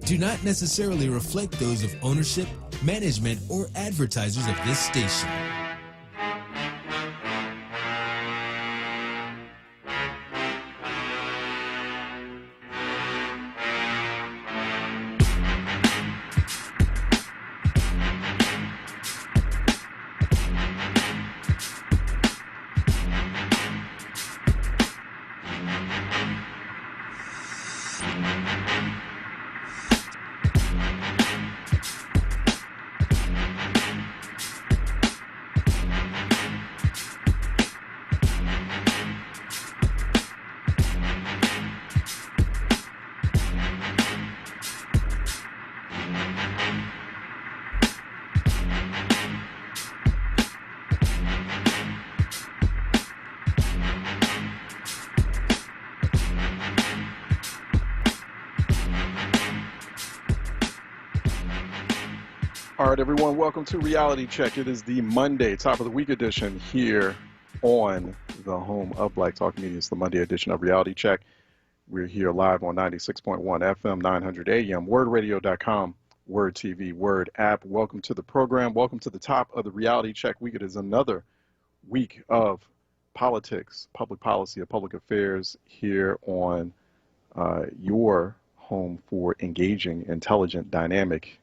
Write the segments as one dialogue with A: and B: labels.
A: do not necessarily reflect those of ownership, management, or advertisers of this station.
B: All right, everyone, welcome to Reality Check. It is the Monday, top of the week edition here on the home of Black Talk Media. It's the Monday edition of Reality Check. We're here live on 96.1 FM, 900 AM, WURDradio.com, WURD TV, WURD app. Welcome to the program. Welcome to the top of the Reality Check week. It is another week of politics, public policy, and public affairs here on your home for engaging, intelligent, dynamic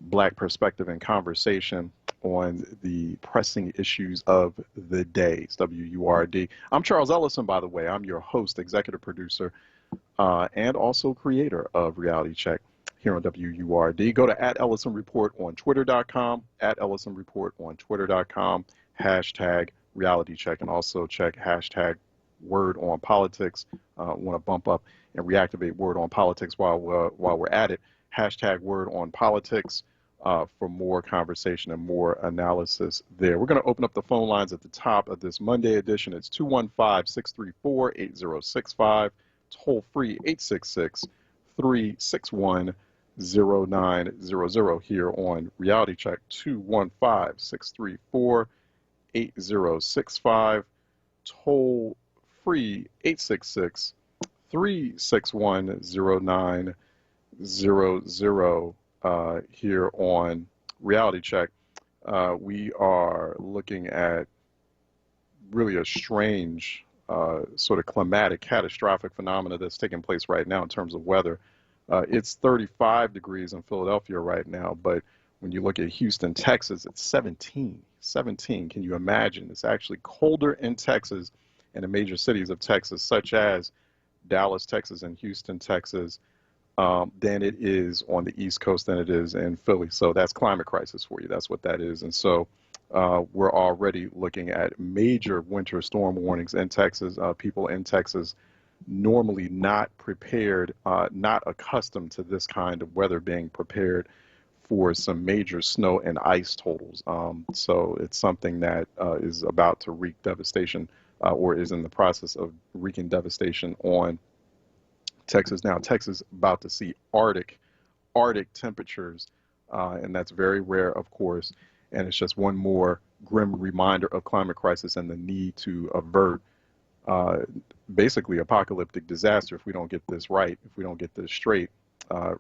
B: Black perspective and conversation on the pressing issues of the day. It's WURD. I'm Charles Ellison, by the way. I'm your host, executive producer, and also creator of Reality Check here on WURD. Go to @EllisonReport on Twitter.com, @EllisonReport on Twitter.com, hashtag Reality Check, and also check hashtag Word on Politics. Want to bump up and reactivate Word on Politics while we're at it. Hashtag Word on Politics. For more conversation and more analysis there. We're going to open up the phone lines at the top of this Monday edition. It's 215-634-8065, toll free 866-361-0900 here on Reality Check. 215-634-8065, toll free 866-361-0900. Here on Reality Check. We are looking at really a strange sort of climatic, catastrophic phenomena that's taking place right now in terms of weather. It's 35 degrees in Philadelphia right now, but when you look at Houston, Texas, it's 17. 17. Can you imagine? It's actually colder in Texas and the major cities of Texas, such as Dallas, Texas, and Houston, Texas, than it is on the East Coast, than it is in Philly. So that's climate crisis for you. That's what that is. And so we're already looking at major winter storm warnings in Texas. People in Texas normally not prepared, not accustomed to this kind of weather, being prepared for some major snow and ice totals. So it's something that is about to wreak devastation or is in the process of wreaking devastation on Texas. Now, Texas about to see Arctic temperatures, and that's very rare, of course, and it's just one more grim reminder of climate crisis and the need to avert basically apocalyptic disaster if we don't get this right, if we don't get this straight.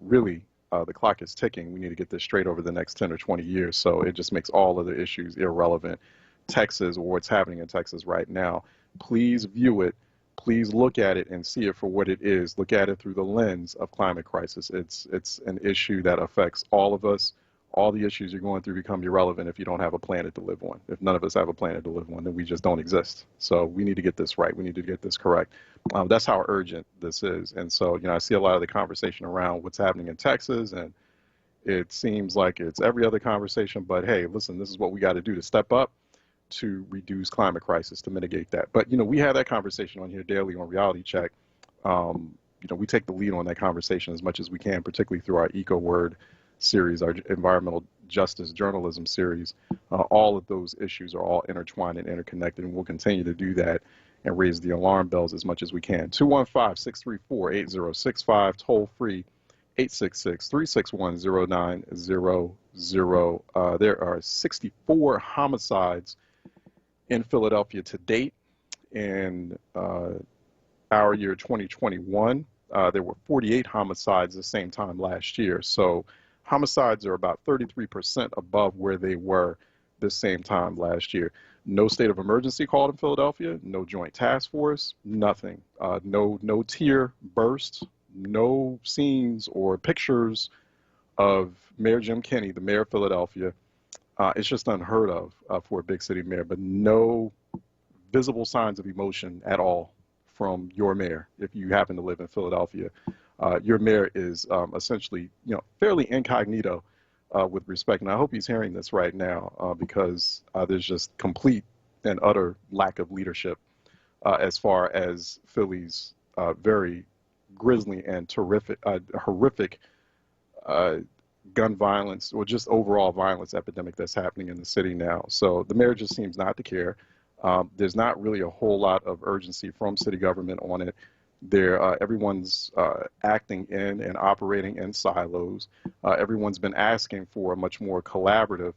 B: Really, the clock is ticking. We need to get this straight over the next 10 or 20 years, so it just makes all other issues irrelevant. Texas, or what's happening in Texas right now, please view it. Please look at it and see it for what it is. Look at it through the lens of climate crisis. It's an issue that affects all of us. All the issues you're going through become irrelevant if you don't have a planet to live on. If none of us have a planet to live on, then we just don't exist. So we need to get this right. We need to get this correct. That's how urgent this is. And so, I see a lot of the conversation around what's happening in Texas, and it seems like it's every other conversation. But hey, listen, this is what we got to do to step up to reduce climate crisis, to mitigate that. But, we have that conversation on here daily on Reality Check. We take the lead on that conversation as much as we can, particularly through our EcoWord series, our environmental justice journalism series. All of those issues are all intertwined and interconnected, and we'll continue to do that and raise the alarm bells as much as we can. 215-634-8065, toll free 866-361-0900. There are 64 homicides in Philadelphia to date in our year 2021. there were 48 homicides the same time last year. So homicides are about 33% above where they were the same time last year. No state of emergency called in Philadelphia, no joint task force, nothing. No tear burst, no scenes or pictures of Mayor Jim Kenney, the mayor of Philadelphia. It's just unheard of for a big city mayor, but no visible signs of emotion at all from your mayor. If you happen to live in Philadelphia, your mayor is essentially, fairly incognito with respect. And I hope he's hearing this right now because there's just complete and utter lack of leadership as far as Philly's very grisly and horrific gun violence or just overall violence epidemic that's happening in the city now. So the mayor just seems not to care. There's not really a whole lot of urgency from city government on it. Everyone's acting in and operating in silos. Everyone's been asking for a much more collaborative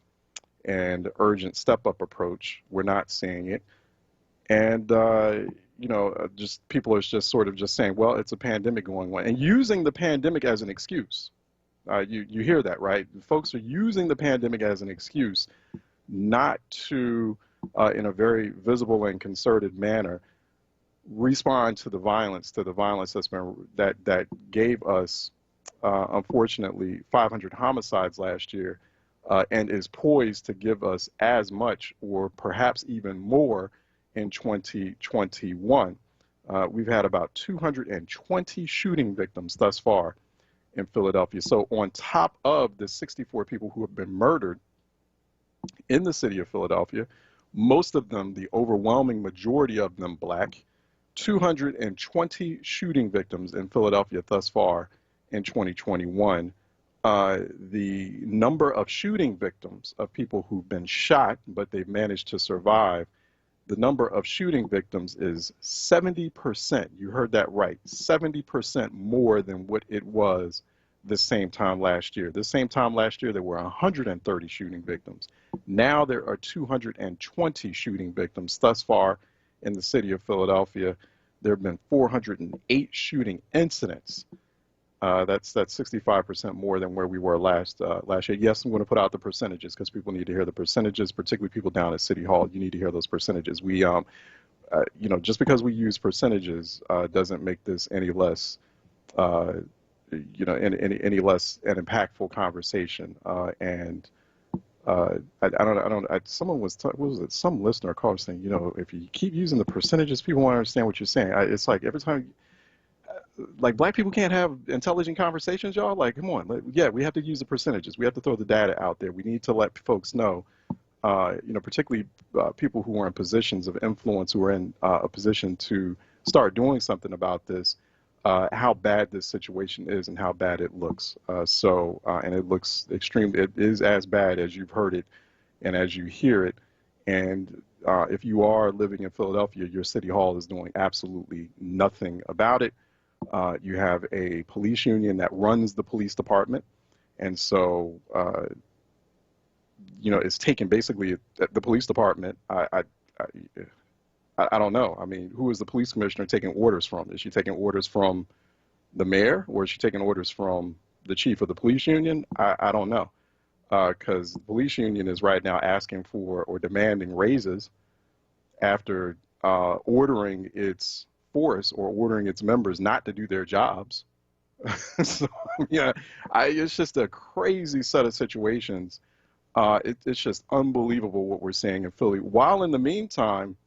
B: and urgent step-up approach. We're not seeing it. And, just people are just sort of just saying, well, it's a pandemic going on, and using the pandemic as an excuse. You hear that, right? Folks are using the pandemic as an excuse not to, in a very visible and concerted manner, respond to the violence that gave us, unfortunately, 500 homicides last year, and is poised to give us as much or perhaps even more in 2021. We've had about 220 shooting victims thus far in Philadelphia. So on top of the 64 people who have been murdered in the city of Philadelphia, most of them, the overwhelming majority of them black, 220 shooting victims in Philadelphia thus far in 2021. The number of shooting victims of people who've been shot, but they've managed to survive, the number of shooting victims is 70%. You heard that right, 70% more than what it was the same time last year. The same time last year, there were 130 shooting victims. Now there are 220 shooting victims thus far in the city of Philadelphia. There have been 408 shooting incidents. That's 65% more than where we were last year. Yes, I'm going to put out the percentages because people need to hear the percentages, particularly people down at City Hall. You need to hear those percentages. We, just because we use percentages doesn't make this any less, any less an impactful conversation. Someone was, what was it? Some listener called saying, if you keep using the percentages, people won't understand what you're saying. It's like every time. Like black people can't have intelligent conversations, y'all. Like, come on. Yeah, we have to use the percentages. We have to throw the data out there. We need to let folks know, particularly people who are in positions of influence, who are in a position to start doing something about this, how bad this situation is and how bad it looks. And it looks extreme. It is as bad as you've heard it and as you hear it. And if you are living in Philadelphia, your city hall is doing absolutely nothing about it. You have a police union that runs the police department, and so it's taken basically the police department. I don't know. I mean, who is the police commissioner taking orders from? Is she taking orders from the mayor, or is she taking orders from the chief of the police union? I don't know, because the police union is right now asking for or demanding raises after ordering its force or ordering its members not to do their jobs. So, it's just a crazy set of situations. It's just unbelievable what we're seeing in Philly. While in the meantime,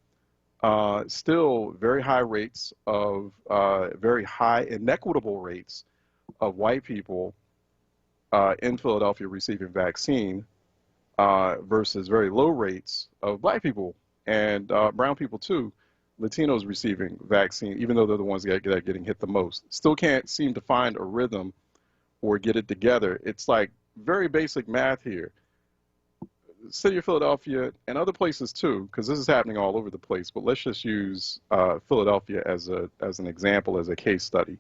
B: still very high rates of, very high inequitable rates of white people in Philadelphia receiving vaccine versus very low rates of black people and brown people too. Latinos receiving vaccine, even though they're the ones that are getting hit the most. Still can't seem to find a rhythm or get it together. It's like very basic math here. City of Philadelphia and other places too, because this is happening all over the place, but let's just use Philadelphia as an example, as a case study.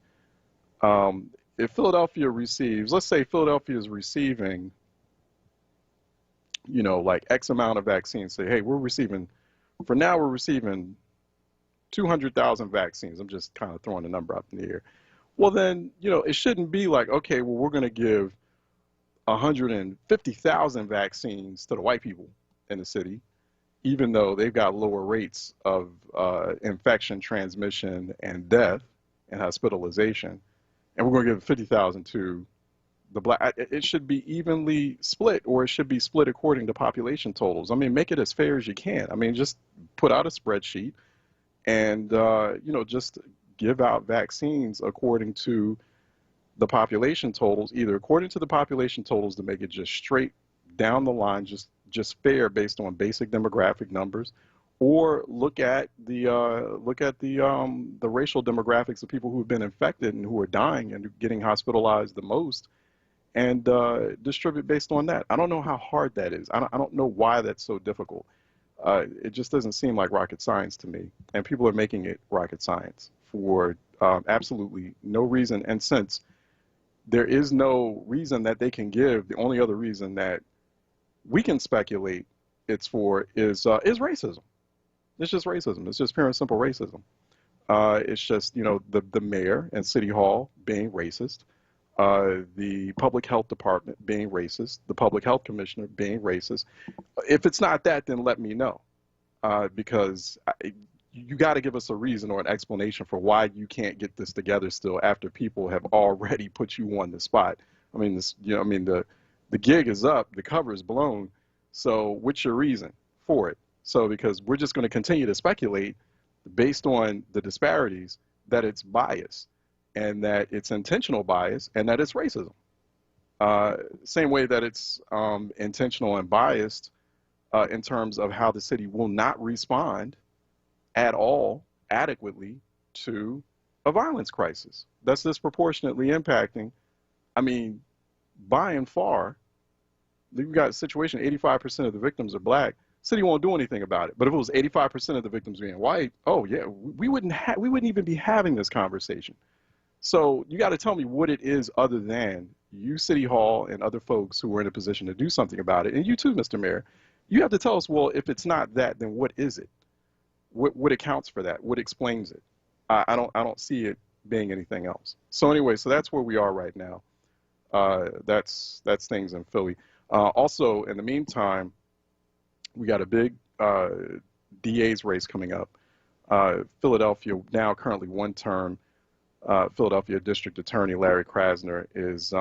B: If Philadelphia receives, let's say Philadelphia is receiving, like X amount of vaccines, say, hey, we're receiving 200,000 vaccines. I'm just kind of throwing a number up in the air. well then, it shouldn't be like, okay, well, we're going to give 150,000 vaccines to the white people in the city, even though they've got lower rates of infection, transmission, and death and hospitalization. And we're going to give 50,000 to the black. It should be evenly split, or it should be split according to population totals. I mean, make it as fair as you can. I mean, just put out a spreadsheet and, just give out vaccines according to the population totals, either according to the population totals to make it just straight down the line, just fair based on basic demographic numbers, or look at the racial demographics of people who have been infected and who are dying and getting hospitalized the most, and distribute based on that. I don't know how hard that is. I don't know why that's so difficult. It just doesn't seem like rocket science to me, and people are making it rocket science for absolutely no reason. And since there is no reason that they can give, the only other reason that we can speculate it's for is racism. It's just racism. It's just pure and simple racism. It's just, the mayor and city hall being racist, the public health department being racist, the public health commissioner being racist. If it's not that, then let me know, because you got to give us a reason or an explanation for why you can't get this together still after people have already put you on the spot. I mean, the gig is up, the cover is blown. So what's your reason for it? So because we're just going to continue to speculate based on the disparities that it's bias, and that it's intentional bias, and that it's racism. Same way that it's intentional and biased in terms of how the city will not respond at all adequately to a violence crisis that's disproportionately impacting. I mean, by and far, we've got a situation, 85% of the victims are black. City won't do anything about it. But if it was 85% of the victims being white, oh yeah, we wouldn't even be having this conversation. So you got to tell me what it is other than you, City Hall, and other folks who are in a position to do something about it. And you too, Mr. Mayor, you have to tell us, well, if it's not that, then what is it? What accounts for that? What explains it? I don't see it being anything else. So anyway, so that's where we are right now. That's things in Philly. Also, in the meantime, we got a big DA's race coming up. Philadelphia, now currently one-term Philadelphia District Attorney Larry Krasner is,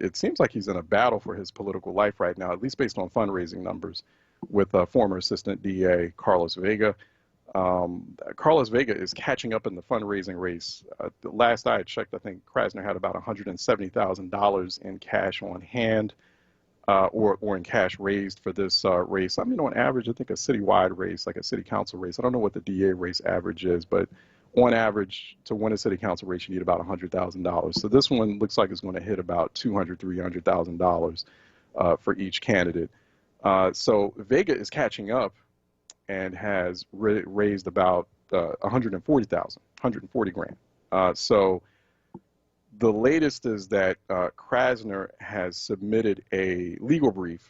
B: it seems like he's in a battle for his political life right now, at least based on fundraising numbers, with former Assistant DA Carlos Vega. Carlos Vega is catching up in the fundraising race. The last I had checked, I think Krasner had about $170,000 in cash on hand, or in cash raised for this race. I mean, on average, I think a citywide race, like a city council race, I don't know what the DA race average is, but on average, to win a city council race, you need about $100,000. So this one looks like it's going to hit about $200,000, $300,000 for each candidate. So Vega is catching up and has raised about 140 grand. So the latest is that Krasner has submitted a legal brief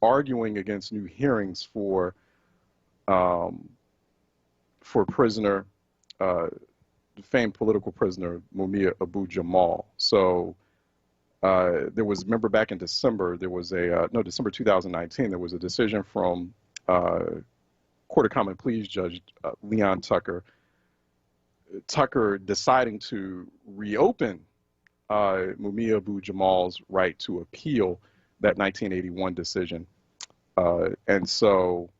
B: arguing against new hearings for prisoner, famed political prisoner Mumia Abu-Jamal. So there was, remember back in December, there was December 2019, there was a decision from Court of Common Pleas Judge Leon Tucker deciding to reopen Mumia Abu-Jamal's right to appeal that 1981 decision. And so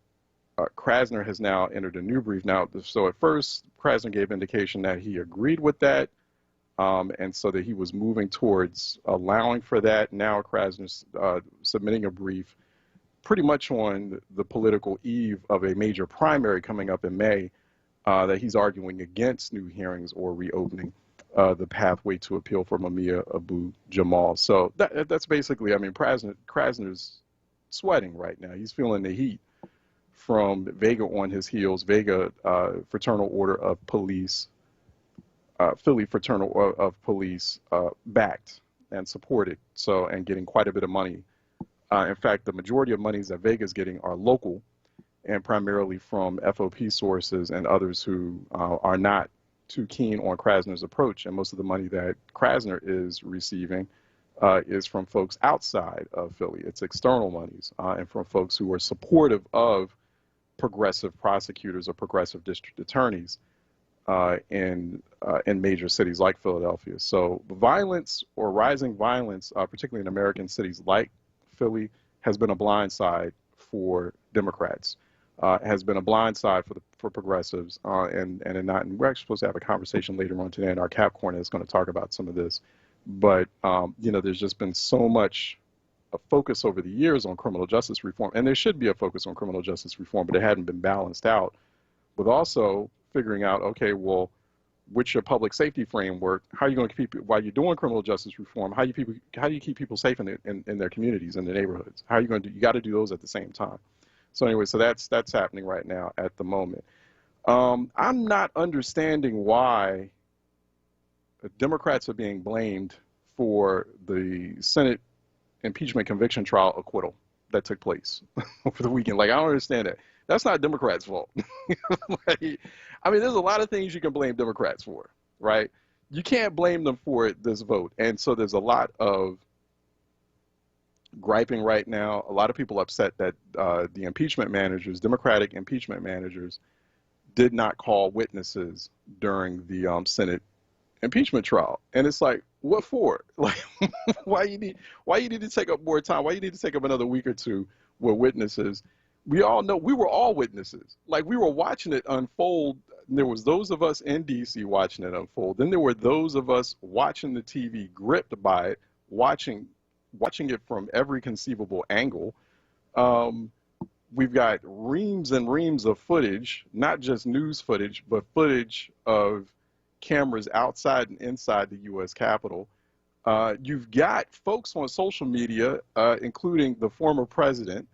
B: Krasner has now entered a new brief. Now, so at first, Krasner gave indication that he agreed with that, and so that he was moving towards allowing for that. Now Krasner's submitting a brief pretty much on the political eve of a major primary coming up in May, that he's arguing against new hearings or reopening the pathway to appeal for Mumia Abu-Jamal. So that's basically, I mean, Krasner's sweating right now. He's feeling the heat from Vega on his heels. Vega, Fraternal Order of Police, Philly Fraternal of Police, backed and supported, so, and getting quite a bit of money. In fact, the majority of monies that Vega's getting are local and primarily from FOP sources and others who are not too keen on Krasner's approach, and most of the money that Krasner is receiving is from folks outside of Philly. It's external monies and from folks who are supportive of progressive prosecutors or progressive district attorneys in major cities like Philadelphia. So violence or rising violence, particularly in American cities like Philly, has been a blind side for Democrats. Has been a blind side for progressives, and not. And we're actually supposed to have a conversation later on today in our Cap Corner that's going to talk about some of this. But you know, there's just been so much a focus over the years on criminal justice reform, and there should be a focus on criminal justice reform, but it hadn't been balanced out with also figuring out, okay, well, what's your public safety framework? How are you going to keep, while you're doing criminal justice reform, how do you keep people safe in their communities, in their neighborhoods? How are you going to do? You got to do those at the same time. So anyway, so that's happening right now at the moment. I'm not understanding why Democrats are being blamed for the Senate impeachment conviction trial acquittal that took place over the weekend. Like, I don't understand that. That's not Democrats' fault. Like, I mean, there's a lot of things you can blame Democrats for, right? You can't blame them for this vote. And so there's a lot of griping right now. A lot of people upset that the impeachment managers, Democratic impeachment managers, did not call witnesses during the Senate impeachment trial. And it's like, what for? Like, why you need to take up more time? Why you need to take up another week or two with witnesses? We all know we were all witnesses. Like, we were watching it unfold. There was those of us in DC watching it unfold. Then there were those of us watching the TV, gripped by it, watching it from every conceivable angle. We've got reams and reams of footage, not just news footage, but footage of cameras outside and inside the U.S. Capitol. You've got folks on social media, including the former president.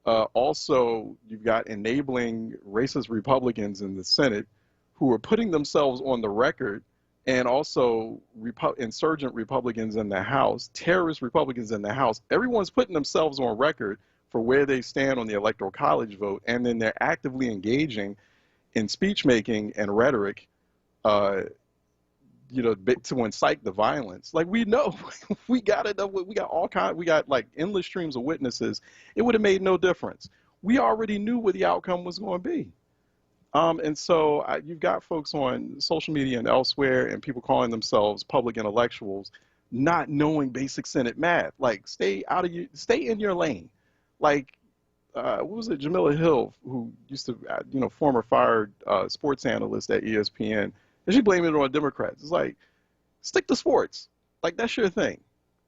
B: Also, you've got enabling racist Republicans in the Senate who are putting themselves on the record, and also insurgent Republicans in the House, terrorist Republicans in the House. Everyone's putting themselves on record for where they stand on the Electoral College vote, and then they're actively engaging in speech making and rhetoric, you know, to incite the violence. Like, we know, we got like endless streams of witnesses. It would have made no difference. We already knew what the outcome was going to be. And so you've got folks on social media and elsewhere, and people calling themselves public intellectuals, not knowing basic Senate math. Like, stay in your lane. Like, what was it, Jamila Hill, who used to, you know, former fired sports analyst at ESPN, and she blamed it on Democrats. It's like, stick to sports. Like, that's your thing.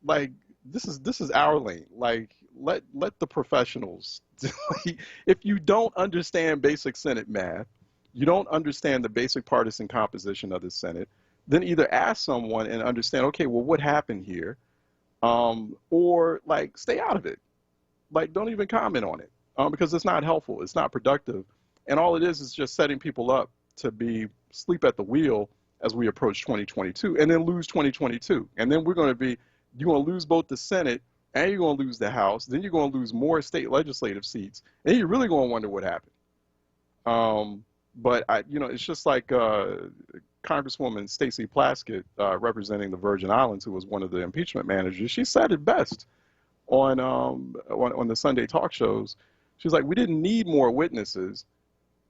B: Like, this is our lane. Like, let the professionals. If you don't understand basic Senate math, you don't understand the basic partisan composition of the Senate, then either ask someone and understand, okay, well, what happened here? Or, like, stay out of it. Like, don't even comment on it, because it's not helpful. It's not productive. And all it is just setting people up to be sleep at the wheel as we approach 2022, and then lose 2022. And then you're going to lose both the Senate and you're going to lose the House. Then you're going to lose more state legislative seats, and you're really going to wonder what happened. But you know, it's just like Congresswoman Stacey Plaskett, representing the Virgin Islands, who was one of the impeachment managers. She said it best on the Sunday talk shows. She's like, we didn't need more witnesses.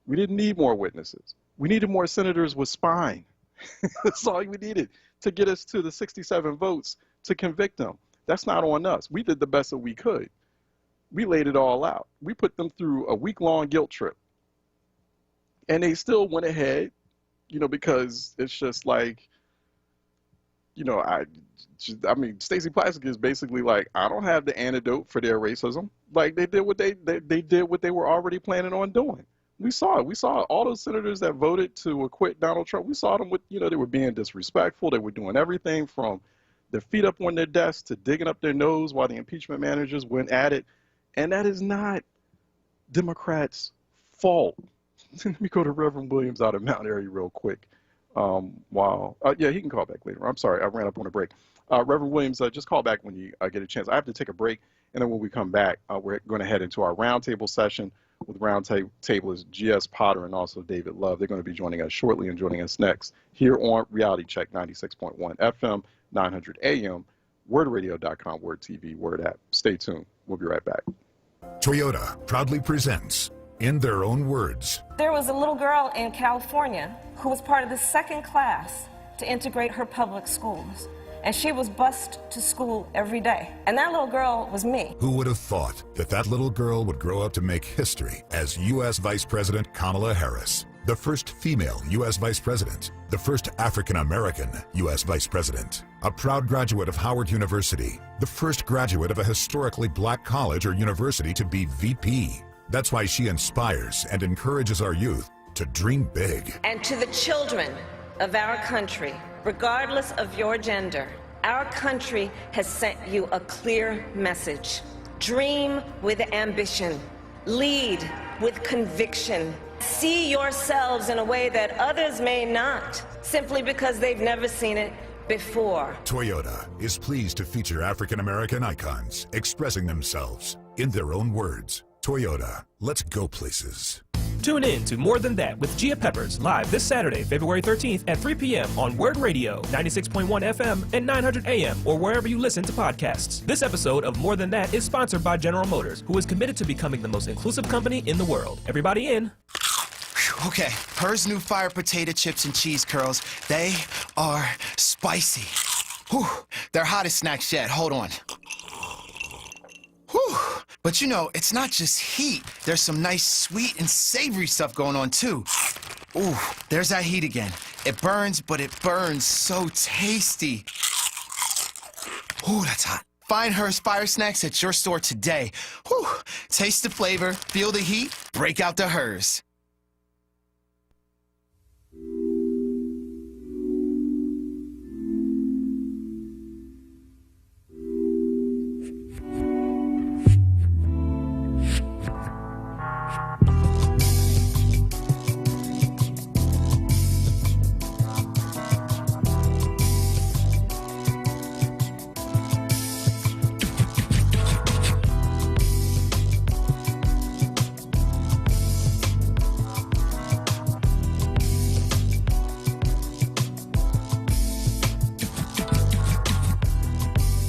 B: We didn't need more witnesses. We needed more senators with spine. That's all we needed to get us to the 67 votes to convict them. That's not on us. We did the best that we could. We laid it all out. We put them through a week-long guilt trip. And they still went ahead, you know, because it's just like, you know, I mean, Stacey Plaskett is basically like, I don't have the antidote for their racism. Like, they did what they did what they were already planning on doing. We saw it. We saw all those senators that voted to acquit Donald Trump. We saw them with, you know, they were being disrespectful. They were doing everything from their feet up on their desks to digging up their nose while the impeachment managers went at it. And that is not Democrats' fault. Let me go to Reverend Williams out of Mount Airy real quick. Yeah, he can call back later. I'm sorry, I ran up on a break. Reverend Williams, just call back when you get a chance. I have to take a break, and then when we come back, we're going to head into our roundtable session with Roundtablers GS Potter and also David Love. They're going to be joining us shortly and joining us next here on Reality Check 96.1 FM, 900 AM, WURDradio.com, WURD TV, WURD app. Stay tuned. We'll be right back.
C: Toyota proudly presents In Their Own Words.
D: There was a little girl in California who was part of the second class to integrate her public schools. And she was bused to school every day. And that little girl was me.
C: Who would have thought that that little girl would grow up to make history as U.S. Vice President Kamala Harris, the first female U.S. Vice President, the first African-American U.S. Vice President, a proud graduate of Howard University, the first graduate of a historically black college or university to be VP. That's why she inspires and encourages our youth to dream big.
D: And to the children of our country, regardless of your gender, our country has sent you a clear message. Dream with ambition. Lead with conviction. See yourselves in a way that others may not, simply because they've never seen it before.
C: Toyota is pleased to feature African-American icons expressing themselves in their own words. Toyota, let's go places.
E: Tune in to More Than That with Gia Peppers live this Saturday, February 13th at 3 p.m. on WURD Radio, 96.1 FM and 900 AM, or wherever you listen to podcasts. This episode of More Than That is sponsored by General Motors, who is committed to becoming the most inclusive company in the world. Everybody in.
F: Okay, Her's new fire potato chips and cheese curls, they are spicy. Whew, they're hottest snacks yet. Hold on. Whew. But you know, it's not just heat. There's some nice sweet and savory stuff going on too. Ooh, there's that heat again. It burns, but it burns so tasty. Ooh, that's hot. Find Her's fire snacks at your store today. Whew. Taste the flavor, feel the heat, break out the Her's.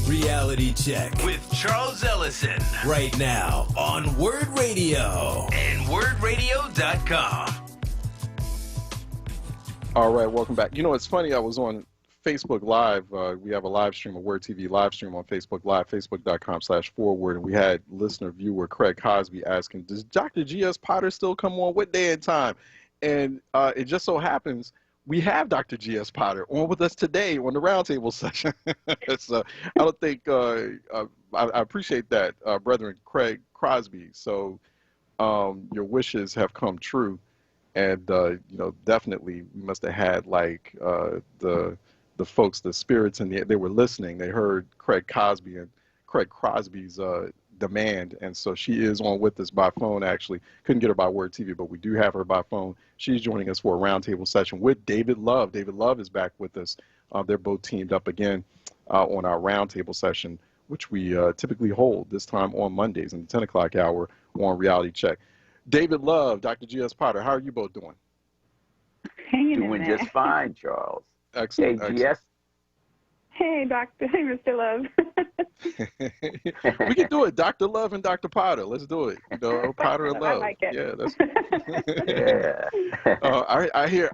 A: Reality Check
G: with Charles Ellison
A: right now on WURD Radio
G: and WURDradio.com.
B: All right, welcome back. You know, it's funny, I was on Facebook Live. We have a live stream, a WURD TV live stream on Facebook Live, facebook.com/4WURD, and we had listener viewer Craig Cosby asking, does Dr. G.S. Potter still come on? What day and time? And it just so happens we have Dr. G.S. Potter on with us today on the roundtable session. So I don't think, I appreciate that, Brethren Craig Crosby. So your wishes have come true. And, you know, definitely we must have had like the folks, the spirits, and they were listening. They heard Craig Cosby and Craig Crosby's demand, and so she is on with us by phone. Actually, couldn't get her by WURD TV, but we do have her by phone. She's joining us for a roundtable session with David Love. David Love is back with us. They're both teamed up again on our roundtable session, which we typically hold this time on Mondays in the 10 o'clock hour on Reality Check. David Love, Dr. G.S. Potter, how are you both doing?
H: Doing just fine, Charles.
B: Excellent.
H: Hey, GS.
I: Hey, Doctor. Hey, Mr. Love.
B: We can do it, Dr. Love and Dr. Potter. Let's do it. You know, Potter and Love.
I: I like it.
B: Yeah, that's.
H: Yeah.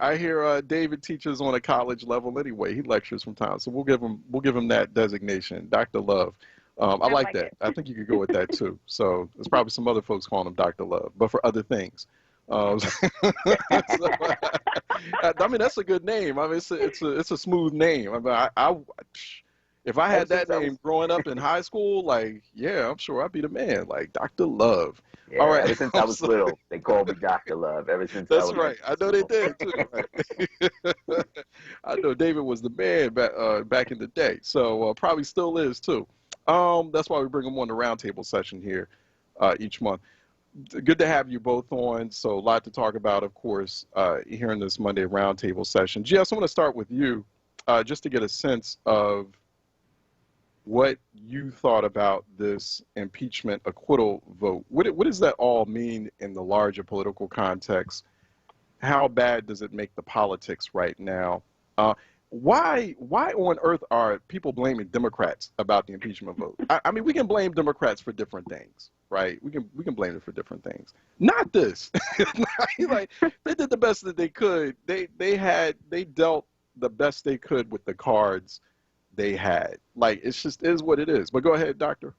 B: I hear David teaches on a college level anyway. He lectures from time, so we'll give him that designation, Dr. Love. I like that. I think you could go with that too. So there's probably some other folks calling him Dr. Love, but for other things. I mean, that's a good name. I mean, it's a smooth name. I mean, if I had that name growing up in high school, like, yeah, I'm sure I'd be the man, like Dr. Love.
H: Yeah,
B: all right.
H: Ever since I was little, they called me Dr. Love. Ever since
B: that's right. I know they did too. Right? I know David was the man back in the day, so probably still is too. That's why we bring him on the roundtable session here each month. Good to have you both on. So a lot to talk about, of course, here in this Monday roundtable session. Jess, I want to start with you just to get a sense of what you thought about this impeachment acquittal vote. What does that all mean in the larger political context? How bad does it make the politics right now? Why on earth are people blaming Democrats about the impeachment vote? I mean, we can blame Democrats for different things, right? We can blame them for different things. Not this. Like, they did the best that they could. They dealt the best they could with the cards they had. Like, it's just is what it is. But go ahead, Doctor.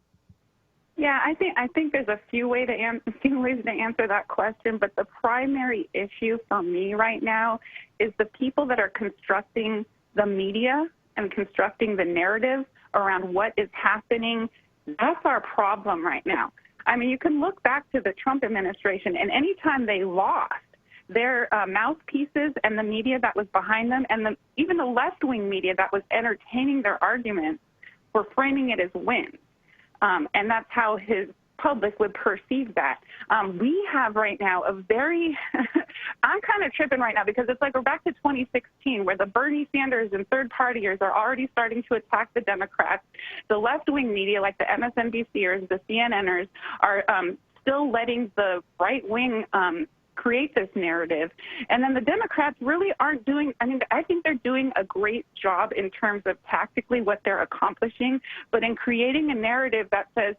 I: Yeah, I think there's a few ways to answer that question, but the primary issue for me right now is the people that are constructing the media and constructing the narrative around what is happening. That's our problem right now. I mean, you can look back to the Trump administration, and anytime they lost, their mouthpieces and the media that was behind them, and even the left-wing media that was entertaining their arguments, were framing it as wins. And that's how his public would perceive that. We have right now a very, I'm kind of tripping right now because it's like we're back to 2016 where the Bernie Sanders and third partiers are already starting to attack the Democrats. The left-wing media like the MSNBCers, the CNNers are still letting the right-wing create this narrative. And then the Democrats really aren't doing, I mean, I think they're doing a great job in terms of tactically what they're accomplishing, but in creating a narrative that says,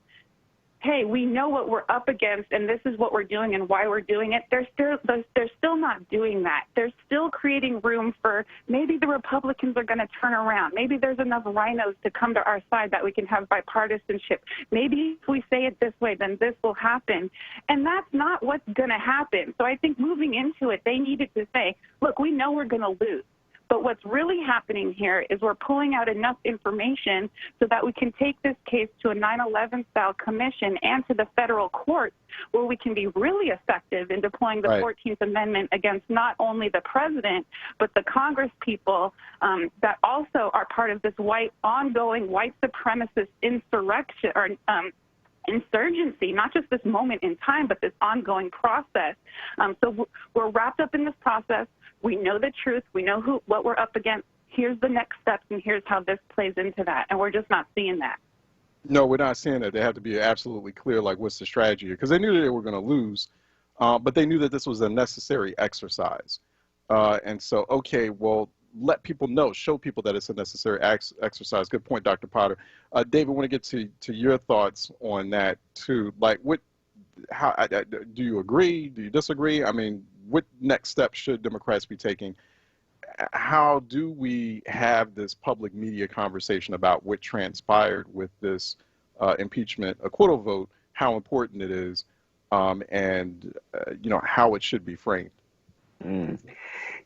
I: hey, we know what we're up against and this is what we're doing and why we're doing it, they're still not doing that. They're still creating room for maybe the Republicans are going to turn around. Maybe there's enough rhinos to come to our side that we can have bipartisanship. Maybe if we say it this way, then this will happen. And that's not what's going to happen. So I think moving into it, they needed to say, look, we know we're going to lose. But what's really happening here is we're pulling out enough information so that we can take this case to a 9/11 style commission and to the federal courts where we can be really effective in deploying the 14th Amendment against not only the president, but the Congress people that also are part of this ongoing white supremacist insurrection or insurgency, not just this moment in time, but this ongoing process. So we're wrapped up in this process. We know the truth. We know what we're up against. Here's the next steps, and here's how this plays into that. And we're just not seeing that.
B: No, we're not seeing that. They have to be absolutely clear, like, what's the strategy here? Because they knew that they were going to lose, but they knew that this was a necessary exercise. And so, okay, well, let people know, show people that it's a necessary exercise. Good point, Dr. Potter. David, I want to get to your thoughts on that, too. Like, how do you agree? Do you disagree? I mean, what next steps should Democrats be taking? How do we have this public media conversation about what transpired with this impeachment acquittal vote, how important it is, and how it should be framed?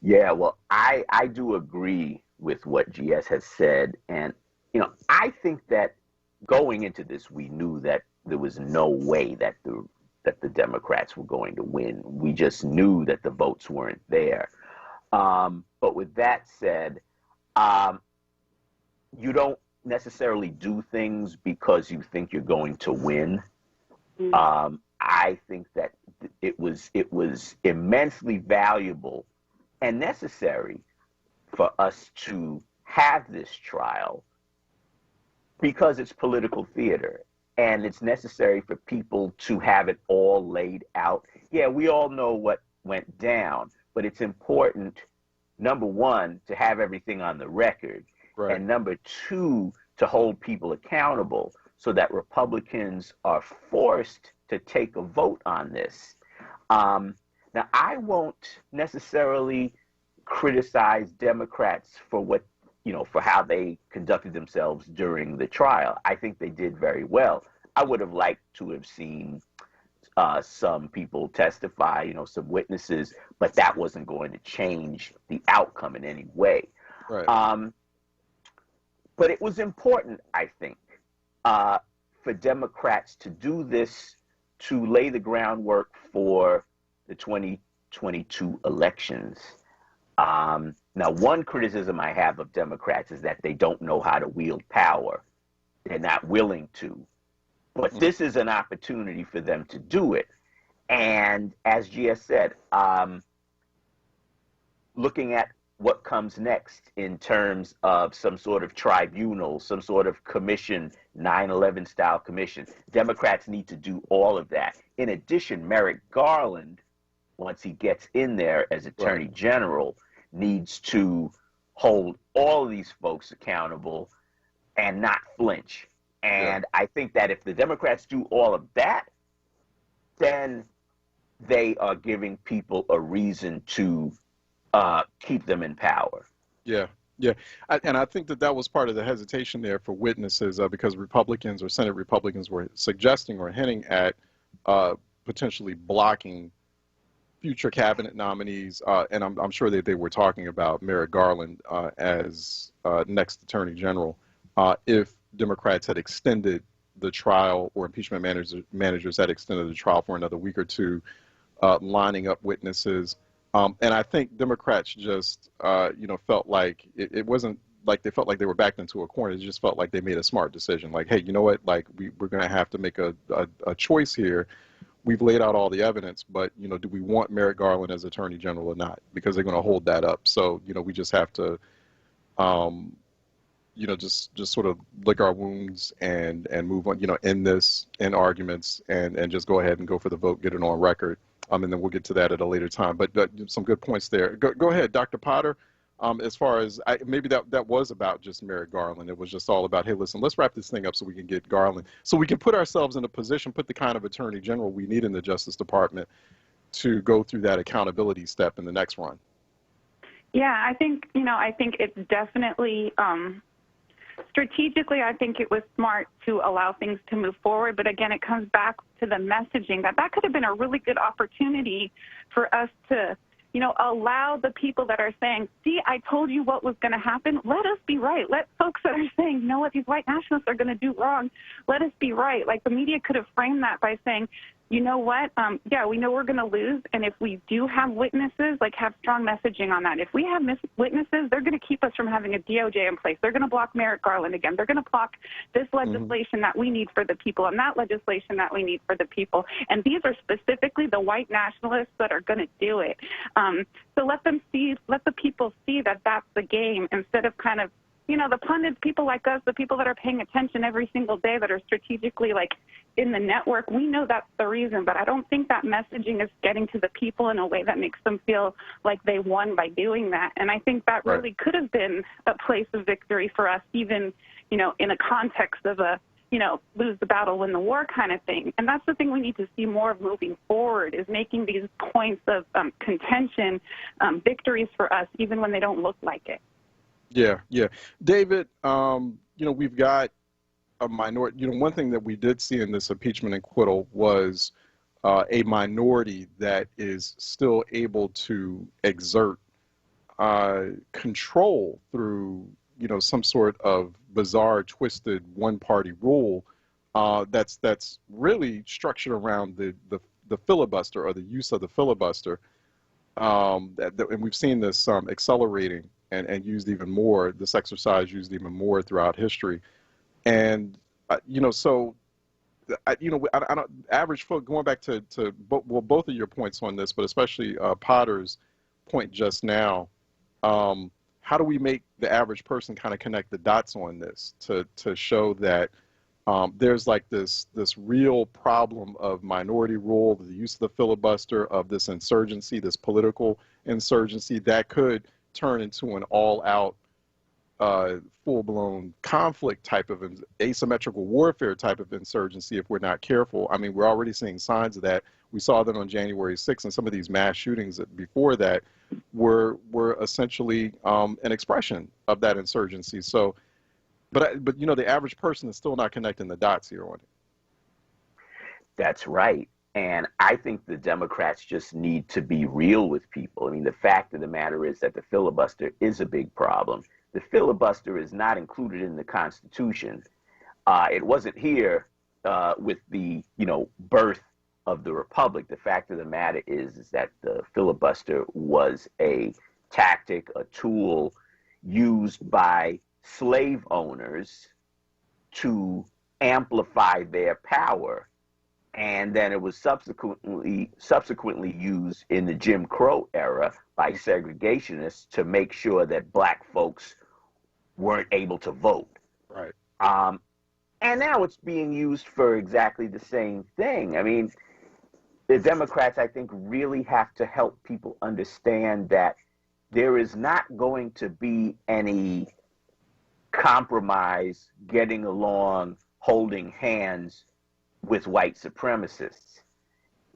H: Yeah, well, I do agree with what GS has said. And, I think that going into this, we knew that there was no way that the Democrats were going to win. We just knew that the votes weren't there. But with that said, you don't necessarily do things because you think you're going to win. I think that it was immensely valuable and necessary for us to have this trial because it's political theater. And it's necessary for people to have it all laid out. Yeah, we all know what went down, but it's important, number one, to have everything on the record. Right. And number two, to hold people accountable so that Republicans are forced to take a vote on this. Now, I won't necessarily criticize Democrats for for how they conducted themselves during the trial. I think they did very well. I would have liked to have seen some people testify, some witnesses, but that wasn't going to change the outcome in any way. Right. But it was important, I think, for Democrats to do this, to lay the groundwork for the 2022 elections. Now, one criticism I have of Democrats is that they don't know how to wield power. They're not willing to. But this is an opportunity for them to do it. And as Gia said, looking at what comes next in terms of some sort of tribunal, some sort of commission, 9/11 style commission. Democrats need to do all of that. In addition, Merrick Garland, once he gets in there as Attorney General, needs to hold all of these folks accountable and not flinch. And I think that if the Democrats do all of that, then they are giving people a reason to keep them in power.
B: Yeah, yeah. And I think that that was part of the hesitation there for witnesses because Republicans or Senate Republicans were suggesting or hinting at potentially blocking future cabinet nominees. And I'm sure that they were talking about Merrick Garland as next Attorney General if Democrats had extended the trial or impeachment managers had extended the trial for another week or two, lining up witnesses. And I think Democrats just, felt like it wasn't like they felt like they were backed into a corner. It just felt like they made a smart decision. Like, hey, you know what? Like, we're going to have to make a choice here. We've laid out all the evidence, but, do we want Merrick Garland as Attorney General or not? Because they're going to hold that up. So, we just have to, just sort of lick our wounds and move on, in arguments and just go ahead and go for the vote, get it on record. And then we'll get to that at a later time. But some good points there. Go ahead, Dr. Potter. As far as maybe that was about just Merrick Garland. It was just all about, hey, listen, let's wrap this thing up so we can get Garland, so we can put ourselves in a position, put the kind of Attorney General we need in the Justice Department to go through that accountability step in the next run.
I: Yeah, I think it's definitely strategically, I think it was smart to allow things to move forward. But again, it comes back to the messaging that could have been a really good opportunity for us to, allow the people that are saying, see, I told you what was going to happen. Let us be right. Let folks that are saying, no, what these white nationalists are going to do wrong, let us be right. Like, the media could have framed that by saying, you know what, yeah, we know we're going to lose, and if we do have witnesses, like, have strong messaging on that. If we have witnesses, they're going to keep us from having a DOJ in place. They're going to block Merrick Garland again. They're going to block this legislation that we need for the people and that legislation that we need for the people. And these are specifically the white nationalists that are going to do it. So let the people see that that's the game, instead of kind of, the pundits, people like us, the people that are paying attention every single day, that are strategically, like, in the network. We know that's the reason, but I don't think that messaging is getting to the people in a way that makes them feel like they won by doing that. And I think that really could have been a place of victory for us, even, in a context of a, lose the battle, win the war kind of thing. And that's the thing we need to see more of moving forward, is making these points of contention victories for us, even when they don't look like it.
B: Yeah, yeah. David, we've got a minority. One thing that we did see in this impeachment and acquittal was a minority that is still able to exert control through, some sort of bizarre, twisted one-party rule that's really structured around the filibuster, or the use of the filibuster. And we've seen this accelerating and used even more, this exercise used even more throughout history. And, so, I don't, average folk, going back to both of your points on this, but especially Potter's point just now, how do we make the average person kind of connect the dots on this to show that there's like this real problem of minority rule, the use of the filibuster, of this insurgency, this political insurgency that could turn into an all-out, full-blown conflict type of asymmetrical warfare type of insurgency if we're not careful. I mean, we're already seeing signs of that. We saw that on January 6th, and some of these mass shootings before that were essentially an expression of that insurgency. So, but the average person is still not connecting the dots here on it.
H: That's right. And I think the Democrats just need to be real with people. I mean, the fact of the matter is that the filibuster is a big problem. The filibuster is not included in the Constitution. It wasn't here with the, birth of the Republic. The fact of the matter is that the filibuster was a tactic, a tool used by slave owners to amplify their power and then it was subsequently used in the Jim Crow era by segregationists to make sure that black folks weren't able to vote.
B: Right.
H: And now it's being used for exactly the same thing. I mean, the Democrats, I think, really have to help people understand that there is not going to be any compromise, getting along, holding hands with white supremacists.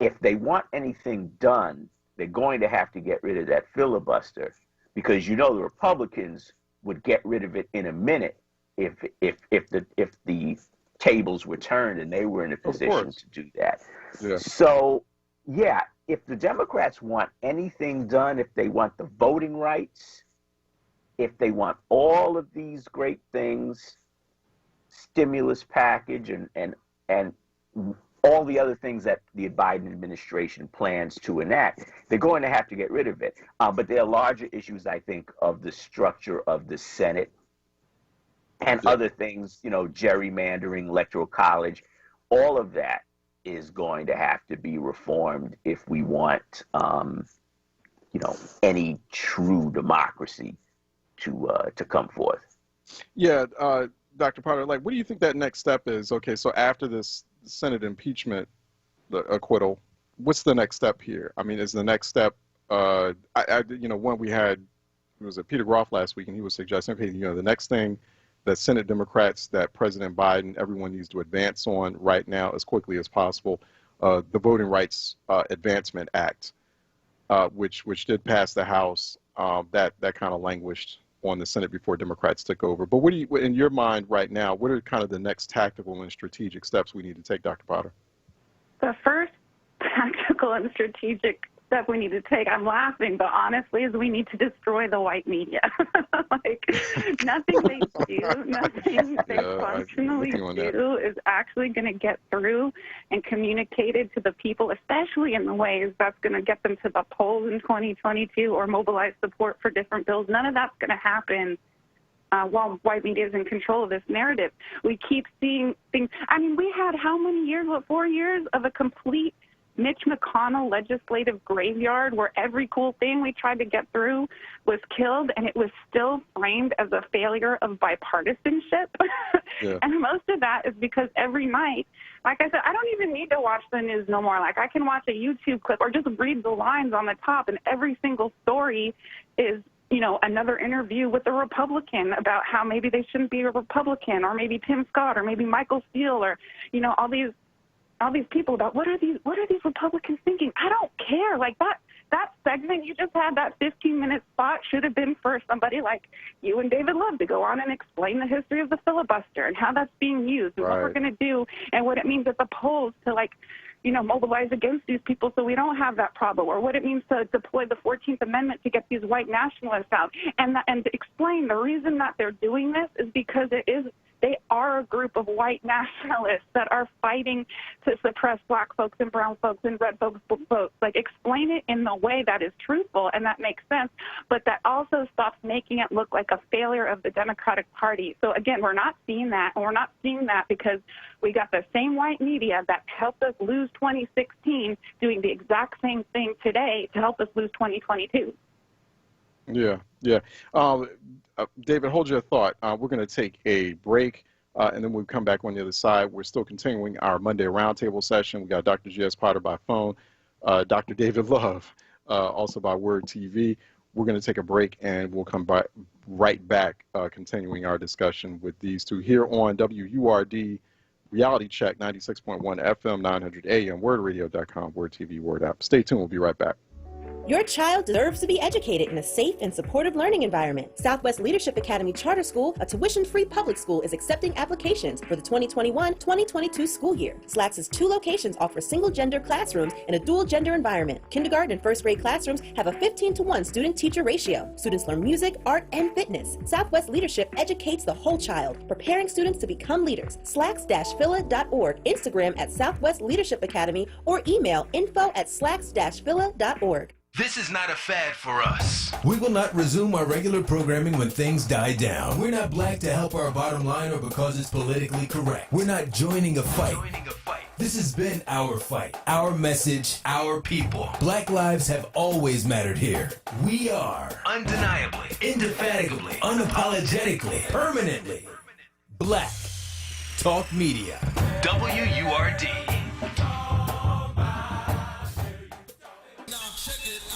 H: If they want anything done, they're going to have to get rid of that filibuster, because the Republicans would get rid of it in a minute if the tables were turned and they were in a position to do that.
B: Yeah.
H: So, yeah, if the Democrats want anything done, if they want the voting rights, if they want all of these great things, stimulus package and all the other things that the Biden administration plans to enact, they're going to have to get rid of it. But there are larger issues, I think, of the structure of the Senate and other things, gerrymandering, electoral college, all of that is going to have to be reformed if we want, any true democracy to come forth.
B: Yeah, Dr. Potter, what do you think that next step is? Okay, so after this Senate impeachment, the acquittal, what's the next step here? I mean, is the next step, when we had, Peter Groff last week, and he was suggesting, okay, the next thing that Senate Democrats, that President Biden, everyone needs to advance on right now as quickly as possible, the Voting Rights Advancement Act, which did pass the House, that kind of languished on the Senate before Democrats took over. But what do you, in your mind right now, what are kind of the next tactical and strategic steps we need to take, Dr. Potter?
I: The first tactical and strategic step we need to take, I'm laughing, but honestly, is we need to destroy the white media. Nothing they do, nothing they functionally do is actually going to get through and communicated to the people, especially in the ways that's going to get them to the polls in 2022 or mobilize support for different bills. None of that's going to happen while white media is in control of this narrative. We keep seeing things. I mean, we had how many years, 4 years of a complete Mitch McConnell legislative graveyard where every cool thing we tried to get through was killed, and it was still framed as a failure of bipartisanship. Yeah. And most of that is because every night, like I said, I don't even need to watch the news no more. Like, I can watch a YouTube clip or just read the lines on the top, and every single story is, another interview with a Republican about how maybe they shouldn't be a Republican, or maybe Tim Scott, or maybe Michael Steele, or, all these people about what are these Republicans thinking? I don't care. Like that segment you just had, that 15-minute spot, should have been for somebody like you and David Love to go on and explain the history of the filibuster and how that's being used and what we're going to do and what it means at the polls to mobilize against these people so we don't have that problem, or what it means to deploy the 14th Amendment to get these white nationalists out, and to explain the reason that they're doing this is because they are a group of white nationalists that are fighting to suppress black folks and brown folks and red folks votes. Like, explain it in the way that is truthful and that makes sense, but that also stops making it look like a failure of the Democratic Party. So again, we're not seeing that, and we're not seeing that because we got the same white media that helped us lose 2016 doing the exact same thing today to help us lose 2022.
B: Yeah. David, hold your thought. We're going to take a break, and then we'll come back on the other side. We're still continuing our Monday Roundtable session. We got Dr. G.S. Potter by phone, Dr. David Love, also by WURD TV. We're going to take a break, and we'll come right back, continuing our discussion with these two here on WURD Reality Check 96.1 FM, 900 AM, WURDradio.com, WURD TV, WURD app. Stay tuned. We'll be right back.
J: Your child deserves to be educated in a safe and supportive learning environment. Southwest Leadership Academy Charter School, a tuition-free public school, is accepting applications for the 2021-2022 school year. SLAC's 2 locations offer single-gender classrooms in a dual-gender environment. Kindergarten and first-grade classrooms have a 15-to-1 student-teacher ratio. Students learn music, art, and fitness. Southwest Leadership educates the whole child, preparing students to become leaders. slacks-phila.org, Instagram at Southwest Leadership Academy, or email info@slacks-phila.org.
G: This is not a fad for us.
A: We will not resume our regular programming when things die down. We're not black to help our bottom line or because it's politically correct. We're not joining a fight. This has been our fight, our message, our people. Black lives have always mattered here. We are
G: Undeniably,
A: indefatigably, unapologetically, permanently Black Talk Media.
G: WURD.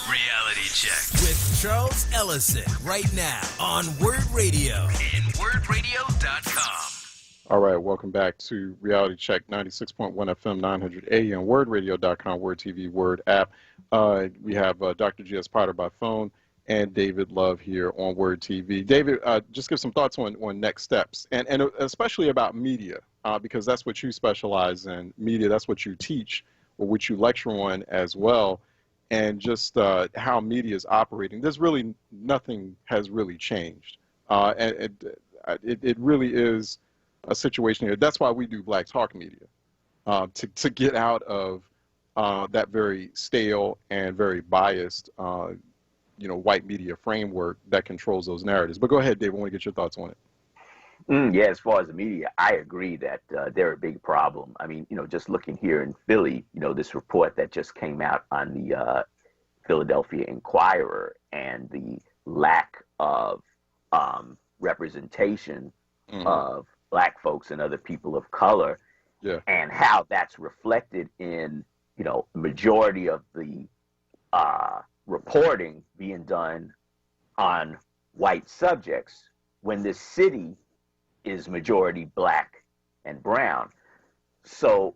G: Reality check.
A: With Charles Ellison right now on WURD Radio
G: and WURDradio.com.
B: All right, welcome back to Reality Check 96.1 FM, 900 AM, WURDradio.com, WURD TV, WURD app. We have Dr. G.S. Potter by phone and David Love here on WURD TV. David, just give some thoughts on next steps, and especially about media, because that's what you specialize in, media. That's what you teach or what you lecture on as well, and just how media is operating. There's really nothing has really changed, and it really is a situation here. That's why we do Black Talk Media, to get out of that very stale and very biased, white media framework that controls those narratives. But go ahead, Dave. I want to get your thoughts on it.
H: Yeah, as far as the media, I agree that they're a big problem. I mean, just looking here in Philly, this report that just came out on the Philadelphia Inquirer and the lack of representation of Black folks and other people of color, and how that's reflected in, majority of the reporting being done on white subjects when this city is majority Black and brown. So,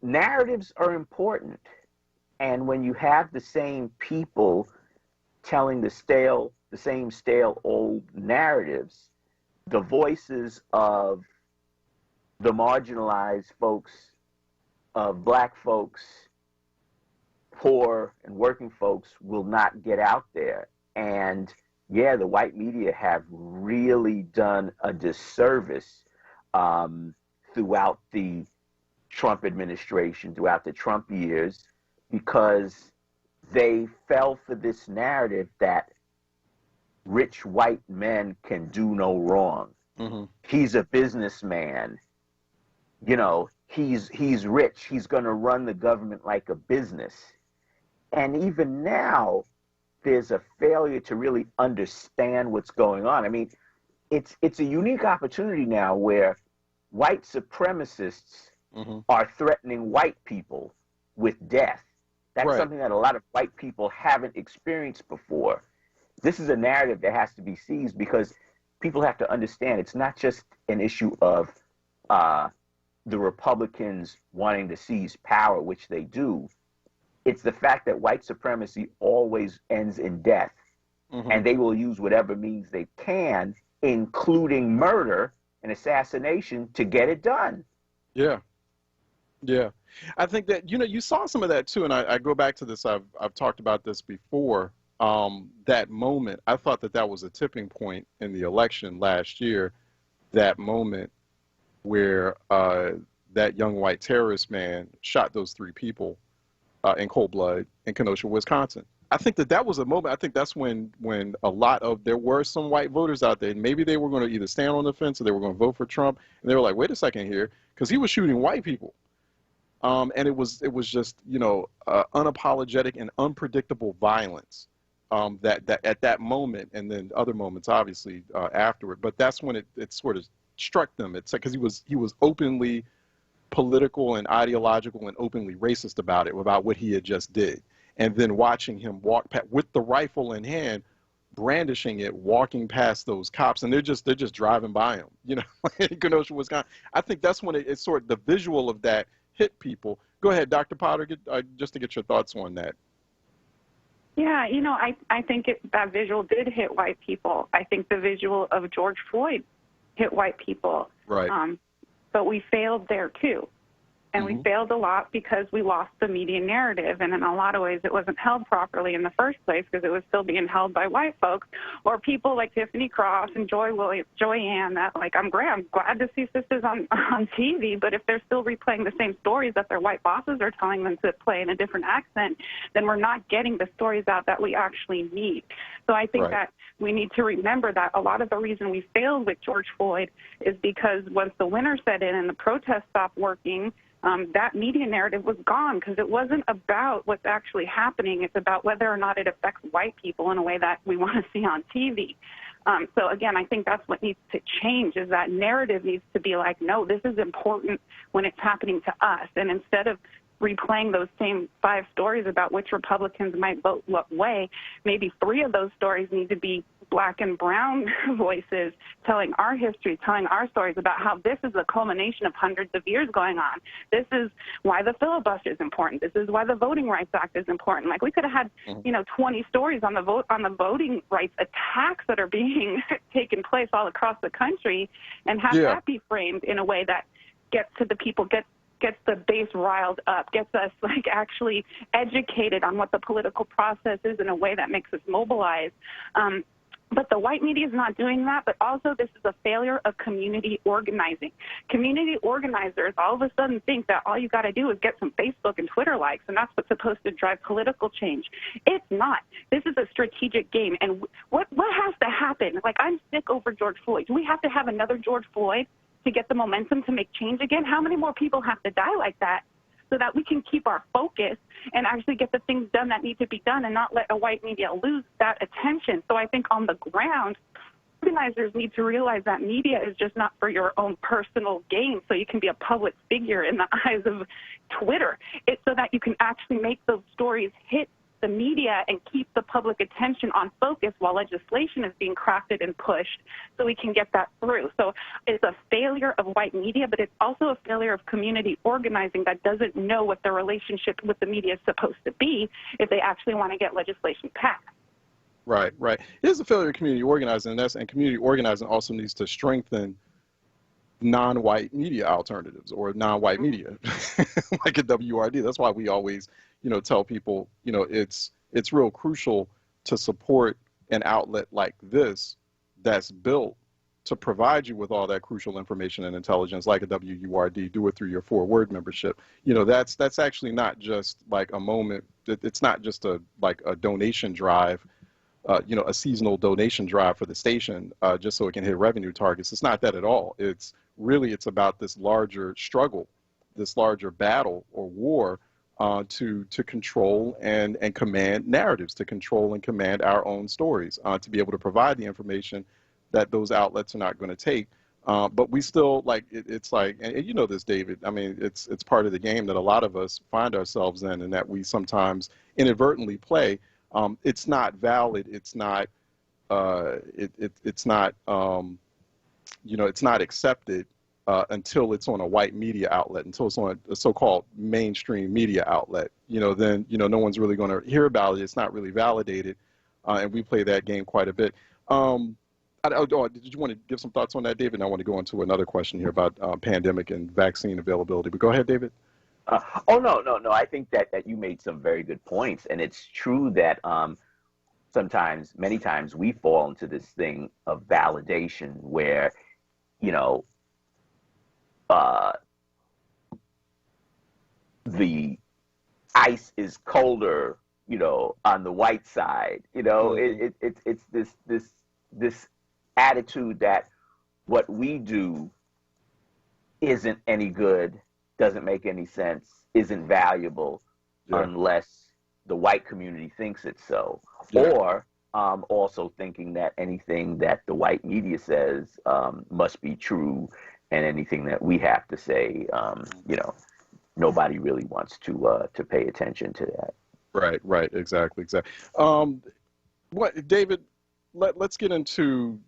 H: narratives are important. And when you have the same people telling the same stale old narratives, the voices of the marginalized folks, of Black folks, poor and working folks will not get out there. And yeah, the white media have really done a disservice throughout the Trump administration, throughout the Trump years, because they fell for this narrative that rich white men can do no wrong. He's a businessman. He's rich. He's going to run the government like a business. And even now, there's a failure to really understand what's going on. I mean, it's a unique opportunity now where white supremacists are threatening white people with death. That's something that a lot of white people haven't experienced before. This is a narrative that has to be seized, because people have to understand it's not just an issue of the Republicans wanting to seize power, which they do. It's the fact that white supremacy always ends in death, and they will use whatever means they can, including murder and assassination, to get it done.
B: Yeah. I think that, you saw some of that too, and I go back to this, I've talked about this before. That moment, I thought that was a tipping point in the election last year, that moment where that young white terrorist man shot those 3 people in cold blood in Kenosha, Wisconsin. I think that was a moment. I think that's when there were some white voters out there, and maybe they were going to either stand on the fence or they were going to vote for Trump, and they were like, wait a second here, because he was shooting white people. And it was just, unapologetic and unpredictable violence. That at that moment, and then other moments obviously afterward, but that's when it sort of struck them. It's because he was openly political and ideological and openly racist about what he had just did, and then watching him walk with the rifle in hand, brandishing it, walking past those cops, and they're just driving by him, in Kenosha, Wisconsin. I think that's when it's sort of the visual of that hit people. Go ahead, Dr. Potter, just to get your thoughts on that.
I: Yeah, I think that visual did hit white people. I think the visual of George Floyd hit white people.
B: Right.
I: But we failed there too. And we failed a lot because we lost the media narrative. And in a lot of ways, it wasn't held properly in the first place because it was still being held by white folks or people like Tiffany Cross and Joyanne that, I'm glad to see sisters on TV. But if they're still replaying the same stories that their white bosses are telling them to play in a different accent, then we're not getting the stories out that we actually need. So I think that we need to remember that a lot of the reason we failed with George Floyd is because once the winter set in and the protests stopped working, that media narrative was gone because it wasn't about what's actually happening. It's about whether or not it affects white people in a way that we want to see on TV. So again, I think that's what needs to change, is that narrative needs to be like, no, this is important when it's happening to us. And instead of replaying those same 5 stories about which Republicans might vote what way, maybe 3 of those stories need to be black and brown voices telling our history, telling our stories about how this is a culmination of hundreds of years going on. This is why the filibuster is important. This is why the Voting Rights Act is important. Like, we could have had, 20 stories on the voting rights attacks that are being taken place all across the country, and have that be framed in a way that gets to the people, gets the base riled up, gets us actually educated on what the political process is in a way that makes us mobilize. But the white media is not doing that, but also this is a failure of community organizing. Community organizers all of a sudden think that all you got to do is get some Facebook and Twitter likes, and that's what's supposed to drive political change. It's not. This is a strategic game, and what has to happen? I'm sick over George Floyd. Do we have to have another George Floyd to get the momentum to make change again? How many more people have to die like that so that we can keep our focus and actually get the things done that need to be done and not let a white media lose that attention? So I think on the ground, organizers need to realize that media is just not for your own personal gain so you can be a public figure in the eyes of Twitter. It's so that you can actually make those stories hit the media and keep the public attention on focus while legislation is being crafted and pushed so we can get that through. So it's a failure of white media, but it's also a failure of community organizing that doesn't know what the relationship with the media is supposed to be if they actually want to get legislation passed.
B: Right. It is a failure of community organizing, and community organizing also needs to strengthen non-white media alternatives or non-white media, like at WURD. That's why we always tell people, it's real crucial to support an outlet like this that's built to provide you with all that crucial information and intelligence, like a WURD. Do it through your WURD membership. That's actually not just like a moment. It's not just a donation drive, a seasonal donation drive for the station just so it can hit revenue targets. It's not that at all. It's about this larger struggle, this larger battle or war to control and command narratives, to control and command our own stories, to be able to provide the information that those outlets are not going to take. But we still, it's like, and you know this, David, I mean, it's part of the game that a lot of us find ourselves in, and that we sometimes inadvertently play. It's not valid. It's not, it's not, it's not accepted until it's on a white media outlet, until it's on a so-called mainstream media outlet. Then, no one's really going to hear about it. It's not really validated. And we play that game quite a bit. Did you want to give some thoughts on that, David? And I want to go into another question here about pandemic and vaccine availability. But go ahead, David.
H: No. I think that you made some very good points. And it's true that many times we fall into this thing of validation where, the ice is colder, on the white side. It's this attitude that what we do isn't any good, doesn't make any sense, isn't valuable unless the white community thinks it's so. Or also thinking that anything that the white media says must be true, and anything that we have to say, nobody really wants to pay attention to that.
B: Right. Exactly. David, let's get into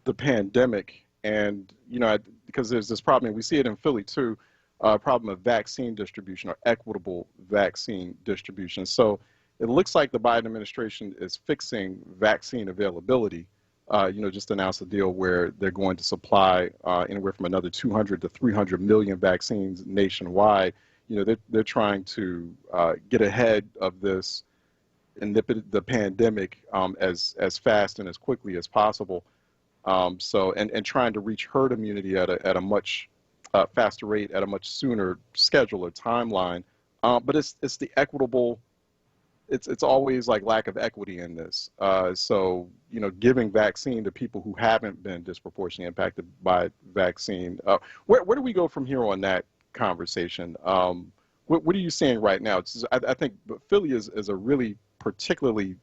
B: the pandemic, and because there's this problem, and we see it in Philly too, problem of vaccine distribution or equitable vaccine distribution. So it looks like the Biden administration is fixing vaccine availability. Just announced a deal where they're going to supply anywhere from another 200 to 300 million vaccines nationwide. They're trying to get ahead of this and nip the pandemic as fast and as quickly as possible. And trying to reach herd immunity at a much faster rate, at a much sooner schedule or timeline. But it's the equitable. It's always like lack of equity in this. So giving vaccine to people who haven't been disproportionately impacted by vaccine. Where do we go from here on that conversation. What are you seeing right now? I think Philly is a really particularly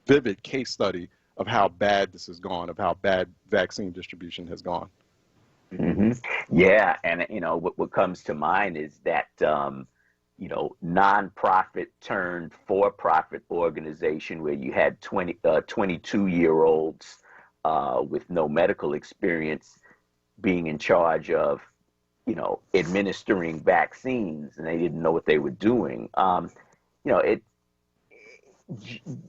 B: vivid case study of how bad this has gone, of how bad vaccine distribution has gone.
H: Mm-hmm. Yeah, and what comes to mind is that nonprofit turned for-profit organization where you had 22-year-olds with no medical experience being in charge of administering vaccines, and they didn't know what they were doing.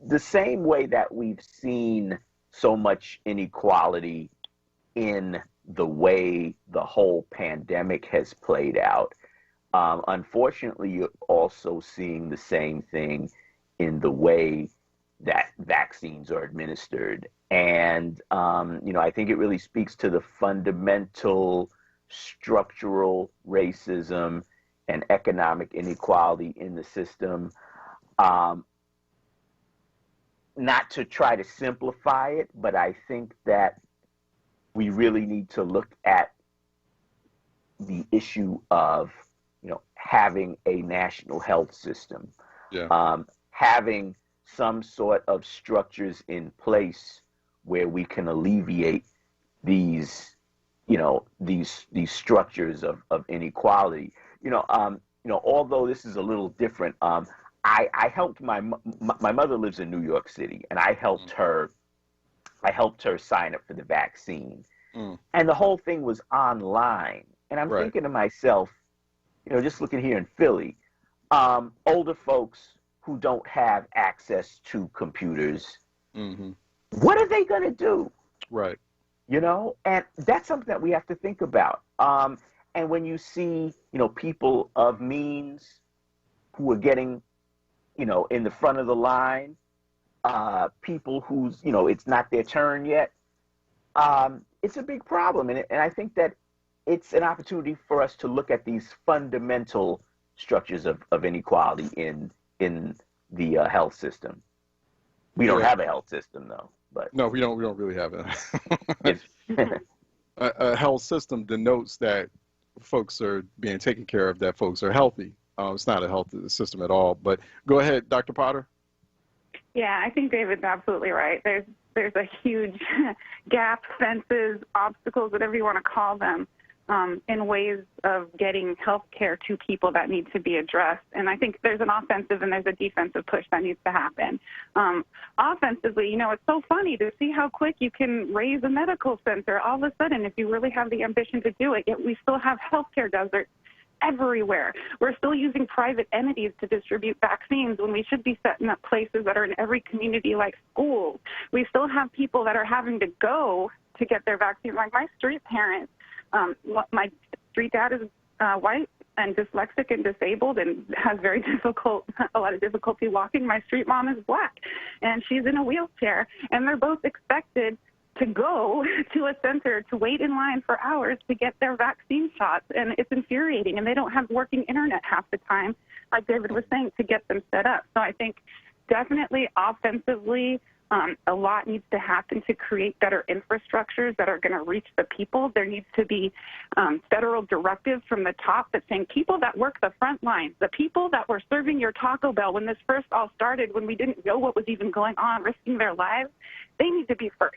H: The same way that we've seen so much inequality in the way the whole pandemic has played out, unfortunately, you're also seeing the same thing in the way that vaccines are administered. And, I think it really speaks to the fundamental structural racism and economic inequality in the system. Not to try to simplify it, but I think that we really need to look at the issue of, having a national health system, having some sort of structures in place where we can alleviate these structures of inequality. Although this is a little different, I helped my mother lives in New York City, and I helped her sign up for the vaccine. And the whole thing was online. And I'm thinking to myself, just looking here in Philly, older folks who don't have access to computers, what are they going to do?
B: Right.
H: And that's something that we have to think about. And when you see, people of means who are getting, in the front of the line, people who's, it's not their turn yet, it's a big problem. And I think that it's an opportunity for us to look at these fundamental structures of inequality in the health system. We don't have a health system, though. But
B: no, we don't really have it. A health system denotes that folks are being taken care of, that folks are healthy. It's not a health system at all. But go ahead, Dr. Potter.
I: Yeah, I think David's absolutely right. There's a huge gap, fences, obstacles, whatever you want to call them, in ways of getting health care to people that need to be addressed. And I think there's an offensive and there's a defensive push that needs to happen. Offensively, it's so funny to see how quick you can raise a medical center all of a sudden if you really have the ambition to do it. Yet we still have healthcare deserts everywhere. We're still using private entities to distribute vaccines when we should be setting up places that are in every community like schools. We still have people that are having to go to get their vaccine. Like my street parents, my street dad is white and dyslexic and disabled and has a lot of difficulty walking. My street mom is black and she's in a wheelchair, and they're both expected to go to a center to wait in line for hours to get their vaccine shots. And it's infuriating, and they don't have working internet half the time, like David was saying, to get them set up. So I think definitely offensively, a lot needs to happen to create better infrastructures that are going to reach the people. There needs to be federal directives from the top that's saying people that work the front lines, the people that were serving your Taco Bell when this first all started, when we didn't know what was even going on, risking their lives, they need to be first.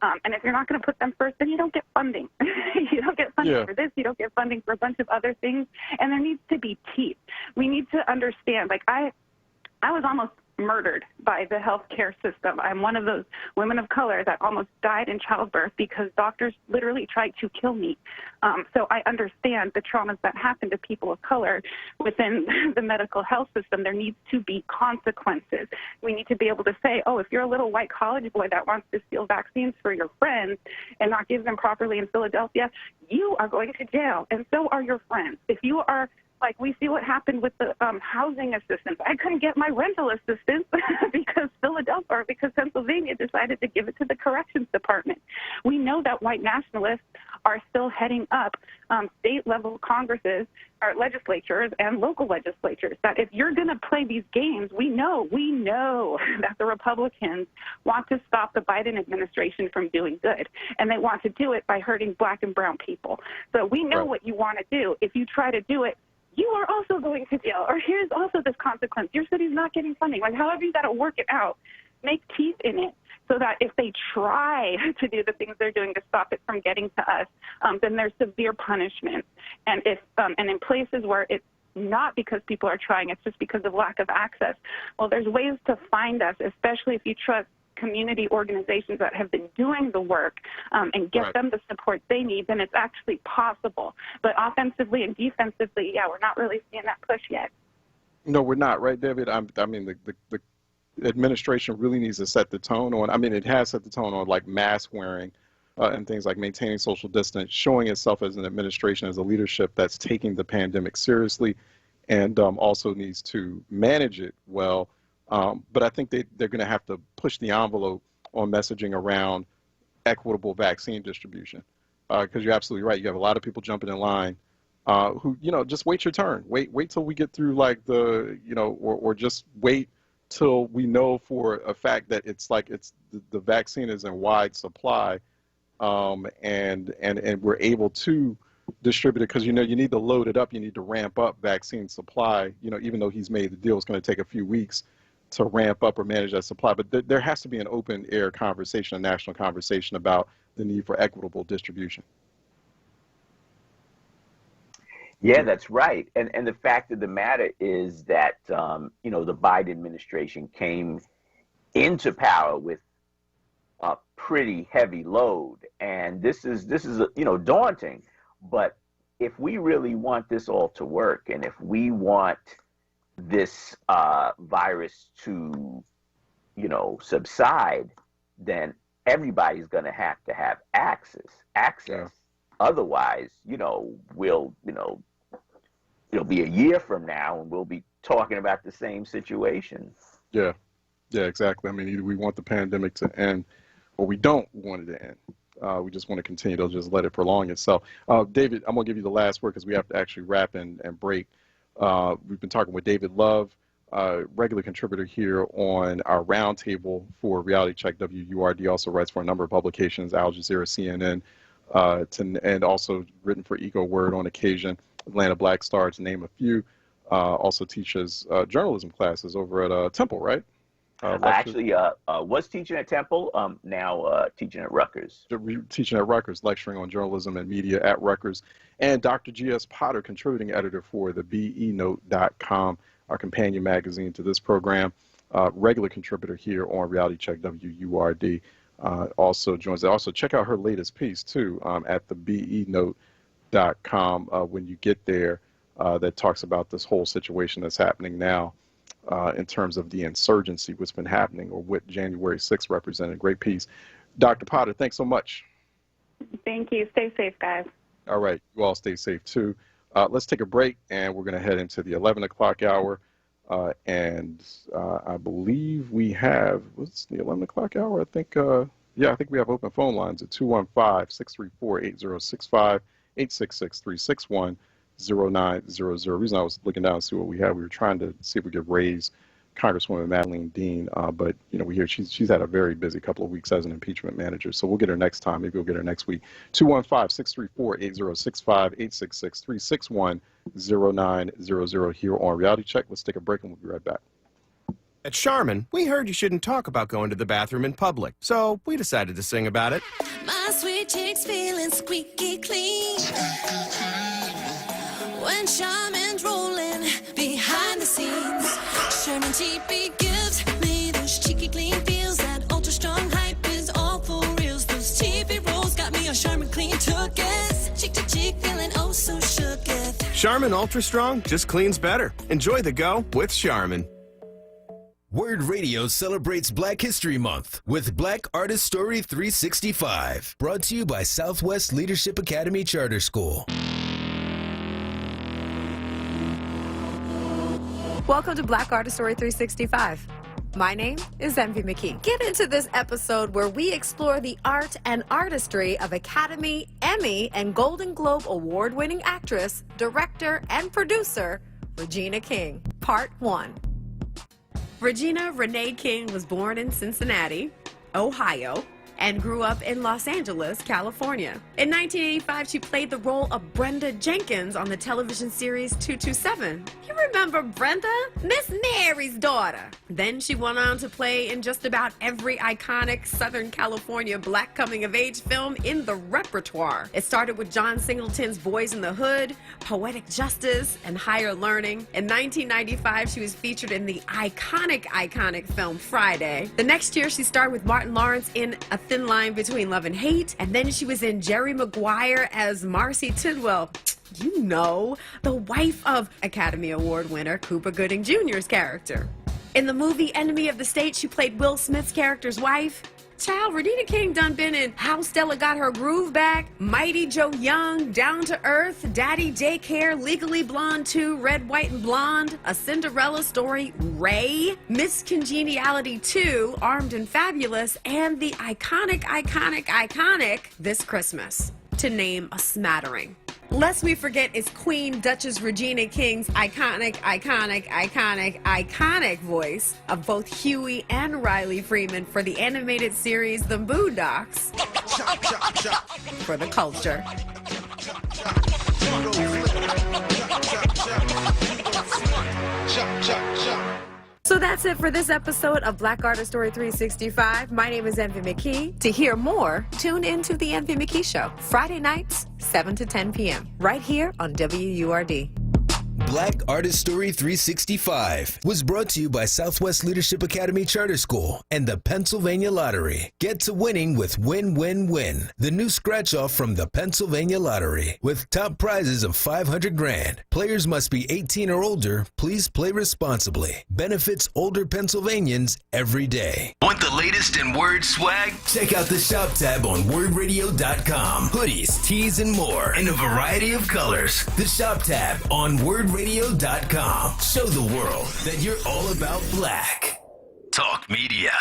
I: And if you're not going to put them first, then you don't get funding. You don't get funding for this. You don't get funding for a bunch of other things. And there needs to be teeth. We need to understand, like I was almost murdered by the healthcare system. I'm one of those women of color that almost died in childbirth because doctors literally tried to kill me. So I understand the traumas that happen to people of color within the medical health system. There needs to be consequences. We need to be able to say, oh, if you're a little white college boy that wants to steal vaccines for your friends and not give them properly in Philadelphia, you are going to jail, and so are your friends. If you are Like, we see what happened with the housing assistance. I couldn't get my rental assistance because Pennsylvania decided to give it to the corrections department. We know that white nationalists are still heading up state-level Congresses or legislatures and local legislatures, that if you're going to play these games, we know that the Republicans want to stop the Biden administration from doing good, and they want to do it by hurting black and brown people. So we know what you want to do. If you try to do it, you are also going to jail, or here's also this consequence. Your city's not getting funding. Like, however you got to work it out, make teeth in it so that if they try to do the things they're doing to stop it from getting to us, then there's severe punishment. And and in places where it's not because people are trying, it's just because of lack of access, well, there's ways to find us, especially if you trust community organizations that have been doing the work and get them the support they need, then it's actually possible. But offensively and defensively, we're not really seeing that push yet.
B: No, we're not, right, David? I mean, the administration really needs to set the tone on, I mean, it has set the tone on, like, mask wearing and things like maintaining social distance, showing itself as an administration, as a leadership that's taking the pandemic seriously and also needs to manage it well. But I think they're going to have to push the envelope on messaging around equitable vaccine distribution, because you're absolutely right. You have a lot of people jumping in line who, just wait your turn. Wait till we get through, like, or just wait till we know for a fact that the vaccine is in wide supply, and we're able to distribute it, because you need to load it up. You need to ramp up vaccine supply. Even though he's made the deal, it's going to take a few weeks to ramp up or manage that supply. But there has to be an open air conversation, a national conversation about the need for equitable distribution.
H: Yeah, that's right. And the fact of the matter is that, the Biden administration came into power with a pretty heavy load. And this is daunting. But if we really want this all to work, and if we want this virus to, subside, then everybody's going to have access. Yeah. Otherwise, it'll be a year from now and we'll be talking about the same situation.
B: Yeah, exactly. I mean, either we want the pandemic to end or we don't want it to end. We just want to continue to just let it prolong itself. David, I'm going to give you the last word because we have to actually wrap and break. We've been talking with David Love, regular contributor here on our roundtable for Reality Check WURD, also writes for a number of publications, Al Jazeera, CNN, and also written for onWURD on occasion, Atlanta Black Star, to name a few. Also teaches journalism classes over at Temple, right?
H: Actually, was teaching at Temple, now teaching at Rutgers.
B: Teaching at Rutgers, lecturing on journalism and media at Rutgers. And Dr. G.S. Potter, contributing editor for the BENote.com, our companion magazine to this program, regular contributor here on Reality Check WURD. Also joins it. Also, check out her latest piece, too, at the BENote.com when you get there, that talks about this whole situation that's happening now. In terms of the insurgency, what's been happening, or what January 6th represented. Great piece. Dr. Potter, thanks so much.
I: Thank you. Stay safe, guys.
B: All right. You all stay safe, too. Let's take a break, and we're going to head into the 11 o'clock hour. And I believe we have, what's the 11 o'clock hour? I think we have open phone lines at 215-634-8065, 866-361-0900. The reason I was looking down to see what we had, we were trying to see if we could raise Congresswoman Madeleine Dean, but we hear she's had a very busy couple of weeks as an impeachment manager, so we'll get her next time. Maybe we'll get her next week. 215-634-8065, 866-361-0900 here on Reality Check. Let's take a break and we'll be right back.
K: At Charmin, we heard you shouldn't talk about going to the bathroom in public, so we decided to sing about it.
L: My sweet cheeks feeling squeaky clean when Charmin's rolling behind the scenes. Charmin TP gives me those cheeky clean feels. That ultra strong hype is all for reals. Those TP rolls got me a Charmin clean tooketh. Cheek to cheek feeling oh so shooketh.
K: Charmin Ultra Strong just cleans better. Enjoy the go with Charmin.
A: WURD Radio celebrates Black History Month with Black Artist Story 365. Brought to you by Southwest Leadership Academy Charter School.
M: Welcome to Black Artist Story 365. My name is Envy McKee. Get into this episode where we explore the art and artistry of Academy, Emmy, and Golden Globe award-winning actress, director, and producer, Regina King. Part 1. Regina Renee King was born in Cincinnati, Ohio, and grew up in Los Angeles, California. In 1985, she played the role of Brenda Jenkins on the television series 227. You remember Brenda? Miss Mary's daughter. Then she went on to play in just about every iconic Southern California black coming-of-age film in the repertoire. It started with John Singleton's Boys in the Hood, Poetic Justice, and Higher Learning. In 1995, she was featured in the iconic film Friday. The next year, she starred with Martin Lawrence in A Thin Line Between Love and Hate, and then she was in Jerry Maguire as Marcy Tidwell. You know, the wife of Academy Award winner Cuba Gooding Jr.'s character. In the movie Enemy of the State, she played Will Smith's character's wife. Child, Regina King done been in How Stella Got Her Groove Back, Mighty Joe Young, Down to Earth, Daddy Daycare, Legally Blonde 2, Red, White, and Blonde, A Cinderella Story, Ray, Miss Congeniality 2, Armed and Fabulous, and the iconic This Christmas, to name a smattering. Lest we forget is Queen Duchess Regina King's iconic voice of both Huey and Riley Freeman for the animated series The Boondocks. For the culture. So that's it for this episode of Black Artist Story 365. My name is Envy McKee. To hear more, tune into The Envy McKee Show, Friday nights, 7 to 10 p.m., right here on WURD.
A: Black Artist Story 365 was brought to you by Southwest Leadership Academy Charter School and the Pennsylvania Lottery. Get to winning with Win, Win, Win, the new scratch-off from the Pennsylvania Lottery, with top prizes of $500,000. Players must be 18 or older. Please play responsibly. Benefits older Pennsylvanians every day.
G: Want the latest in Word swag?
A: Check out the shop tab on WordRadio.com. Hoodies, tees, and more in a variety of colors. The shop tab on WordRadio.com. Show the world that you're all about black.
G: Talk media.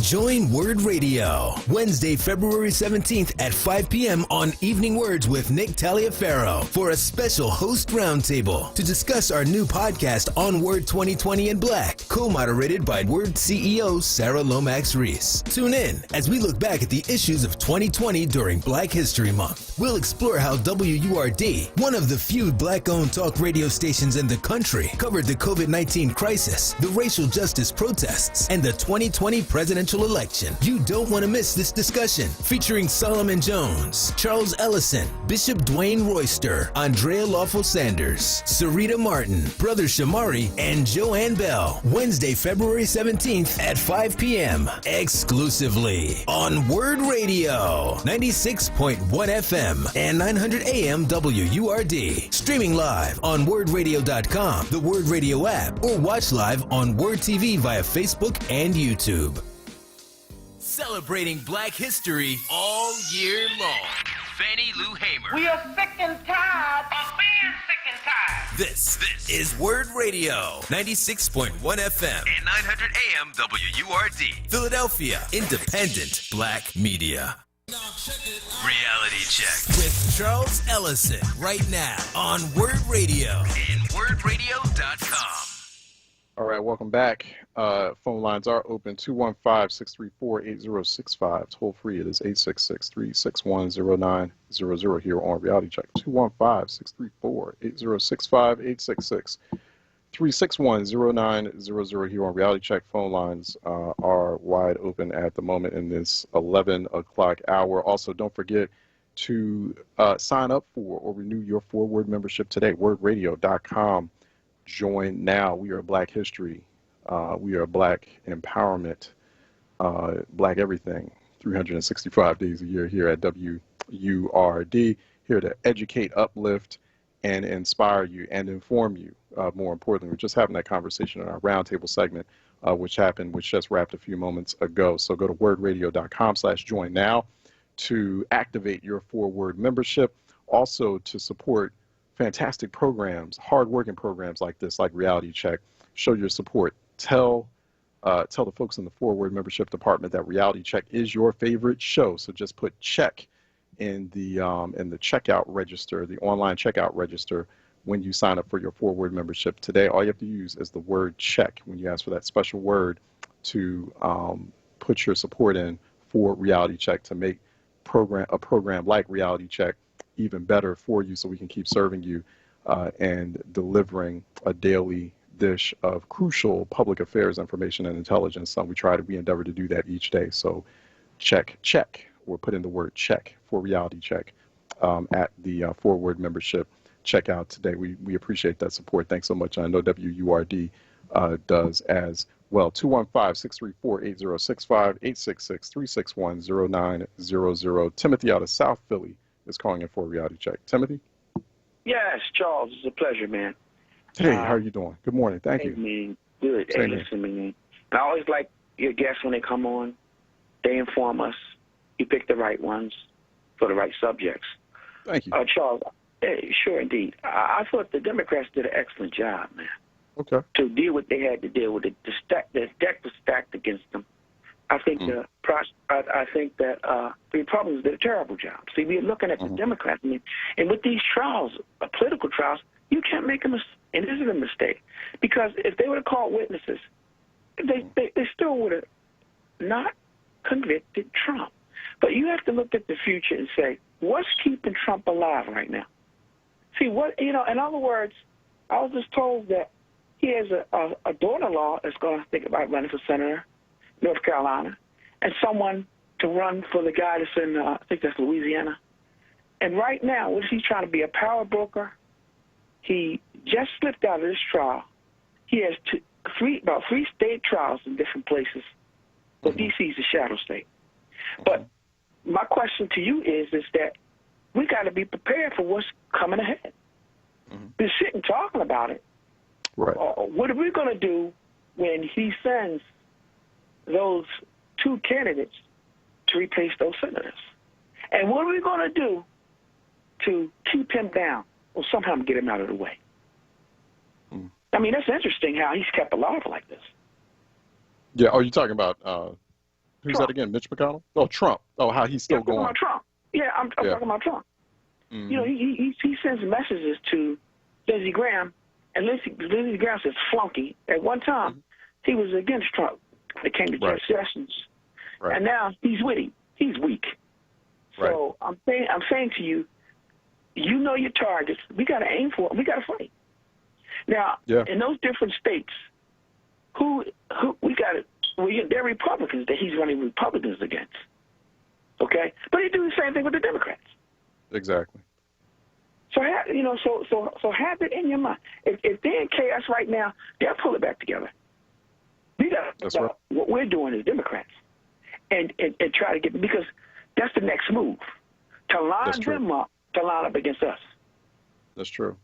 A: Join Word Radio Wednesday, February 17th at 5 p.m. on Evening Words with Nick Taliaferro for a special host roundtable to discuss our new podcast onWURD 2020 in Black, co-moderated by WURD CEO Sarah Lomax Reese. Tune in as we look back at the issues of 2020 during Black History Month. We'll explore how WURD, one of the few black-owned talk radio stations in the country, covered the COVID-19 crisis, the racial justice protests, and the 2020 presidential election. You don't want to miss this discussion, featuring Solomon Jones, Charles Ellison, Bishop Dwayne Royster, Andrea Lawful Sanders, Sarita Martin, Brother Shamari, and Joanne Bell. Wednesday, February 17th at 5 p.m. exclusively on Word Radio, 96.1 FM and 900 AM WURD. Streaming live on WordRadio.com, the Word Radio app, or watch live on Word TV via Facebook and YouTube. Celebrating Black history all year long.
G: Fannie Lou Hamer.
N: We are sick and tired of being sick and tired.
A: This is Word Radio, 96.1 FM
G: and 900 AM WURD.
A: Philadelphia, independent black media.
G: Reality check
A: With Charles Ellison right now on Word Radio
G: and WordRadio.com.
B: All right, welcome back. Phone lines are open, 215-634-8065. Toll free, it is 866-361-0900 here on Reality Check. 215-634-8065, 866-361-0900 here on Reality Check. Phone lines are wide open at the moment in this 11 o'clock hour. Also, don't forget to sign up for or renew your WURD membership today, wordradio.com. Join now. We are Black History. We are Black Empowerment, Black Everything, 365 days a year here at WURD, here to educate, uplift, and inspire you and inform you. More importantly, we're just having that conversation in our roundtable segment, which just wrapped a few moments ago. So go to wordradio.com/join now to activate your WURD membership. Also to support fantastic programs, hard-working programs like this, like Reality Check. Show your support. Tell the folks in the Forward membership department that Reality Check is your favorite show. So just put check in the checkout register, the online checkout register, when you sign up for your Forward membership today. All you have to use is the word check when you ask for that special word to put your support in for Reality Check to make a program like Reality Check even better for you, so we can keep serving you and delivering a daily dish of crucial public affairs information and intelligence. We endeavor to do that each day. So check, or put in the word check for Reality Check at the Forward membership checkout today. We appreciate that support. Thanks so much. I know WURD does as well. 215-634-8065, 866-361-0900. Timothy out of South Philly is calling in for a Reality Check. Timothy?
O: Yes, Charles. It's a pleasure, man.
B: Hey, how are you doing? Good morning. Thank you.
O: Man, good.
B: Same
O: Hey, listen, man. I always like your guests when they come on. They inform us. You pick the right ones for the right subjects.
B: Thank you.
O: Charles, sure, indeed. I thought the Democrats did an excellent job, man.
B: Okay.
O: To deal with what they had to deal with. The deck was stacked against them. I think that the Republicans did a terrible job. See, we're looking at the Democrats, and with these trials, political trials, you can't make a mistake. And this is a mistake, because if they would have called witnesses, they still would have not convicted Trump. But you have to look at the future and say, what's keeping Trump alive right now? See, in other words, I was just told that he has a daughter-in-law that's going to think about running for senator, North Carolina, and someone to run for the guy that's in, I think that's Louisiana. And right now, what is he trying to be, a power broker? He just slipped out of this trial. He has about three state trials in different places. But D.C. is a shadow state. But my question to you is that we got to be prepared for what's coming ahead. We're sitting talking about it.
B: Right.
O: What are we going to do when he sends those two candidates to replace those senators? And what are we going to do to keep him down or somehow get him out of the way? I mean, that's interesting how he's kept alive like this.
B: Yeah, you're talking about, who's
O: Trump.
B: that again, Mitch McConnell? Oh, Trump. Oh, how he's still going.
O: I'm talking about Trump. Yeah, I'm talking about Trump. You know, he sends messages to Lindsey Graham, and Lindsey Graham says flunky. At one time, he was against Trump when it came to Jeff Sessions. Right. And now he's with him. He's weak. So I'm saying to you, you know your targets. We got to aim for it. We got to fight. Now, in those different states, who we got to, they're Republicans that he's running Republicans against. Okay? But they do the same thing with the Democrats.
B: Exactly.
O: So, so have it in your mind. If they're in chaos right now, they'll pull it back together. We got what we're doing as Democrats and try to get, because that's the next move, to line them up, to line up against us.
B: That's true.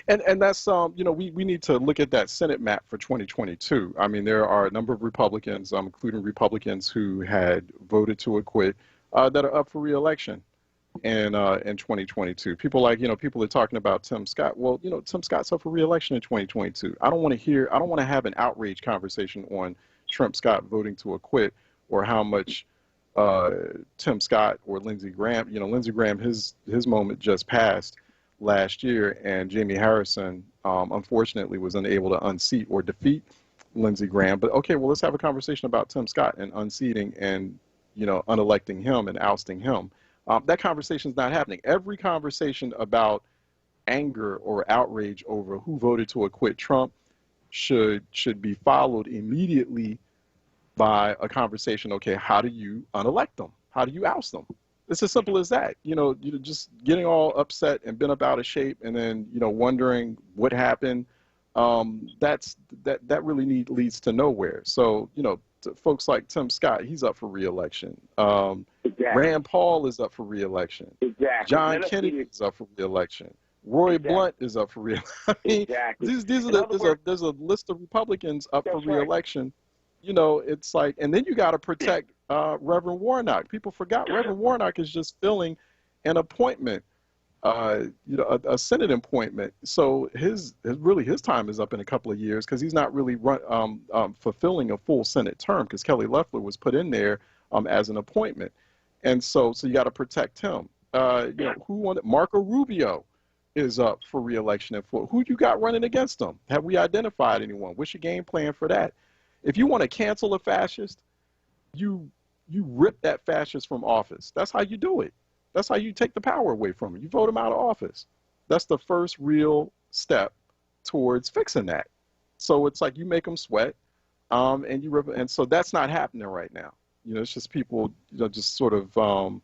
B: And that's, we need to look at that Senate map for 2022. I mean, there are a number of Republicans, including Republicans who had voted to acquit, that are up for re-election in 2022. People are talking about Tim Scott. Well, Tim Scott's up for re-election in 2022. I don't want to have an outrage conversation on Trump Scott voting to acquit, or how much Tim Scott or Lindsey Graham, Lindsey Graham, his moment just passed last year, and Jamie Harrison, unfortunately, was unable to unseat or defeat Lindsey Graham. But okay, well, let's have a conversation about Tim Scott and unseating and, unelecting him and ousting him. That conversation is not happening. Every conversation about anger or outrage over who voted to acquit Trump should be followed immediately by a conversation. Okay, how do you unelect them? How do you oust them? It's as simple as that. You're just getting all upset and bent up out of shape, and then wondering what happened. That really leads to nowhere. So folks like Tim Scott, he's up for re-election. Rand Paul is up for re-election. John Kennedy is up for re-election. Roy Blunt is up for re-election. There's a list of Republicans up for re-election. It's like, and then you got to protect Reverend Warnock. People forgot Reverend Warnock is just filling an appointment a Senate appointment. So his time is up in a couple of years because he's not really fulfilling a full Senate term because Kelly Loeffler was put in there as an appointment, and so you got to protect him. Who wanted Marco Rubio is up for re-election, and who you got running against him? Have we identified anyone? What's your game plan for that? If you want to cancel a fascist, you rip that fascist from office. That's how you do it. That's how you take the power away from him. You vote him out of office. That's the first real step towards fixing that. So it's like you make them sweat, and you rip, and so that's not happening right now. It's just people, just sort of,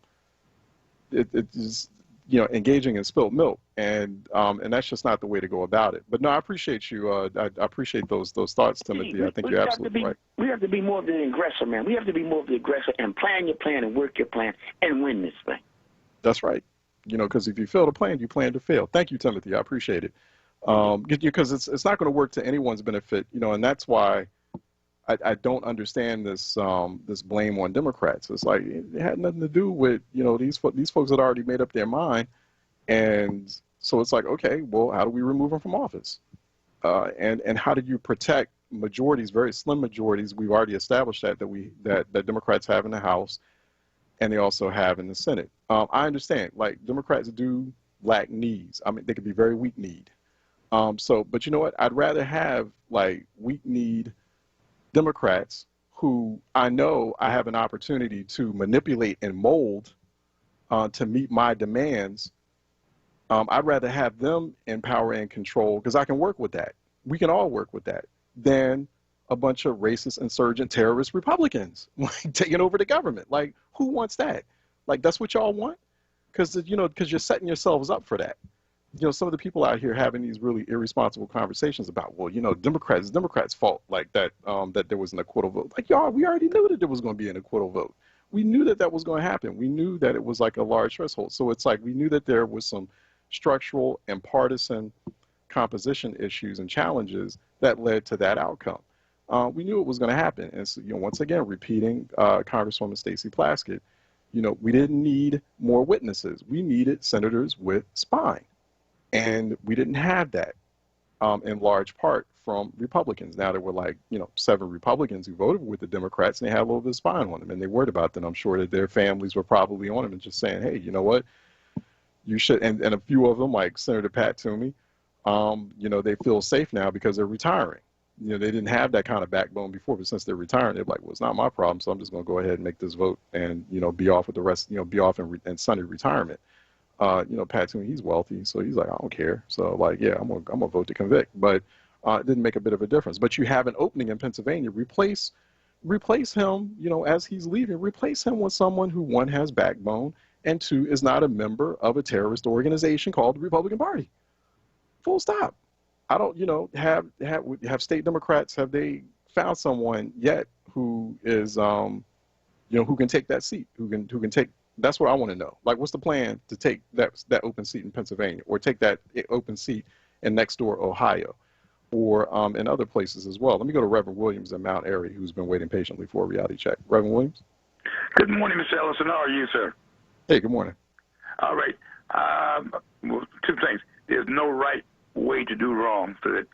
B: it is, engaging in spilt milk, and that's just not the way to go about it. But no, I appreciate you. I appreciate those thoughts, Timothy. I think you're absolutely right.
O: We have to be more of the aggressor, man. We have to be more of the aggressor and plan your plan and work your plan and win this thing.
B: That's right. Because if you fail to plan, you plan to fail. Thank you, Timothy. I appreciate it. Because it's not going to work to anyone's benefit, and that's why I don't understand this this blame on Democrats. It's like it had nothing to do with these folks had already made up their mind, and so it's like, okay, well, how do we remove them from office, and how do you protect majorities, very slim majorities? We've already established that Democrats have in the House, and they also have in the Senate. I understand, like Democrats do lack needs. I mean, they could be very weak need. But you know what? I'd rather have like weak need Democrats who I know I have an opportunity to manipulate and mold to meet my demands. I'd rather have them in power and control because I can work with that. We can all work with that than a bunch of racist, insurgent, terrorist Republicans taking over the government. Like, who wants that? Like, that's what y'all want? Because you're setting yourselves up for that. Some of the people out here having these really irresponsible conversations about, well, Democrats' fault, like that there was an acquittal vote. Like, y'all, we already knew that there was going to be an acquittal vote. We knew that was going to happen. We knew that it was like a large threshold. So it's like we knew that there was some structural and partisan composition issues and challenges that led to that outcome. We knew it was going to happen. And so, once again, repeating Congresswoman Stacey Plaskett, we didn't need more witnesses. We needed senators with spine. And we didn't have that in large part from Republicans. Now there were 7 Republicans who voted with the Democrats, and they had a little bit of spine on them, and they worried about them. I'm sure that their families were probably on them and just saying, hey, you know what, you should. And a few of them, like Senator Pat Toomey, they feel safe now because they're retiring. They didn't have that kind of backbone before, but since they're retiring, they're like, well, it's not my problem, so I'm just going to go ahead and make this vote and be off with the rest, be off in sunny retirement. Pat Toomey, he's wealthy, so he's like, I don't care. So yeah, I'm gonna vote to convict. But it didn't make a bit of a difference. But you have an opening in Pennsylvania. Replace him, as he's leaving. Replace him with someone who, 1, has backbone, and 2, is not a member of a terrorist organization called the Republican Party. Full stop. I don't, have state Democrats, have they found someone yet who is, who can take that seat, who can take. That's what I want to know. Like, what's the plan to take that open seat in Pennsylvania, or take that open seat in next door Ohio, or in other places as well? Let me go to Reverend Williams in Mount Airy, who's been waiting patiently for a reality check. Reverend Williams?
P: Good morning, Mr. Ellison. How are you, sir?
B: Hey, good morning.
P: All right. Well, 2 things. There's no right way to do wrong. The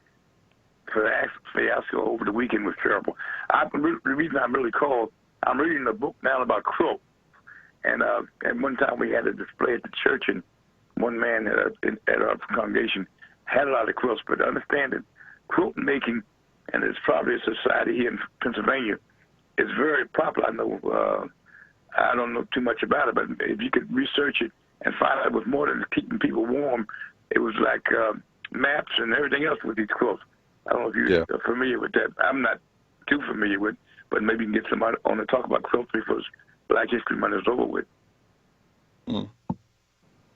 P: fiasco over the weekend was terrible. The reason I really called, I'm reading a book now about quilt. And at one time we had a display at the church, and one man at our congregation had a lot of quilts. But understand that quilt making, and it's probably a society here in Pennsylvania, is very popular. I know, I don't know too much about it, but if you could research it and find out it was more than keeping people warm, it was like maps and everything else with these quilts. I don't know if you're familiar with that. I'm not too familiar with, but maybe you can get somebody on to talk about quilts before Black History Month is over with.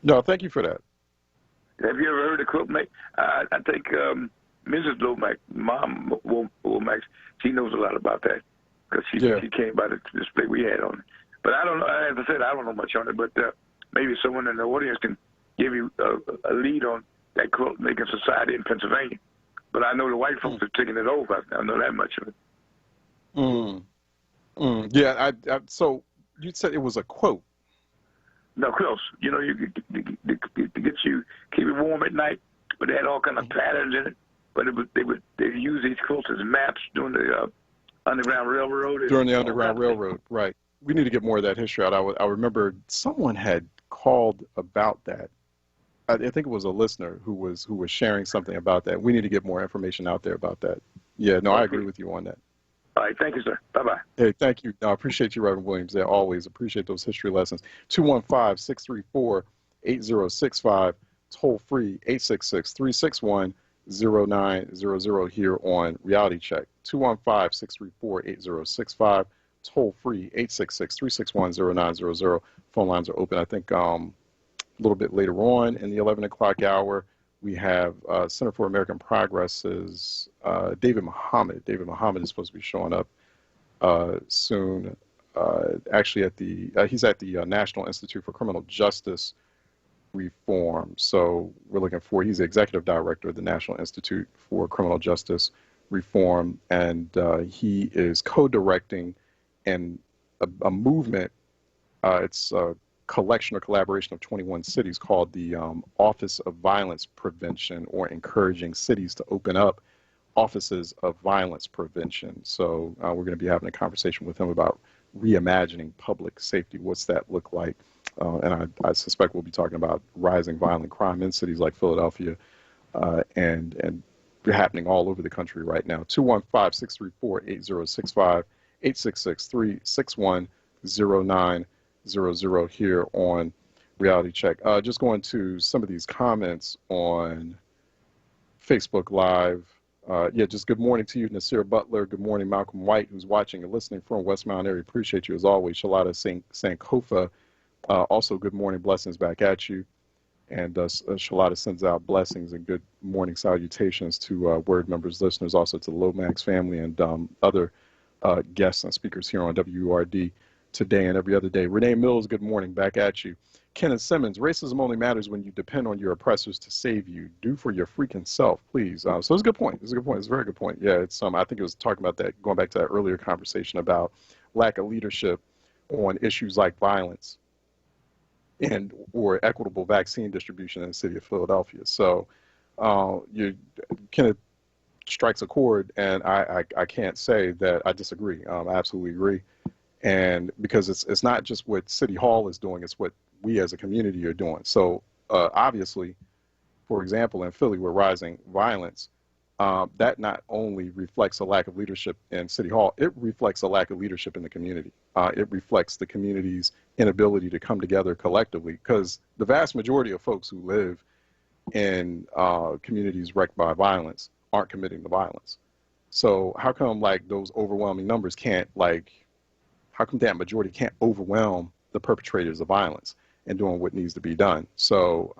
B: No, thank you for that.
P: Have you ever heard of quilt make? I think Mrs. Lomax, Mom Lomax, she knows a lot about that because she came by the display we had on it. But I don't know. As I said, I don't know much on it. But maybe someone in the audience can give you a lead on that quilt making society in Pennsylvania. But I know the white folks are taking it over. I know that much of it.
B: Yeah. So you said it was a quote.
P: No, quilts. You know, to get you keep it warm at night, but they had all kind of patterns in it. But they use these quilts as maps during the Underground Railroad.
B: During the Underground Railroad, right. We need to get more of that history out. I remember someone had called about that. I think it was a listener who was sharing something about that. We need to get more information out there about that. Yeah, no, I agree with you on that.
P: All right, thank you, sir. Bye-bye.
B: Hey, thank you. No, I appreciate you, Reverend Williams. There, always appreciate those history lessons. 215-634-8065, toll free 866-361-0900 here on Reality Check. 215-634-8065, toll free 866-361-0900. Phone lines are open. I think a little bit later on in the 11 o'clock hour, we have Center for American Progress's David Muhammad. David Muhammad is supposed to be showing up soon. Actually, he's at the National Institute for Criminal Justice Reform. So we're looking for. He's the executive director of the National Institute for Criminal Justice Reform, and he is co-directing a movement. It's a collection or collaboration of 21 cities called the Office of Violence Prevention, or encouraging cities to open up offices of violence prevention. So we're going to be having a conversation with him about reimagining public safety. What's that look like? And I suspect we'll be talking about rising violent crime in cities like Philadelphia and happening all over the country right now. 215-634-8065, 866-361-0900 here on Reality Check. Just going to some of these comments on Facebook Live. Just good morning to you, Nasir Butler. Good morning, Malcolm White, who's watching and listening from West Mountain area. Appreciate you as always. Shalata Sankofa, also good morning, blessings back at you. And Shalata sends out blessings and good morning salutations to Word members, listeners, also to the Lomax family and other guests and speakers here on WURD today and every other day. Renee Mills, good morning, back at you. Kenneth Simmons, racism only matters when you depend on your oppressors to save you. Do for your freaking self, please. So it's a good point. It's a good point. It's a very good point. Yeah, it's I think it was talking about that, going back to that earlier conversation about lack of leadership on issues like violence and or equitable vaccine distribution in the city of Philadelphia. So Kenneth strikes a chord, and I can't say that I disagree. I absolutely agree. And because it's not just what City Hall is doing, it's what we as a community are doing. So obviously, for example, in Philly, with rising violence, that not only reflects a lack of leadership in City Hall, it reflects a lack of leadership in the community. It reflects the community's inability to come together collectively, because the vast majority of folks who live in communities wrecked by violence aren't committing the violence. So how come those overwhelming numbers can't how come that majority can't overwhelm the perpetrators of violence and doing what needs to be done? So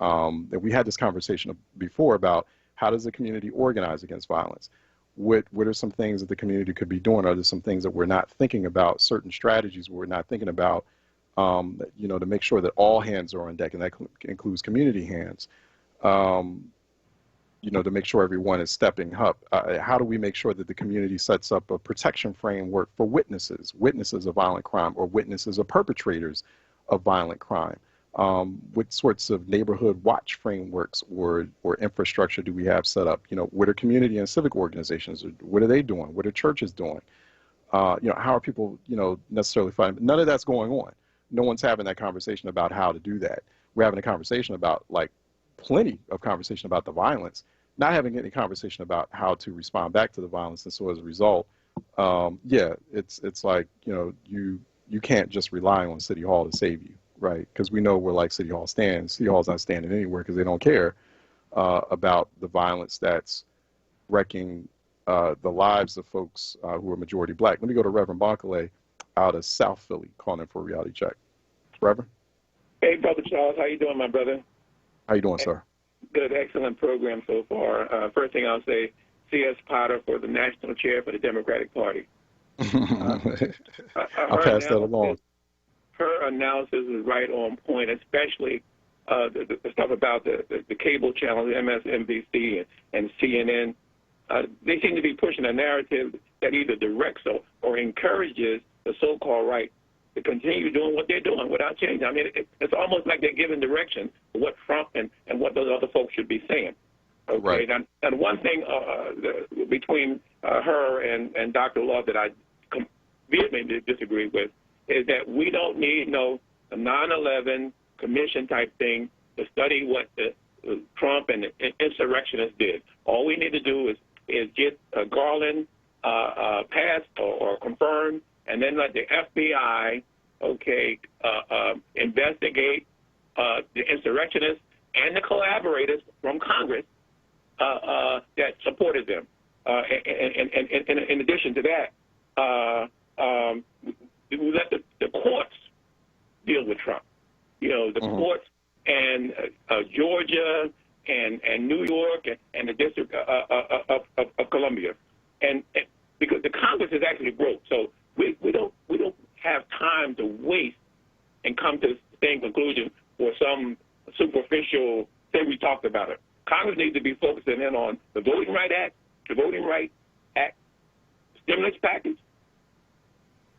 B: we had this conversation before about how does the community organize against violence? What are some things that the community could be doing? Are there some things that we're not thinking about, certain strategies we're not thinking about, to make sure that all hands are on deck, and that includes community hands, to make sure everyone is stepping up. How do we make sure that the community sets up a protection framework for witnesses of violent crime or witnesses of perpetrators of violent crime? What sorts of neighborhood watch frameworks or infrastructure do we have set up? What are community and civic organizations, what are they doing? What are churches doing? How are people, necessarily fighting? None of that's going on. No one's having that conversation about how to do that. We're having a conversation about, plenty of conversation about the violence, not having any conversation about how to respond back to the violence. And so as a result, it's like, you can't just rely on City Hall to save you, right? Because we know where City Hall stands. City Hall's not standing anywhere because they don't care about the violence that's wrecking the lives of folks who are majority black. Let me go to Reverend Bonkele out of South Philly, calling in for a reality check. Reverend?
Q: Hey, Brother Charles. How you doing, my brother?
B: How you doing, sir?
Q: Good, excellent program so far. First thing I'll say, C.S. Potter for the national chair for the Democratic Party.
B: I'll pass that along.
Q: Her analysis is right on point, especially the stuff about the cable channels, MSNBC and CNN. They seem to be pushing a narrative that either directs or encourages the so-called right to continue doing what they're doing without changing. I mean, it's almost like they're giving direction for what Trump and what those other folks should be saying. Okay.
B: Right.
Q: And one thing between her and Dr. Love that I vehemently disagree with is that we don't need no 9/11 commission type thing to study what the Trump and the insurrectionists did. All we need to do is get Garland passed or confirmed, and then let the FBI, investigate the insurrectionists and the collaborators from Congress that supported them. And in addition to that, we let the courts deal with Trump. You know, the courts and Georgia and New York and the District of Columbia, and because the Congress is actually broke, so we don't have time to waste and come to the same conclusion for some superficial thing we talked about it. Congress needs to be focusing in on the Voting Rights Act, the Voting Rights Act stimulus package.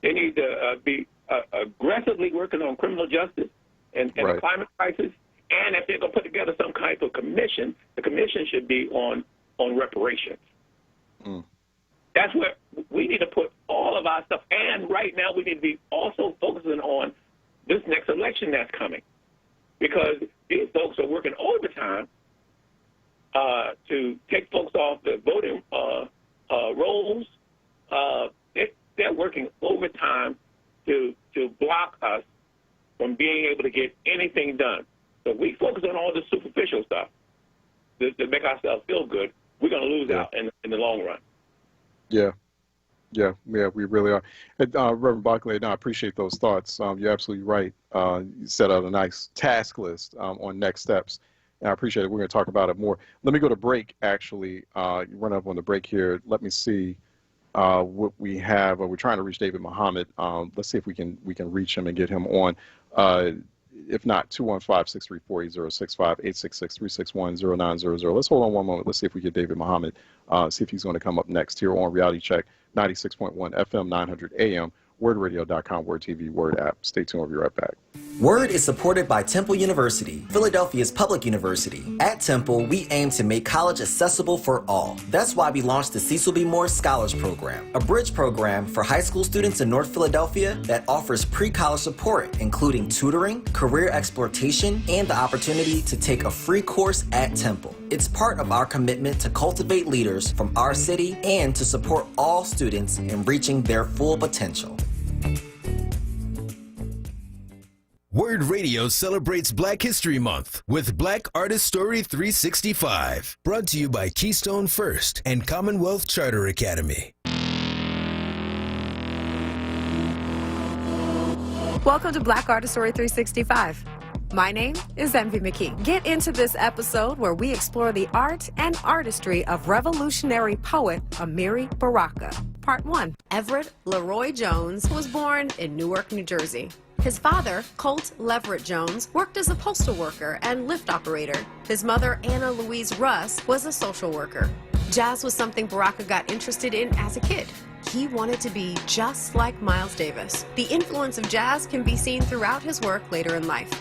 Q: They need to be aggressively working on criminal justice and the climate crisis. And if they're going to put together some kind of commission, the commission should be on reparations. That's where we need to put all of our stuff. And right now we need to be also focusing on this next election that's coming, because these folks are working overtime to take folks off the voting rolls. They're working overtime to block us from being able to get anything done. So we focus on all this superficial stuff to make ourselves feel good. We're going to lose out in the long run.
B: Yeah, we really are. And, Reverend Barclay, I appreciate those thoughts. You're absolutely right. You set out a nice task list on next steps. And I appreciate it. We're going to talk about it more. Let me go to break, actually. You run up on the break here. Let me see what we have. We're trying to reach David Muhammad. Let's see if we can reach him and get him on. If not, 215-634-8065, 866-361-0900. Let's hold on one moment. Let's see if we get David Muhammad, see if he's going to come up next here on Reality Check, 96.1 FM, 900 AM, WURDradio.com, WURD TV, WURD app. Stay tuned. We'll be right back.
R: WURD is supported by Temple University, Philadelphia's public university. At Temple, we aim to make college accessible for all. That's why we launched the Cecil B. Moore Scholars Program, a bridge program for high school students in North Philadelphia that offers pre-college support, including tutoring, career exploitation, and the opportunity to take a free course at Temple. It's part of our commitment to cultivate leaders from our city and to support all students in reaching their full potential.
A: WURD Radio celebrates Black History Month with Black Artist Story 365. Brought to you by Keystone First and Commonwealth Charter Academy.
M: Welcome to Black Artist Story 365. My name is Envy McKee. Get into this episode where we explore the art and artistry of revolutionary poet Amiri Baraka. Part 1. Everett Leroy Jones was born in Newark, New Jersey. His father, Colt Leverett Jones, worked as a postal worker and lift operator. His mother, Anna Louise Russ, was a social worker. Jazz was something Baraka got interested in as a kid. He wanted to be just like Miles Davis. The influence of jazz can be seen throughout his work later in life.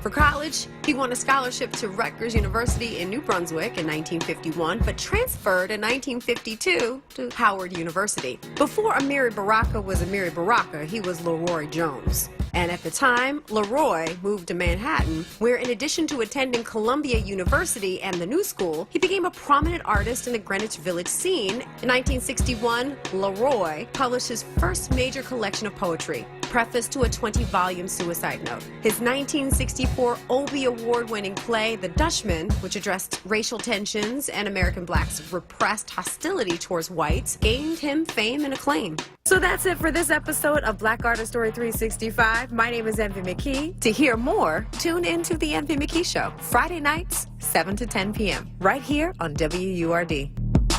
M: For college, he won a scholarship to Rutgers University in New Brunswick in 1951, but transferred in 1952 to Howard University. Before Amiri Baraka was Amiri Baraka, he was Leroy Jones. And at the time, Leroy moved to Manhattan, where in addition to attending Columbia University and the New School, he became a prominent artist in the Greenwich Village scene. In 1961, Leroy published his first major collection of poetry, preface to a 20-volume suicide note. His 1964 Obie Award-winning play, The Dutchman, which addressed racial tensions and American blacks' repressed hostility towards whites, gained him fame and acclaim. So that's it for this episode of Black Artist Story 365. My name is Envy McKee. To hear more, tune into The Envy McKee Show, Friday nights, 7 to 10 p.m., right here on WURD.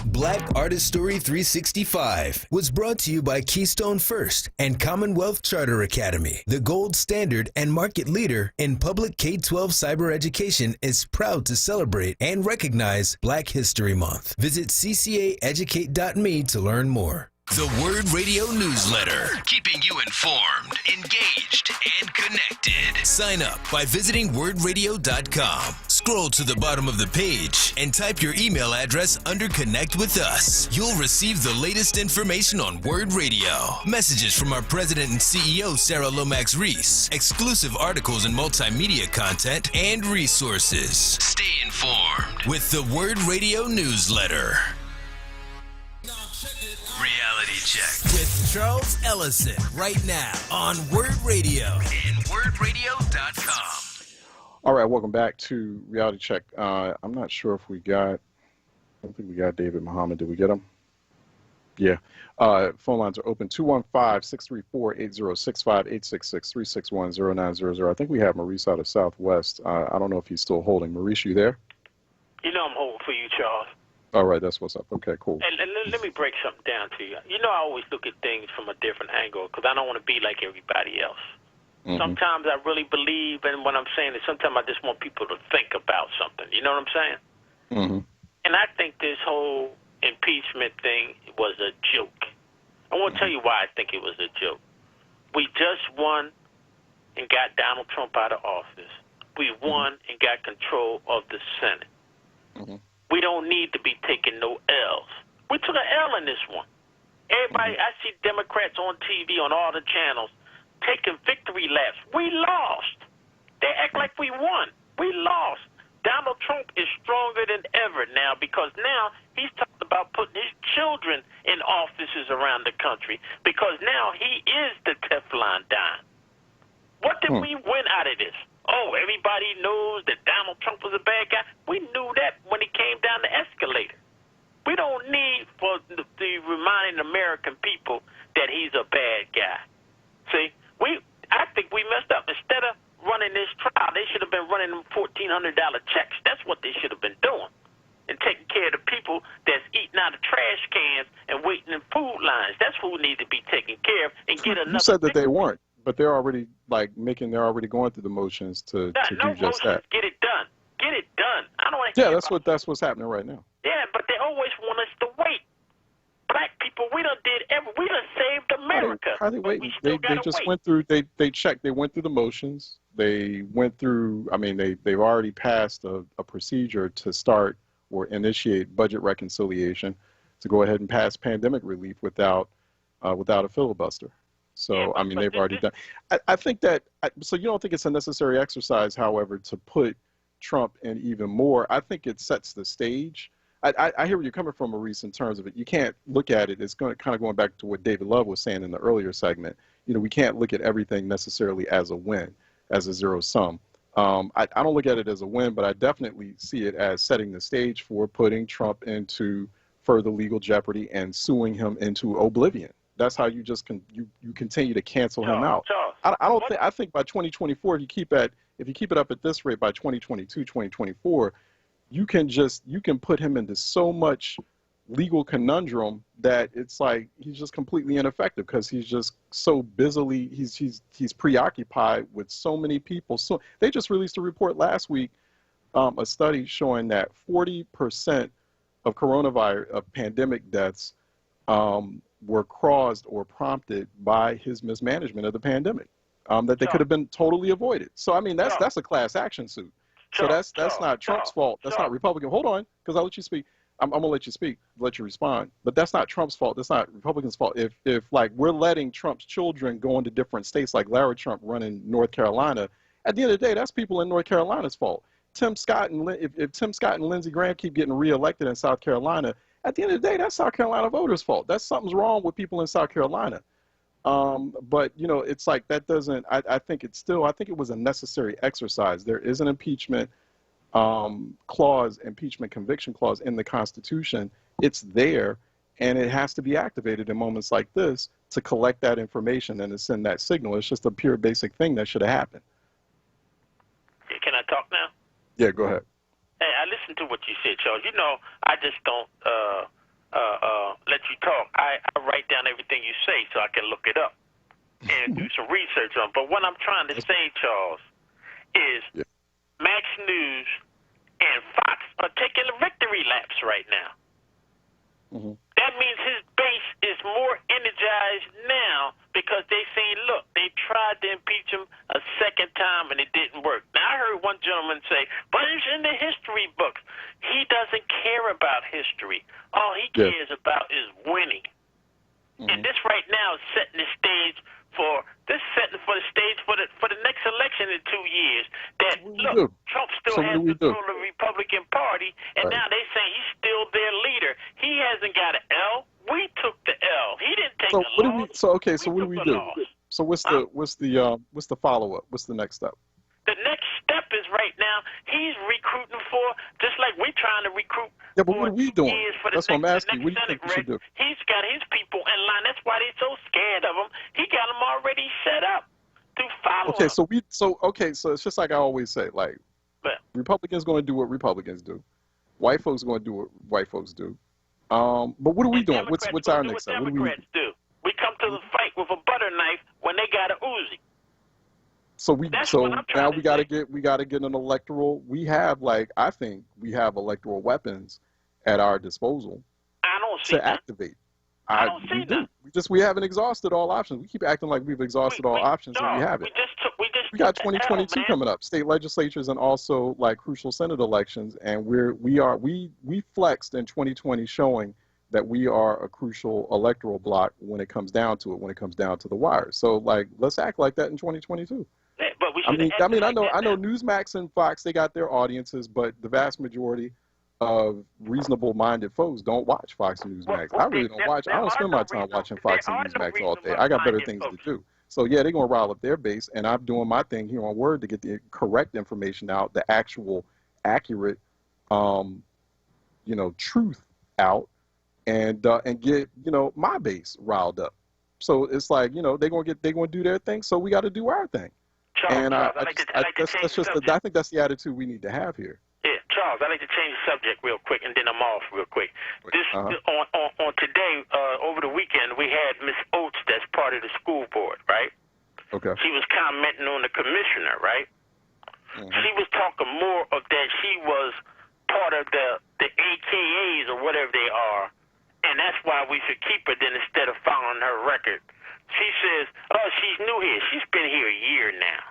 A: Black Artist Story 365 was brought to you by Keystone First and Commonwealth Charter Academy. The gold standard and market leader in public K-12 cyber education is proud to celebrate and recognize Black History Month. Visit ccaeducate.me to learn more. The Word Radio newsletter.
G: Keeping you informed, engaged, and connected.
A: Sign up by visiting wordradio.com. Scroll to the bottom of the page and type your email address under Connect with Us. You'll receive the latest information on Word Radio. Messages from our president and CEO, Sarah Lomax Reese. Exclusive articles and multimedia content and resources.
G: Stay informed
A: with the Word Radio newsletter.
G: Reality Check
A: with Charles Ellison right now on Word Radio
G: and WURDradio.com.
B: All right, welcome back to Reality Check. I'm not sure if I don't think we got David Muhammad. Did we get him? Yeah. Phone lines are open, 215-634-8065, 866-361-0900. I think we have Maurice out of Southwest. I don't know if he's still holding. Maurice, you there?
S: You know I'm holding for you, Charles.
B: All right, that's what's up. Okay, cool.
S: And let me break something down to you. You know I always look at things from a different angle because I don't want to be like everybody else. Mm-hmm. Sometimes I really believe, and what I'm saying is sometimes I just want people to think about something. You know what I'm saying?
B: Mm-hmm.
S: And I think this whole impeachment thing was a joke. I want to tell you why I think it was a joke. We just won and got Donald Trump out of office. We won and got control of the Senate.
B: Mm-hmm.
S: We don't need to be taking no L's. We took an L in this one. Everybody, I see Democrats on TV on all the channels taking victory laps. We lost. They act like we won. We lost. Donald Trump is stronger than ever now because now he's talking about putting his children in offices around the country because now he is the Teflon Don. What did we win out of this? Oh, everybody knows that Donald Trump was a bad guy. We knew that when he came down the escalator. We don't need for the reminding American people that he's a bad guy. See, I think we messed up. Instead of running this trial, they should have been running them $1,400 checks. That's what they should have been doing. And taking care of the people that's eating out of trash cans and waiting in food lines. That's who needs to be taken care of and get another.
B: You said that they weren't, but they're already they're already going through the motions to do just that.
S: Get it done. Get it done. I don't want to.
B: Yeah, that's what's happening right now.
S: Yeah, but they always want us to wait. Black people, we done saved America.
B: How they waiting? They just went through. They checked. They went through the motions. They went through. I mean, they've already passed a procedure to start or initiate budget reconciliation to go ahead and pass pandemic relief without a filibuster. So yeah, I mean, they've already done. I think that. So you don't think it's a necessary exercise, however, to put Trump in even more? I think it sets the stage. I hear where you're coming from, Maurice, in terms of it. You can't look at it. It's going back to what David Love was saying in the earlier segment. You know, we can't look at everything necessarily as a win, as a zero sum. I don't look at it as a win, but I definitely see it as setting the stage for putting Trump into further legal jeopardy and suing him into oblivion. That's how you just you continue to cancel him out. I think by 2024, if you keep it up at this rate, by 2022, 2024, you can put him into so much legal conundrum that it's like he's just completely ineffective because he's just so busily he's preoccupied with so many people. So they just released a report last week, a study showing that 40% of coronavirus pandemic deaths were caused or prompted by his mismanagement of the pandemic, that they could have been totally avoided. So I mean that's a class action suit. So that's not Trump's fault. That's not Republican. Hold on, because I'll let you speak. I'm gonna let you speak, let you respond. But that's not Trump's fault. That's not Republicans' fault. If like we're letting Trump's children go into different states, like Larry Trump running North Carolina, at the end of the day, that's people in North Carolina's fault. Tim Scott and if Tim Scott and Lindsey Graham keep getting reelected in South Carolina, at the end of the day, that's South Carolina voters' fault. That's something's wrong with people in South Carolina. But you know, it's like that doesn't. I think it was a necessary exercise. There is an impeachment clause, impeachment conviction clause in the Constitution. It's there, and it has to be activated in moments like this to collect that information and to send that signal. It's just a pure basic thing that should have happened.
S: Can I talk now?
B: Yeah, go ahead.
S: Hey, I listened to what you said, Charles. You know, I just don't let you talk. I write down everything you say so I can look it up and do some research on. But what I'm trying to say, Charles, is Max News and Fox are taking victory laps right now.
B: Mm-hmm.
S: That means his base is more and say, but it's in the history books. He doesn't care about history. All he cares about is winning. And this right now is setting the stage for the stage for the next election in 2 years. That look, Trump still has control of the Republican Party, and now they say he's still their leader. He hasn't got an L. We took the L. He didn't take the loss.
B: So what do we do? So what's the follow up? What's the next step?
S: The next step is right now he's recruiting for, just like we're trying to recruit.
B: Yeah, but what are we doing? That's what I'm asking. What do you think we should do?
S: He's got his people in line. That's why they're so scared of him. He got them already set up to follow him.
B: So it's just like I always say, like, Republicans going to do what Republicans do. White folks going to do what white folks do. But what are we doing? What's our next step? What do we do?
S: We come to the fight with a butter knife when they got a Uzi.
B: So now we got to get an electoral. I think we have electoral weapons at our disposal.
S: I don't see
B: to activate. I don't see that. We haven't exhausted all options. We keep acting like we've exhaused all options, and we haven't. We got 2022 coming up, state legislatures, and also like crucial Senate elections, and we flexed in 2020, showing that we are a crucial electoral block when it comes down to it, when it comes down to the wire. So like, let's act like that in 2022.
S: But we
B: I mean, I know Newsmax and Fox, they got their audiences, but the vast majority of reasonable-minded folks don't watch Fox and Newsmax. I really don't watch. I don't spend my time watching Fox and Newsmax all day. I got better things to do. So yeah, they're gonna rile up their base, and I'm doing my thing here on WURD to get the correct information out, the actual, accurate, truth out, and get my base riled up. So it's like they're gonna do their thing, so we got to do our thing.
S: Charles,
B: I think that's the attitude we need to have here.
S: Yeah, Charles, I'd like to change the subject real quick, and then I'm off real quick. On today, over the weekend, we had Miss Oates, that's part of the school board, right?
B: Okay.
S: She was commenting on the commissioner, right? She was talking more of that she was part of the AKAs or whatever they are, and that's why we should keep her then instead of following her record. She says, oh, she's new here. She's been here a year now.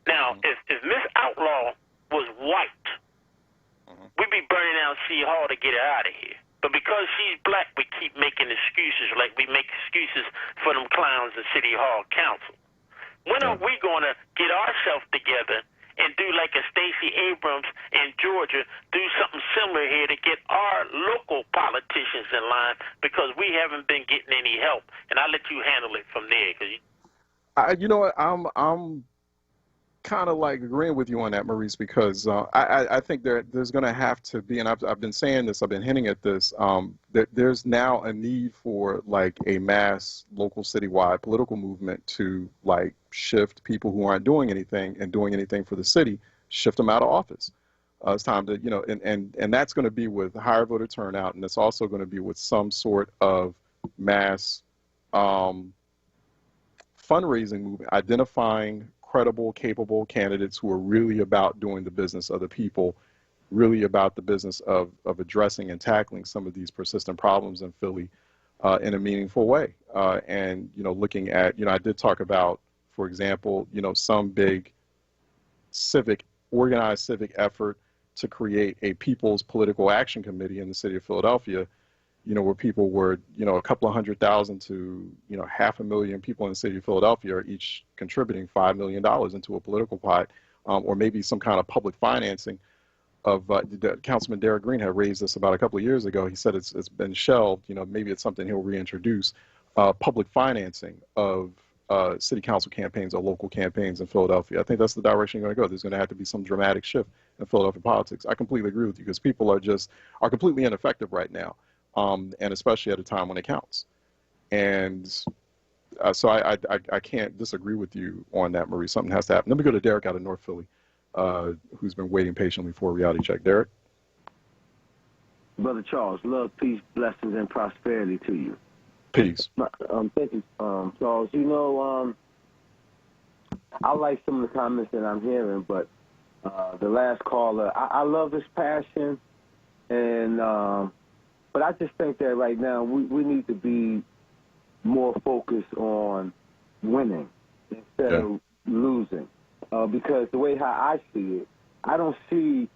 S: Now, if Miss Outlaw was white, we'd be burning down City Hall to get her out of here. But because she's black, we keep making excuses like we make excuses for them clowns in City Hall Council. When are we going to get ourselves together and do like a Stacey Abrams in Georgia, do something similar here to get our local politicians in line, because we haven't been getting any help. And I'll let you handle it from there.
B: You know what? I'm kind of like agreeing with you on that, Maurice, because I think there's going to have to be, and I've been saying this, I've been hinting at this, that there's now a need for like a mass local citywide political movement to like shift people who aren't doing anything and doing anything for the city, shift them out of office. It's time to, and that's going to be with higher voter turnout, and it's also going to be with some sort of mass fundraising movement, identifying credible, capable candidates who are really about doing the business of the people, really about the business of addressing and tackling some of these persistent problems in Philly in a meaningful way. And, looking at, I did talk about, for example, some big organized civic effort to create a People's Political Action Committee in the city of Philadelphia, where people were, a couple of 100,000 to, 500,000 people in the city of Philadelphia are each contributing $5 million into a political pot, or maybe some kind of public financing of, Councilman Derek Green had raised this about a couple of years ago. He said it's been shelved, maybe it's something he'll reintroduce, public financing of city council campaigns or local campaigns in Philadelphia. I think that's the direction you're going to go. There's going to have to be some dramatic shift in Philadelphia politics. I completely agree with you, because people are completely ineffective right now. And especially at a time when it counts. And so I can't disagree with you on that, Marie. Something has to happen. Let me go to Derek out of North Philly, who's been waiting patiently for a reality check. Derek?
T: Brother Charles, love, peace, blessings, and prosperity to you.
B: Peace.
T: Thank you, Charles. I like some of the comments that I'm hearing, but the last caller, I love his passion, and but I just think that right now we need to be more focused on winning instead of losing. Because the way how I see it, I don't see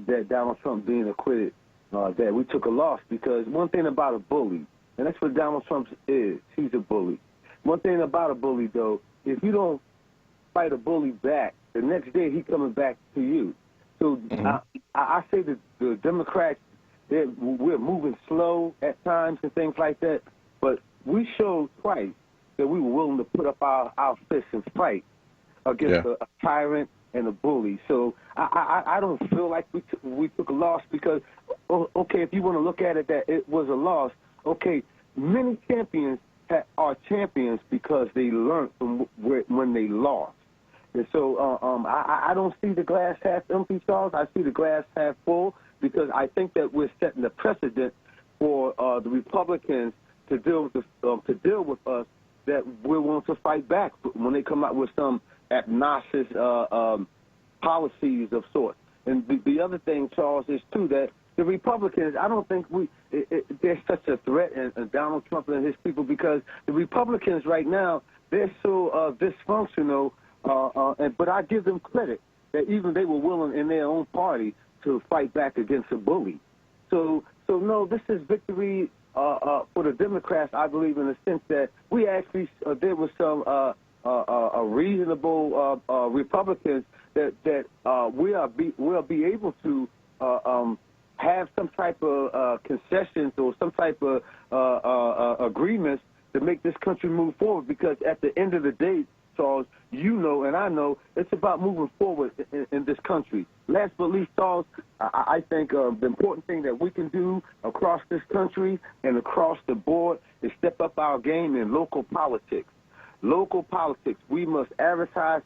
T: that Donald Trump being acquitted, that we took a loss, because one thing about a bully, and that's what Donald Trump is, he's a bully. One thing about a bully, though, if you don't fight a bully back, the next day he coming back to you. So I say that the Democrats, we're moving slow at times and things like that, but we showed twice that we were willing to put up our fists and fight against a tyrant and a bully. So I don't feel like we took a loss, because, okay, if you want to look at it that it was a loss, okay, many champions are champions because they learned from when they lost. And so I don't see the glass half empty, Charles. I see the glass half full, because I think that we're setting the precedent for the Republicans to deal with us, that we're willing to fight back when they come out with some obnoxious policies of sorts. And the other thing, Charles, is too that the Republicans, I don't think there's such a threat in Donald Trump and his people, because the Republicans right now, they're so dysfunctional. But I give them credit that even they were willing in their own party to fight back against a bully. So no, this is victory for the Democrats, I believe, in the sense that we actually there was some reasonable Republicans that we'll be able to have some type of concessions or some type of agreements to make this country move forward. Because at the end of the day, Charles, you know and I know, it's about moving forward in this country. Last but least, Charles, I think the important thing that we can do across this country and across the board is step up our game in local politics. Local politics, we must advertise,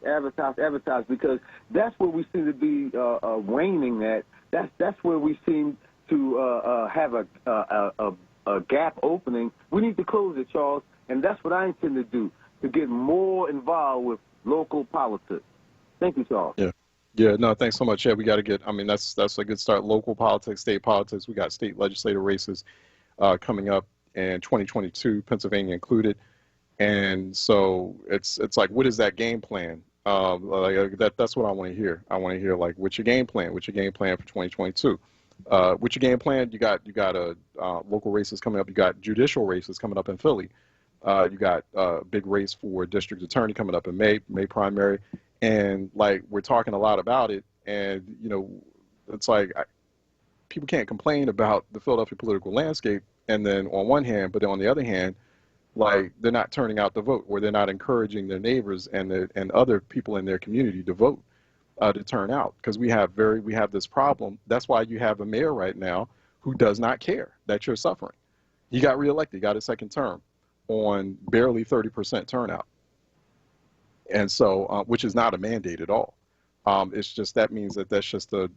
T: because that's where we seem to be waning at. That's where we seem to have a gap opening. We need to close it, Charles, and that's what I intend to do, to get more involved with local politics. Thank you, Charles.
B: Yeah, no, thanks so much. Yeah, we got to get, that's a good start. Local politics, state politics. We got state legislative races coming up in 2022, Pennsylvania included. And so it's like, what is that game plan? That's what I want to hear. I want to hear, like, what's your game plan? What's your game plan for 2022? What's your game plan? You got local races coming up. You got judicial races coming up in Philly. You got a big race for district attorney coming up in May primary. And, like, we're talking a lot about it. And, you know, it's like people can't complain about the Philadelphia political landscape, and then on one hand, but on the other hand, like, they're not turning out to vote, or they're not encouraging their neighbors and other people in their community to vote, to turn out, because we have this problem. That's why you have a mayor right now who does not care that you're suffering. He got reelected, got a second term on barely 30% turnout, and so which is not a mandate at all. It's just, that means that's just a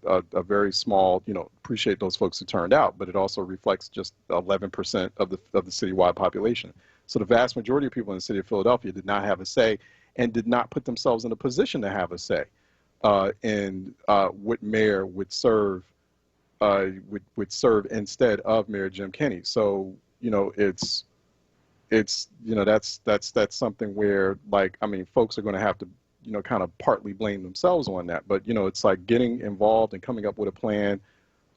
B: very small, you know, appreciate those folks who turned out, but it also reflects just 11% of the citywide population. So the vast majority of people in the city of Philadelphia did not have a say, and did not put themselves in a position to have a say in what mayor would serve instead of Mayor Jim Kenney. So, you know, it's you know, that's something where, like, I mean, folks are going to have to, you know, kind of partly blame themselves on that. But, you know, it's like getting involved and coming up with a plan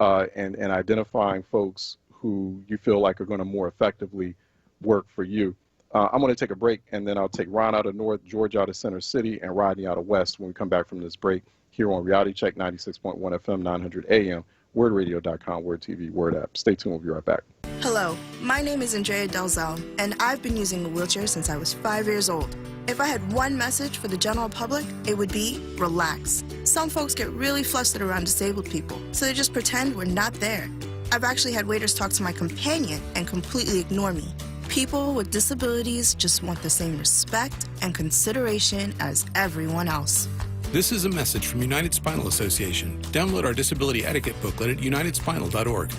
B: and identifying folks who you feel like are going to more effectively work for you. I'm going to take a break, and then I'll take Ron out of North, George out of Center City, and Rodney out of West when we come back from this break here on Reality Check 96.1 FM, 900 AM, WURDradio.com, WURD TV, WURD app. Stay tuned. We'll be right back.
U: Hello, my name is Andrea Delzell, and I've been using a wheelchair since I was 5 years old. If I had one message for the general public, it would be relax. Some folks get really flustered around disabled people, so they just pretend we're not there. I've actually had waiters talk to my companion and completely ignore me. People with disabilities just want the same respect and consideration as everyone else.
V: This is a message from United Spinal Association. Download our disability etiquette booklet at unitedspinal.org.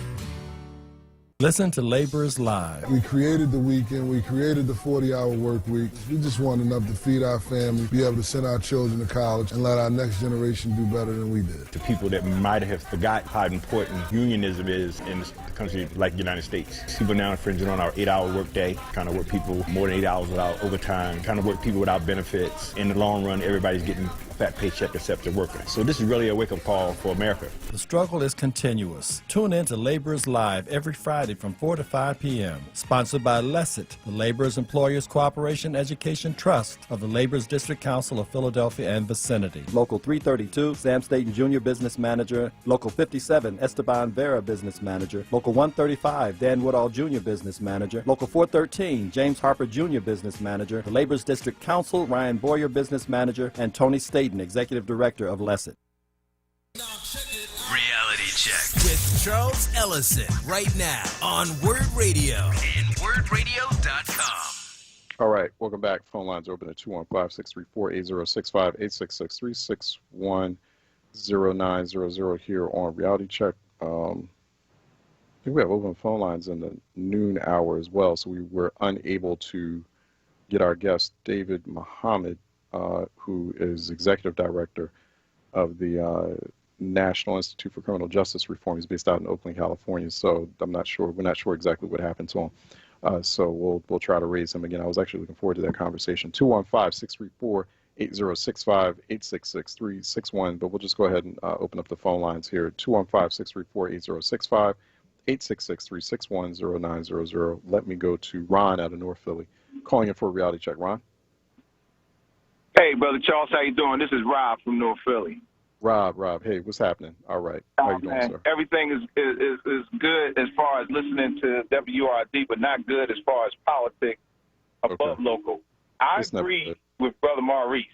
W: Listen to Laborers Live.
X: We created the weekend. We created the 40-hour work week. We just want enough to feed our family, be able to send our children to college, and let our next generation do better than we did.
Y: To people that might have forgot how important unionism is in a country like the United States. People now infringing on our 8-hour workday, kind of work people more than 8 hours without overtime, kind of work people without benefits. In the long run, everybody's getting fat paycheck except they're working. So this is really a wake-up call for America.
W: The struggle is continuous. Tune in to Laborers Live every Friday from 4 to 5 p.m. Sponsored by LESIT, the Laborers Employers Cooperation Education Trust of the Laborers District Council of Philadelphia and vicinity.
C: Local 332, Sam Staton Jr. Business Manager. Local 57, Esteban Vera Business Manager. Local 135, Dan Woodall Jr. Business Manager. Local 413, James Harper Jr. Business Manager. The Laborers District Council, Ryan Boyer Business Manager, and Tony Staton, Executive Director of LESIT.
A: Reality Check with Charles Ellison right now on WURD Radio and WURDRadio.com.
B: All right, welcome back. Phone lines open at 215-634-8065, 866-361-0900 here on Reality Check. I think we have open phone lines in the noon hour as well, so we were unable to get our guest, David Muhammad, who is Executive Director of the National Institute for Criminal Justice Reform. He's based out in Oakland, California, so we're not sure exactly what happened to him. So we'll try to raise him again. I was actually looking forward to that conversation. 215-634-8065, 866-361, but we'll just go ahead and open up the phone lines here. 215-634-8065, 866-361-0900. Let me go to Ron out of North Philly, calling in for a reality check. Ron?
D: Hey, Brother Charles, how you doing? This is Rob from North Philly.
B: Rob, hey, what's happening? All right. How you doing, sir?
D: Everything is good as far as listening to WURD, but not good as far as politics above local. I agree with Brother Maurice.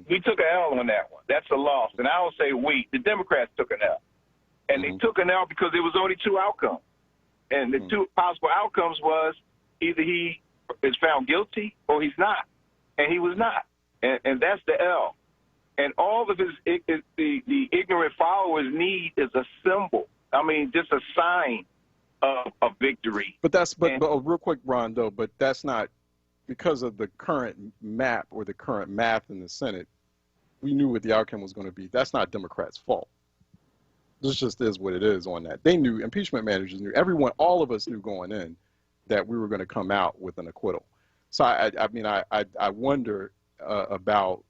D: We took an L on that one. That's a loss. And I don't say we. The Democrats took an L. And they took an L because there was only two outcomes. And the two possible outcomes was either he is found guilty or he's not. And he was not. And that's the L. And all of the ignorant followers need is a symbol. I mean, just a sign of victory.
B: But real quick, Ron, though, but that's not because of the current map or the current math in the Senate. We knew what the outcome was going to be. That's not Democrats' fault. This just is what it is on that. They knew, impeachment managers knew, everyone, all of us knew going in that we were going to come out with an acquittal. So I wonder about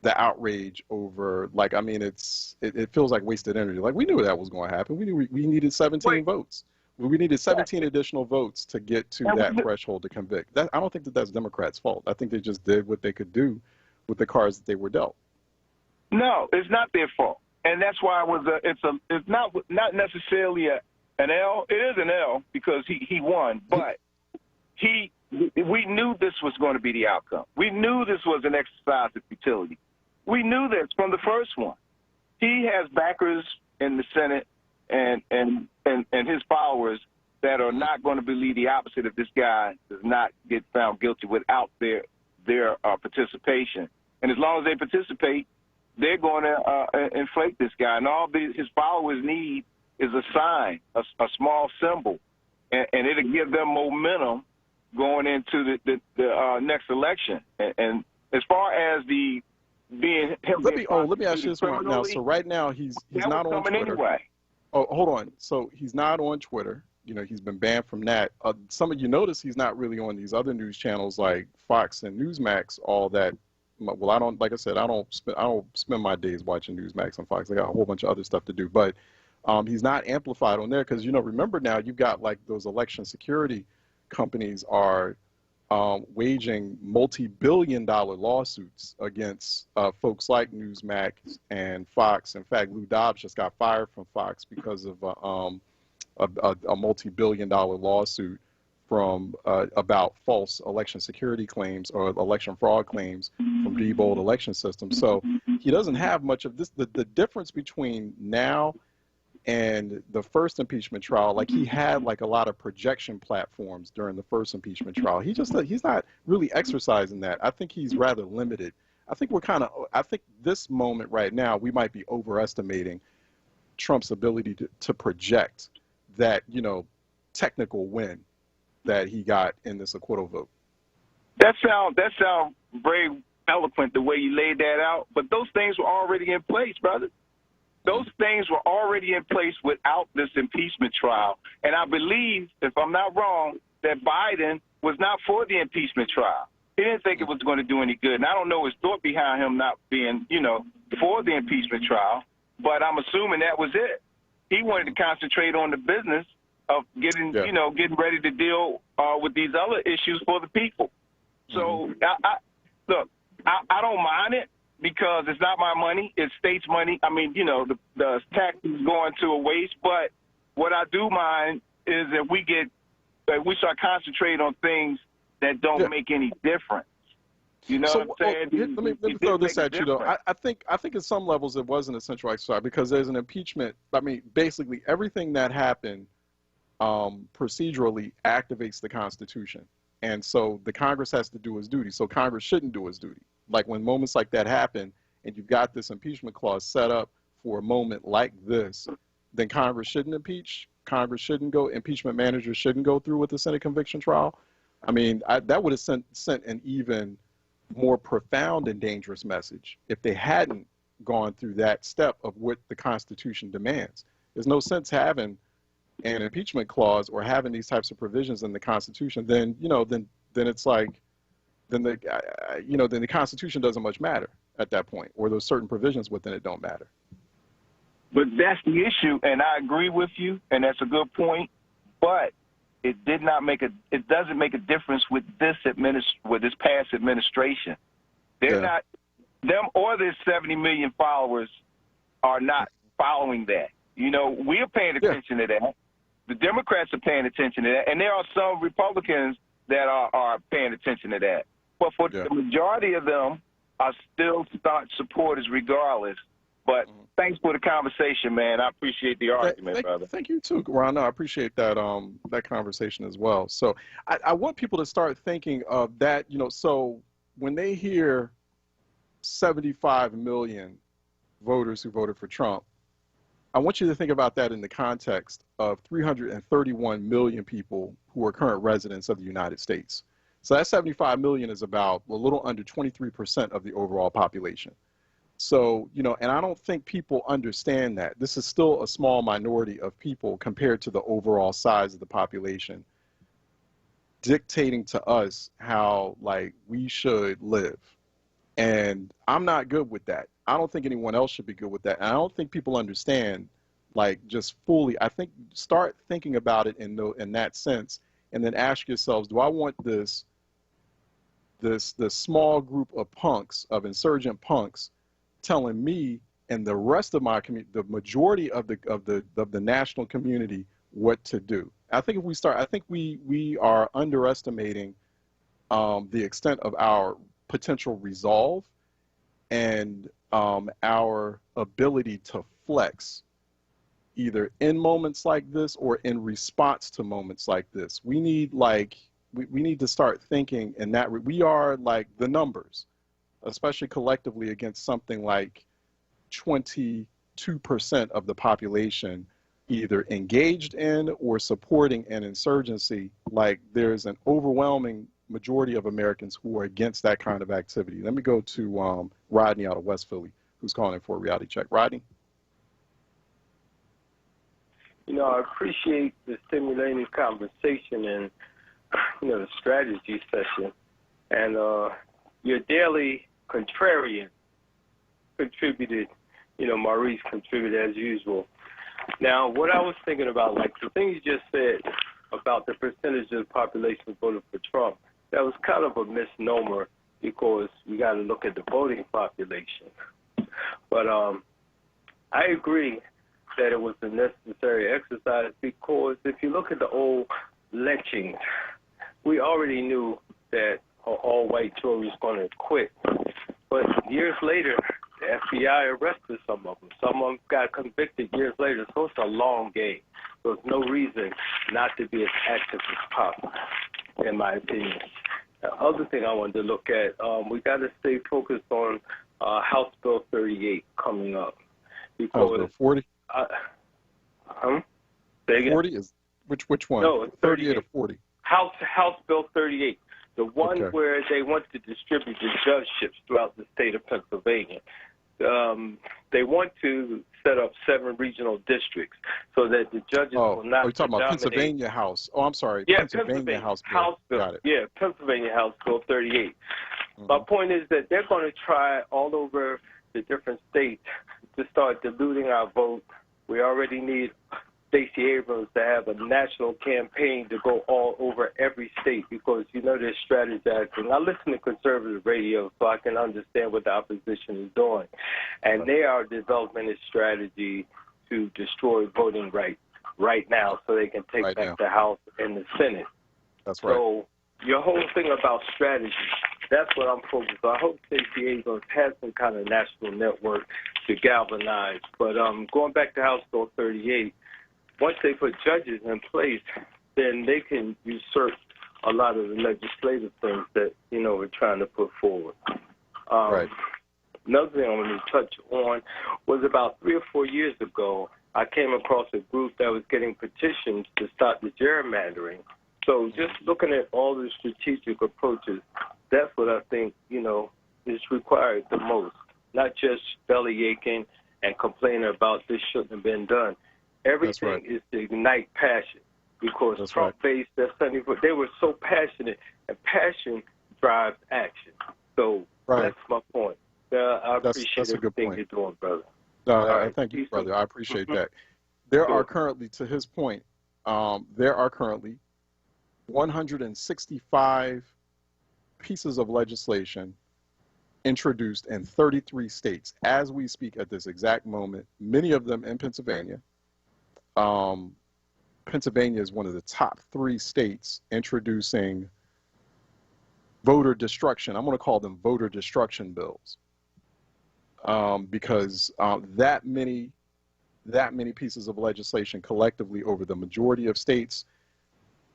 B: the outrage over, like, I mean, it feels like wasted energy. Like, we knew that was going to happen. We knew we needed 17 votes. We needed 17 additional votes to get to that threshold to convict. I don't think that's Democrats' fault. I think they just did what they could do with the cards that they were dealt.
D: No, it's not their fault, and that's why it's not necessarily an L. It is an L because he won, but we knew this was going to be the outcome. We knew this was an exercise of futility. We knew this from the first one. He has backers in the Senate and his followers that are not going to believe the opposite if this guy does not get found guilty without their participation. And as long as they participate, they're going to inflate this guy. And all his followers need is a sign, a small symbol, and it'll give them momentum going into the next election. And as far as let me ask you this one now. So right now he's not on Twitter. Anyway.
B: Oh, hold on. So he's not on Twitter. You know, he's been banned from that. Some of you notice he's not really on these other news channels like Fox and Newsmax. All that. Well, I don't. Like I said, I don't spend my days watching Newsmax and Fox. I got a whole bunch of other stuff to do. But he's not amplified on there because, you know, remember now you've got like those election security companies are waging multi-billion-dollar lawsuits against folks like Newsmax and Fox. In fact, Lou Dobbs just got fired from Fox because of a multi-billion-dollar lawsuit from about false election security claims or election fraud claims from Diebold election system. So he doesn't have much of this. The difference between now and the first impeachment trial, like he had like a lot of projection platforms during the first impeachment trial. He's not really exercising that. I think he's rather limited. I think this moment right now, we might be overestimating Trump's ability to project that, you know, technical win that he got in this acquittal vote.
D: That sounds very eloquent the way you laid that out, but those things were already in place, brother. Those things were already in place without this impeachment trial. And I believe, if I'm not wrong, that Biden was not for the impeachment trial. He didn't think it was going to do any good. And I don't know his thought behind him not being, for the impeachment trial, but I'm assuming that was it. He wanted to concentrate on the business of getting ready to deal with these other issues for the people. So, I don't mind it because it's not my money. It's state's money. I mean, the taxes going to a waste. But what I do mind is that we start concentrating on things that don't make any difference. You know what I'm saying?
B: Let me throw this at you, though. I think at some levels it was an essential exercise because there's an impeachment. I mean, basically everything that happened procedurally activates the Constitution. And so the Congress has to do its duty. So Congress shouldn't do its duty. Like when moments like that happen and you've got this impeachment clause set up for a moment like this, then Congress shouldn't impeach. Congress shouldn't go, impeachment managers shouldn't go through with the Senate conviction trial. I mean, that would have sent an even more profound and dangerous message if they hadn't gone through that step of what the Constitution demands. There's no sense having an impeachment clause or having these types of provisions in the Constitution. Then it's like, then the Constitution doesn't much matter at that point, or those certain provisions within it don't matter.
D: But that's the issue, and I agree with you, and that's a good point. But it doesn't make a difference with this past administration. They're not, them or their 70 million followers are not following that. We are paying attention to that. The Democrats are paying attention to that, and there are some Republicans that are paying attention to that. But for the majority of them are still staunch supporters regardless. But thanks for the conversation, man. I appreciate the argument, brother.
B: Thank you too, Ron. I appreciate that that conversation as well. So I want people to start thinking of that, so when they hear 75 million voters who voted for Trump, I want you to think about that in the context of 331 million people who are current residents of the United States. So that 75 million is about a little under 23% of the overall population. So, and I don't think people understand that. This is still a small minority of people compared to the overall size of the population, dictating to us how, we should live. And I'm not good with that. I don't think anyone else should be good with that. And I don't think people understand, just fully. I think start thinking about it in that sense, and then ask yourselves, do I want this small group of punks, of insurgent punks, telling me and the rest of my community, the majority of the national community, what to do? I think if we start, I think we are underestimating the extent of our potential resolve and our ability to flex either in moments like this or in response to moments like this. We need we need to start thinking in that we are like the numbers, especially collectively, against something like 22% of the population either engaged in or supporting an insurgency. There's an overwhelming majority of Americans who are against that kind of activity. Let me go to Rodney out of West Philly, who's calling for a reality check. Rodney?
E: I appreciate the stimulating conversation and, the strategy session. And your daily contrarian contributed, Maurice contributed as usual. Now, what I was thinking about, the thing you just said about the percentage of the population voted for Trump, that was kind of a misnomer because we got to look at the voting population. But I agree that it was a necessary exercise because if you look at the old lynchings, we already knew that an all-white jury was going to quit. But years later, the FBI arrested some of them. Some of them got convicted years later. So it's a long game. There's no reason not to be as active as possible, in my opinion. The other thing I wanted to look at, we got to stay focused on House Bill 38 coming up. Because,
B: House Bill 40?
E: 40
B: is which one?
E: No,
B: 38 or 40?
E: House Bill 38, the one where they want to distribute the judgeships throughout the state of Pennsylvania. they want to set up 7 regional districts so that the judges will not.
B: You're talking about Pennsylvania House. Oh, I'm sorry.
E: Yeah,
B: Pennsylvania House Bill. Got it.
E: Yeah, Pennsylvania House Bill 38. My point is that they're going to try all over the different states to start diluting our vote. We already need Stacey Abrams to have a national campaign to go all over every state because, you know, they're strategizing. I listen to conservative radio so I can understand what the opposition is doing. And they are developing a strategy to destroy voting rights right now so they can take back the House and the Senate.
B: That's right.
E: So your whole thing about strategy, that's what I'm focused on. I hope Stacey Abrams has some kind of national network to galvanize. But going back to House Bill 38, once they put judges in place, then they can usurp a lot of the legislative things that, you know, we're trying to put forward. Another thing I wanted to touch on was about 3 or 4 years ago, I came across a group that was getting petitions to stop the gerrymandering. So just looking at all the strategic approaches, that's what I think, you know, is required the most, not just belly aching and complaining about this shouldn't have been done. Everything is to ignite passion because Trump faced that Sunday. They were so passionate, and passion drives action. So that's my point. I appreciate everything you're doing, brother.
B: Thank you, brother. I appreciate that. There are currently, to his point, there are currently 165 pieces of legislation introduced in 33 states as we speak at this exact moment, many of them in Pennsylvania. Pennsylvania is one of the top 3 states introducing voter destruction. I'm going to call them voter destruction bills because that many pieces of legislation collectively over the majority of states,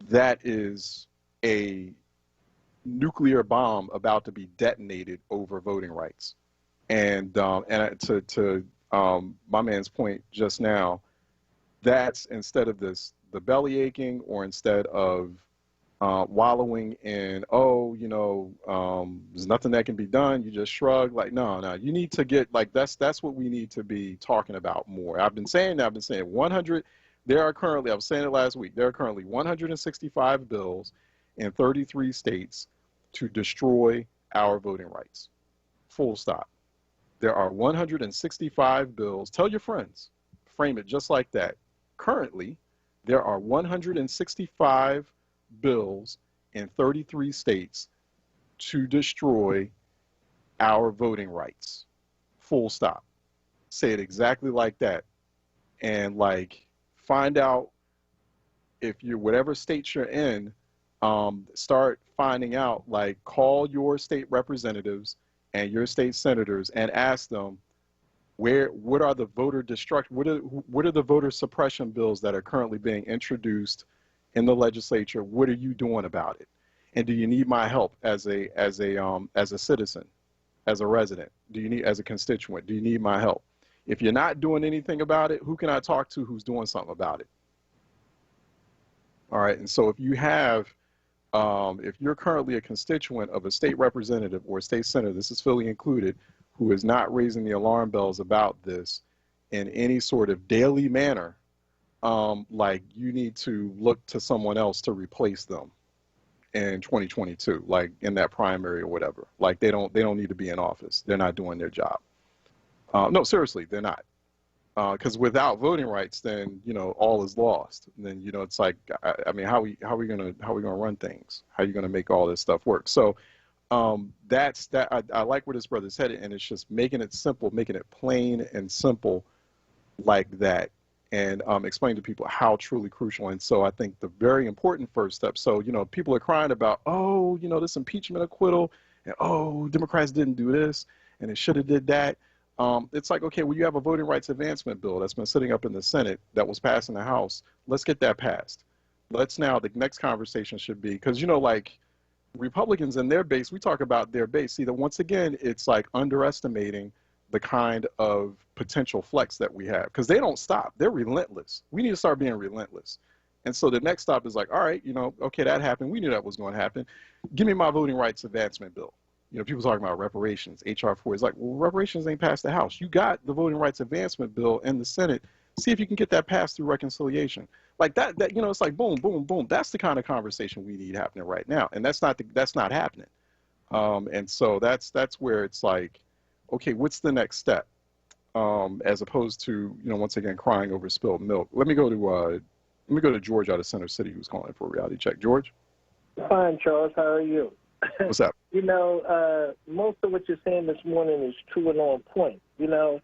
B: that is a nuclear bomb about to be detonated over voting rights. And to my man's point just now, that's instead of the belly aching or instead of wallowing in, there's nothing that can be done, you just shrug. Like, no, you need to get, like, that's what we need to be talking about more. I've been saying 100, there are currently, I was saying it last week, there are currently 165 bills in 33 states to destroy our voting rights. Full stop. There are 165 bills. Tell your friends, frame it just like that. Currently, there are 165 bills in 33 states to destroy our voting rights. Full stop. Say it exactly like that. And like, find out if you're, whatever state you're in, start finding out, like, call your state representatives and your state senators and ask them, what are the voter what are the voter suppression bills that are currently being introduced in the legislature? What are you doing about it? And do you need my help as a citizen, as a resident? Do you need, as a constituent, do you need my help? If you're not doing anything about it, who can I talk to who's doing something about it? All right. And so if you have, if you're currently a constituent of a state representative or a state senator, this is Philly included, who is not raising the alarm bells about this in any sort of daily manner, like, you need to look to someone else to replace them in 2022, like in that primary or whatever. Like, they don't need to be in office. They're not doing their job. No, seriously, they're not. Because without voting rights, then, all is lost. And then, it's like, I mean, how are we gonna run things? How are you gonna make all this stuff work? So that's that. I like where this brother's headed, and it's just making it simple, making it plain and simple like that, and explain to people how truly crucial. And so I think the very important first step, so, people are crying about, this impeachment acquittal, and Democrats didn't do this, and they should have did that. It's like, okay, well, you have a voting rights advancement bill that's been sitting up in the Senate that was passed in the House. Let's get that passed. Let's now, the next conversation should be, because, like, Republicans and their base, we talk about their base. See, that once again, it's like underestimating the kind of potential flex that we have, because they don't stop. They're relentless. We need to start being relentless. And so the next stop is like, all right, okay, that happened. We knew that was going to happen. Give me my voting rights advancement bill. You know, people talking about reparations, HR 4. It's like, well, reparations ain't passed the House. You got the Voting Rights Advancement Bill in the Senate. See if you can get that passed through reconciliation. Like that, you know, it's like boom, boom, boom. That's the kind of conversation we need happening right now. And that's not happening. And so that's where it's like, okay, what's the next step? As opposed to, you know, once again, crying over spilled milk. Let me go to George out of Center City, who's calling for a reality check. George?
F: Fine, Charles. How are you?
B: What's up?
F: You know, most of what you're saying this morning is true and on point. You know,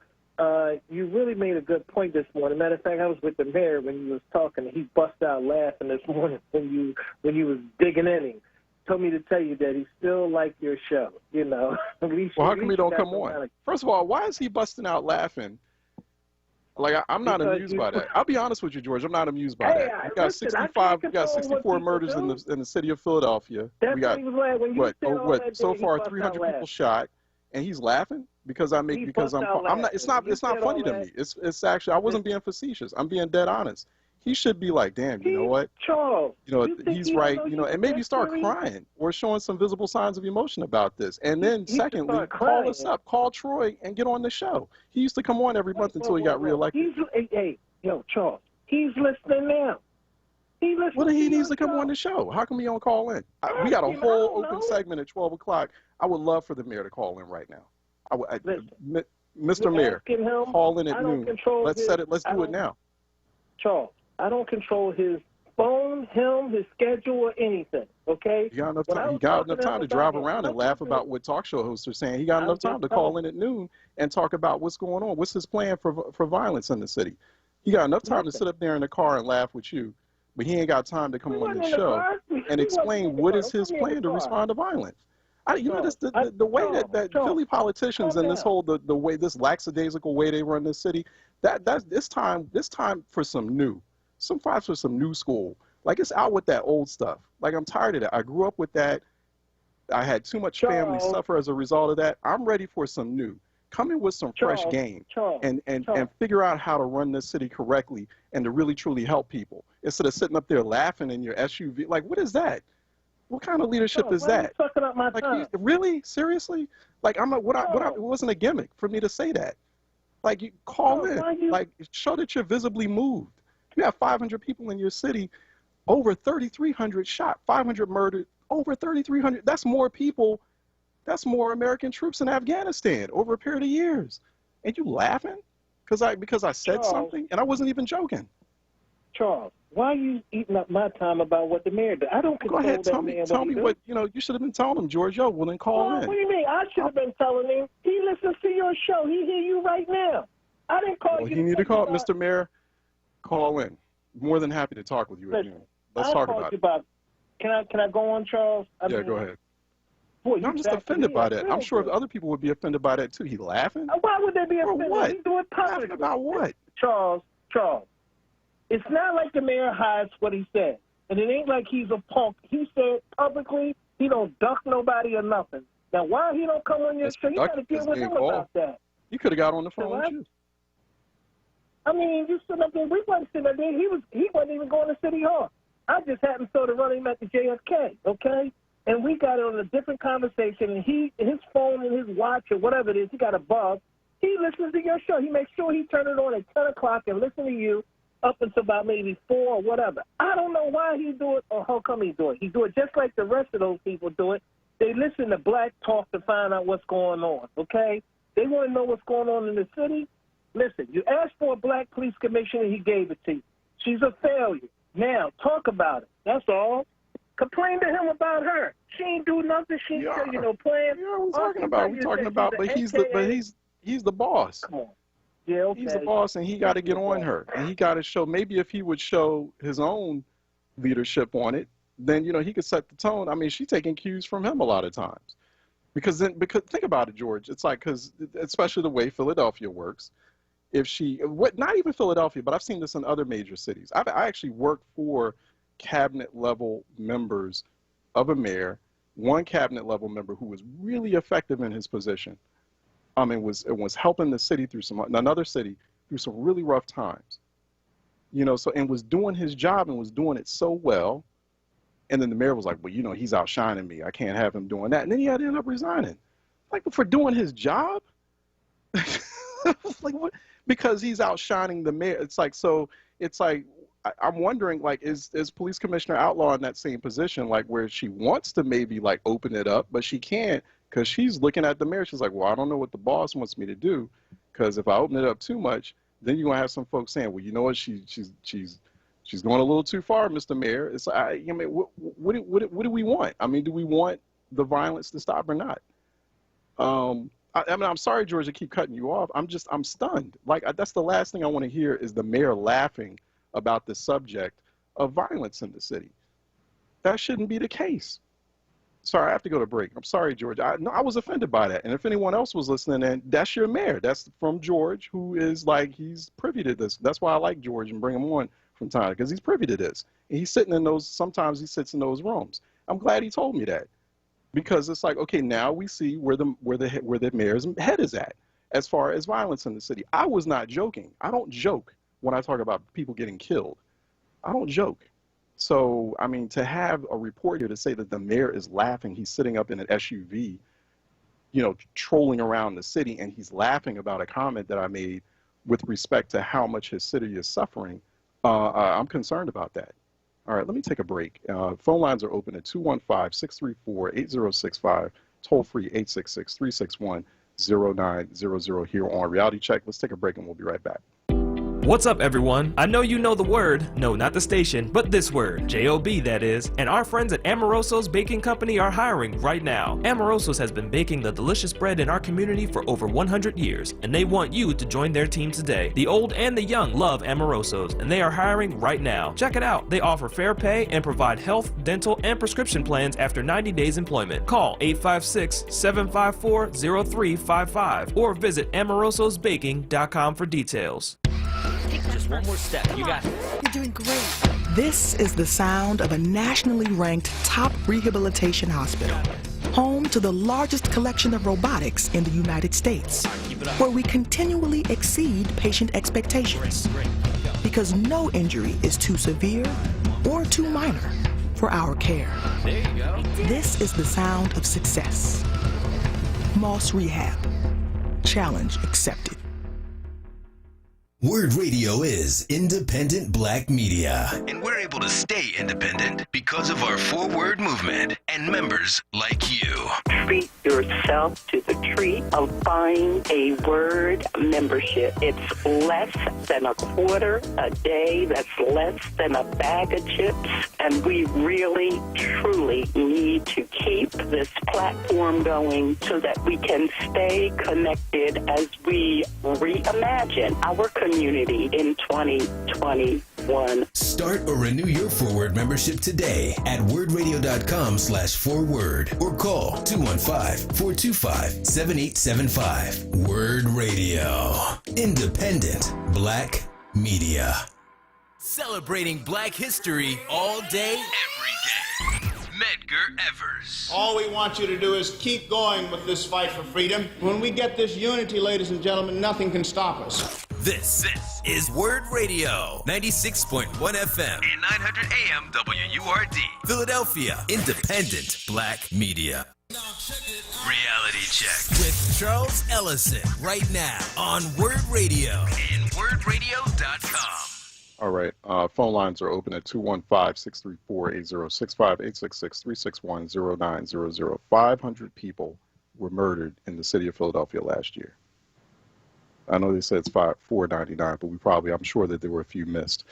F: you really made a good point this morning. Matter of fact, I was with the mayor when you was talking, and he busted out laughing this morning when you was digging in him. Told me to tell you that he still liked your show. You know.
B: Well, how come he don't come on? First of all, why is he busting out laughing? Like I'm not amused by that. I'll be honest with you, George. I'm not amused by that. We got 65, we got 64 murders in the city of Philadelphia.
F: That's
B: we got
F: what
B: so far 300 people shot, and he's laughing because I'm not. It's not funny to me. It's actually I wasn't being facetious. I'm being dead honest. He should be like, damn, you know what?
F: Charles,
B: you know, he's right. You know, and maybe start crying or showing some visible signs of emotion about this. And then secondly, call us up, call Troy, and get on the show. He used to come on every month until he got reelected.
F: Hey, Charles, he's listening now.
B: Well, then he needs to come on the show. How come he don't call in? We got a whole open segment at 12 o'clock. I would love for the mayor to call in right now. Mr. Mayor, call in at noon. Let's set it. Let's do it now.
F: Charles, I don't control his phone, his schedule, or anything, okay?
B: He got enough time. He got enough time to drive around and laugh about what talk show hosts are saying. He got enough time to call in at noon and talk about what's going on. What's his plan for violence in the city? He got enough time to sit up there in the car and laugh with you, but he ain't got time to come on the show and explain what is his plan to respond to violence. You know, the way that Philly politicians and this whole the way this lackadaisical way they run this city, that's this time for some new school. Like it's out with that old stuff. Like I'm tired of that. I grew up with that. I had too much family suffer as a result of that. I'm ready for some new. Come in with some fresh game and figure out how to run this city correctly and to really truly help people instead of sitting up there laughing in your SUV. Like what is that? What kind of leadership is that? Really? Seriously? Like it wasn't a gimmick for me to say that. Like you call in, like show that you're visibly moved. You have 500 people in your city, over 3,300 shot, 500 murdered, over 3,300. That's more people. That's more American troops in Afghanistan over a period of years. And you laughing because I said something and I wasn't even joking.
F: Charles, why are you eating up my time about what the mayor did? I don't control that man.
B: Tell me what, you know, you should have been telling him, George. Well, then call in.
F: What do you mean? I should have been telling him. He listens to your show. He hear you right now. I didn't call you.
B: You need to call, Mr. Mayor, call in. More than happy to talk with you. Let's talk about it.
F: Can I go on, Charles?
B: Go ahead. Boy, I'm just offended by that. I'm sure other people would be offended by that too. He laughing?
F: Why would they be offended?
B: What?
F: He do it publicly.
B: Laughing about what?
F: Charles. It's not like the mayor hides what he said. And it ain't like he's a punk. He said publicly he don't duck nobody or nothing. Now, why he don't come on your show, you got to deal with him about that.
B: You could have got on the phone with you.
F: I mean, you sitting up there, we wasn't sitting up there. He wasn't even going to City Hall. I just happened to run him at the JFK, okay? And we got on a different conversation, and his phone and his watch or whatever it is, he got a bug. He listens to your show. He makes sure he turn it on at 10 o'clock and listen to you up until about maybe 4 or whatever. I don't know why he do it or how come he do it. He do it just like the rest of those people do it. They listen to Black Talk to find out what's going on, okay? They want to know what's going on in the city. Listen, you asked for a black police commissioner, he gave it to you. She's a failure. Now, talk about it. That's all. Complain to him about her. She ain't do nothing. She ain't tell you no plan.
B: We're talking about, but he's the boss.
F: Come on. Yeah, okay.
B: He's the boss, and he got to get on her, and he got to show. Maybe if he would show his own leadership on it, then he could set the tone. I mean, she's taking cues from him a lot of times, because think about it, George. It's like because especially the way Philadelphia works. Not even Philadelphia, but I've seen this in other major cities. I actually worked for cabinet level members of a mayor, one cabinet level member who was really effective in his position. And was helping the city another city through some really rough times. And was doing his job and was doing it so well. And then the mayor was like, well, you know, he's outshining me. I can't have him doing that. And then he had to end up resigning. Like, for doing his job? Like, what? Because he's outshining the mayor. It's like, so it's like, I'm wondering, like, is Police Commissioner Outlaw in that same position, like, where she wants to maybe, like, open it up, but she can't because she's looking at the mayor. She's like, well, I don't know what the boss wants me to do, because if I open it up too much, then you're going to have some folks saying, well, you know what, she's going a little too far, Mr. Mayor. It's, I mean, what do we want? I mean, do we want the violence to stop or not? I mean, I'm sorry, George, to keep cutting you off. I'm stunned. Like, that's the last thing I want to hear is the mayor laughing about the subject of violence in the city. That shouldn't be the case. Sorry, I have to go to break. I'm sorry, George. I was offended by that. And if anyone else was listening, and that's your mayor. That's from George, who is like, he's privy to this. That's why I like George and bring him on from time, because he's privy to this. And he's sitting in those, sometimes he sits in those rooms. I'm glad he told me that. Because it's like, okay, now we see where the mayor's head is at as far as violence in the city. I was not joking. I don't joke when I talk about people getting killed. I don't joke. So, I mean, to have a report here to say that the mayor is laughing, he's sitting up in an SUV, you know, trolling around the city, and he's laughing about a comment that I made with respect to how much his city is suffering, I'm concerned about that. All right, let me take a break. Phone lines are open at 215-634-8065, toll-free 866-361-0900 here on Reality Check. Let's take a break and we'll be right back.
H: What's up, everyone? I know you know the word. No, not the station, but this word. J-O-B, that is. And our friends at Amoroso's Baking Company are hiring right now. Amoroso's has been baking the delicious bread in our community for over 100 years, and they want you to join their team today. The old and the young love Amoroso's, and they are hiring right now. Check it out. They offer fair pay and provide health, dental, and prescription plans after 90 days employment. Call 856-754-0355 or visit amorososbaking.com for details.
I: Just one more step. You got it.
J: You're doing great. This is the sound of a nationally ranked top rehabilitation hospital, home to the largest collection of robotics in the United States, where we continually exceed patient expectations. Because no injury is too severe or too minor for our care.
I: There you go.
J: This is the sound of success. Moss Rehab. Challenge accepted.
A: WURD Radio is independent black media.
G: And we're able to stay independent because of our forward movement and members like you.
K: Treat yourself to the treat of buying a WURD membership. It's less than a quarter a day. That's less than a bag of chips. And we really, truly need to keep this platform going so that we can stay connected as we reimagine our community in 2021.
A: Start or renew your forward membership today at wordradio.com/forward or call 215-425-7875. WURD Radio. Independent black media.
G: Celebrating black history all day, every day. Medgar Evers.
L: All we want you to do is keep going with this fight for freedom. When we get this unity, ladies and gentlemen, nothing can stop us.
A: This is WURD Radio, 96.1 FM
G: and 900 AM WURD.
A: Philadelphia, independent black media.
G: Reality Check
A: With Charles Ellison right now on WURD Radio
G: and WURDradio.com.
B: All right. Phone lines are open at 215-634-8065, 866-361-0900. 500 people were murdered in the city of Philadelphia last year. I know they said it's 499, but I'm sure that there were a few missed.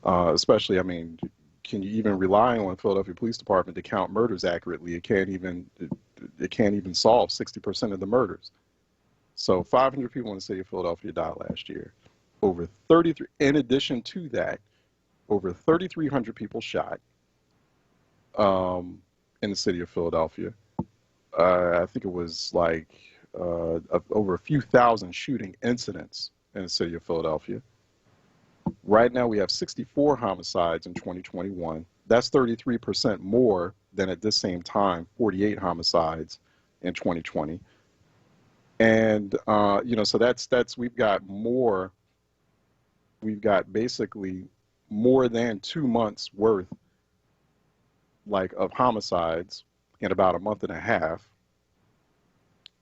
B: Especially, I mean, can you even rely on the Philadelphia Police Department to count murders accurately? It can't even solve 60% of the murders. So 500 people in the city of Philadelphia died last year. In addition to that, over 3,300 people shot in the city of Philadelphia. I think it was like over a few thousand shooting incidents in the city of Philadelphia. Right now we have 64 homicides in 2021. That's 33% more than at this same time, 48 homicides in 2020. And, so we've got basically more than 2 months worth like of homicides in about a month and a half.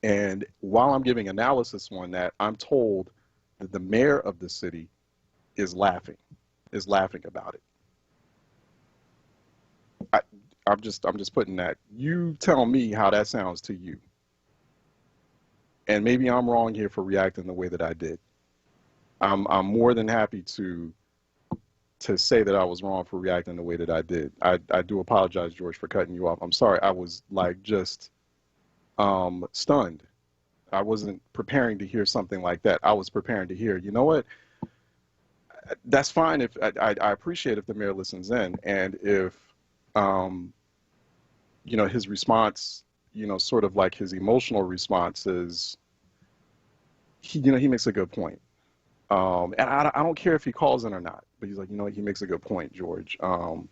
B: And while I'm giving analysis on that, I'm told that the mayor of the city is laughing about it. I'm just putting that. You tell me how that sounds to you. And maybe I'm wrong here for reacting the way that I did. I'm more than happy to say that I was wrong for reacting the way that I did. I do apologize, George, for cutting you off. I'm sorry. I was like just stunned. I wasn't preparing to hear something like that. I was preparing to hear, you know what? That's fine. If I appreciate if the mayor listens in, and if you know, his response, you know, sort of like his emotional response is, he makes a good point. And I don't care if he calls in or not, but he's like, you know, he makes a good point, George. You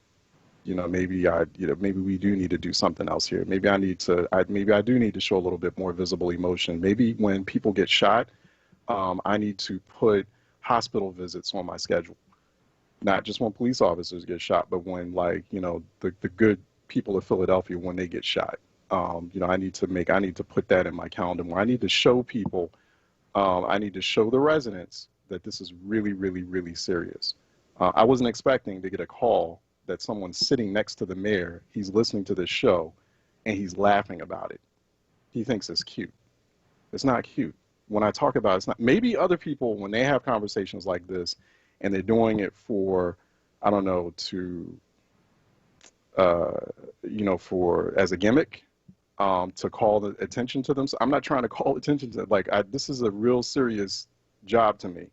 B: know, maybe we do need to do something else here. Maybe I do need to show a little bit more visible emotion. Maybe when people get shot, I need to put hospital visits on my schedule. Not just when police officers get shot, but when, like, you know, the good people of Philadelphia, when they get shot. You know, I need to put that in my calendar more. I need to show people, I need to show the residents that this is really, really, really serious. I wasn't expecting to get a call that someone's sitting next to the mayor, he's listening to this show, and he's laughing about it. He thinks it's cute. It's not cute. When I talk about it, it's not. Maybe other people, when they have conversations like this, and they're doing it for, I don't know, to, you know, for, as a gimmick, to call the attention to them. So I'm not trying to call attention to, like, this is a real serious job to me.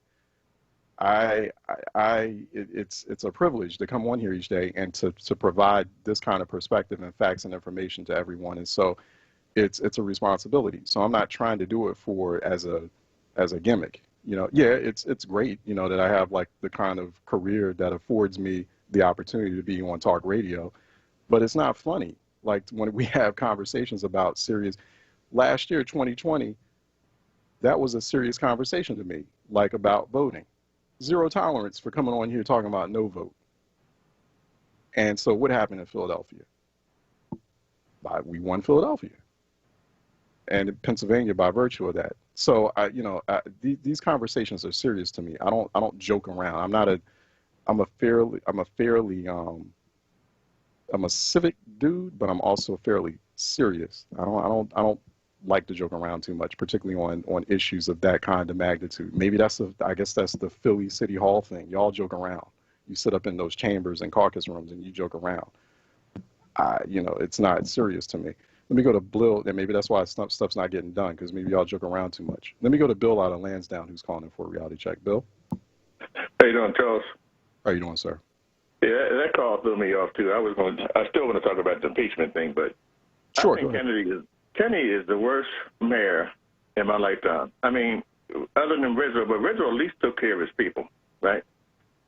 B: It's a privilege to come on here each day and to provide this kind of perspective and facts and information to everyone. And so it's a responsibility. So I'm not trying to do it for as a gimmick. You know, yeah, it's great, you know, that I have like the kind of career that affords me the opportunity to be on talk radio, but it's not funny. Like when we have conversations about serious, last year, 2020, that was a serious conversation to me, like about voting. Zero tolerance for coming on here talking about no vote. And so what happened in Philadelphia? We won Philadelphia. And in Pennsylvania by virtue of that. So these conversations are serious to me. I don't joke around. I'm a civic dude, but I'm also fairly serious. I don't like to joke around too much, particularly on issues of that kind of magnitude. Maybe I guess that's the Philly City Hall thing. Y'all joke around. You sit up in those chambers and caucus rooms and you joke around. It's not serious to me. Let me go to Bill, and maybe that's why stuff's not getting done, because maybe y'all joke around too much. Let me go to Bill out of Lansdowne, who's calling in for a reality check. Bill?
N: How you doing, Charles?
B: How you doing, sir?
N: Yeah, that call threw me off, too. I still want to talk about the impeachment thing, but
B: sure,
N: I think Kenny is the worst mayor in my lifetime. I mean, other than Rizzo, but Rizzo at least took care of his people, right?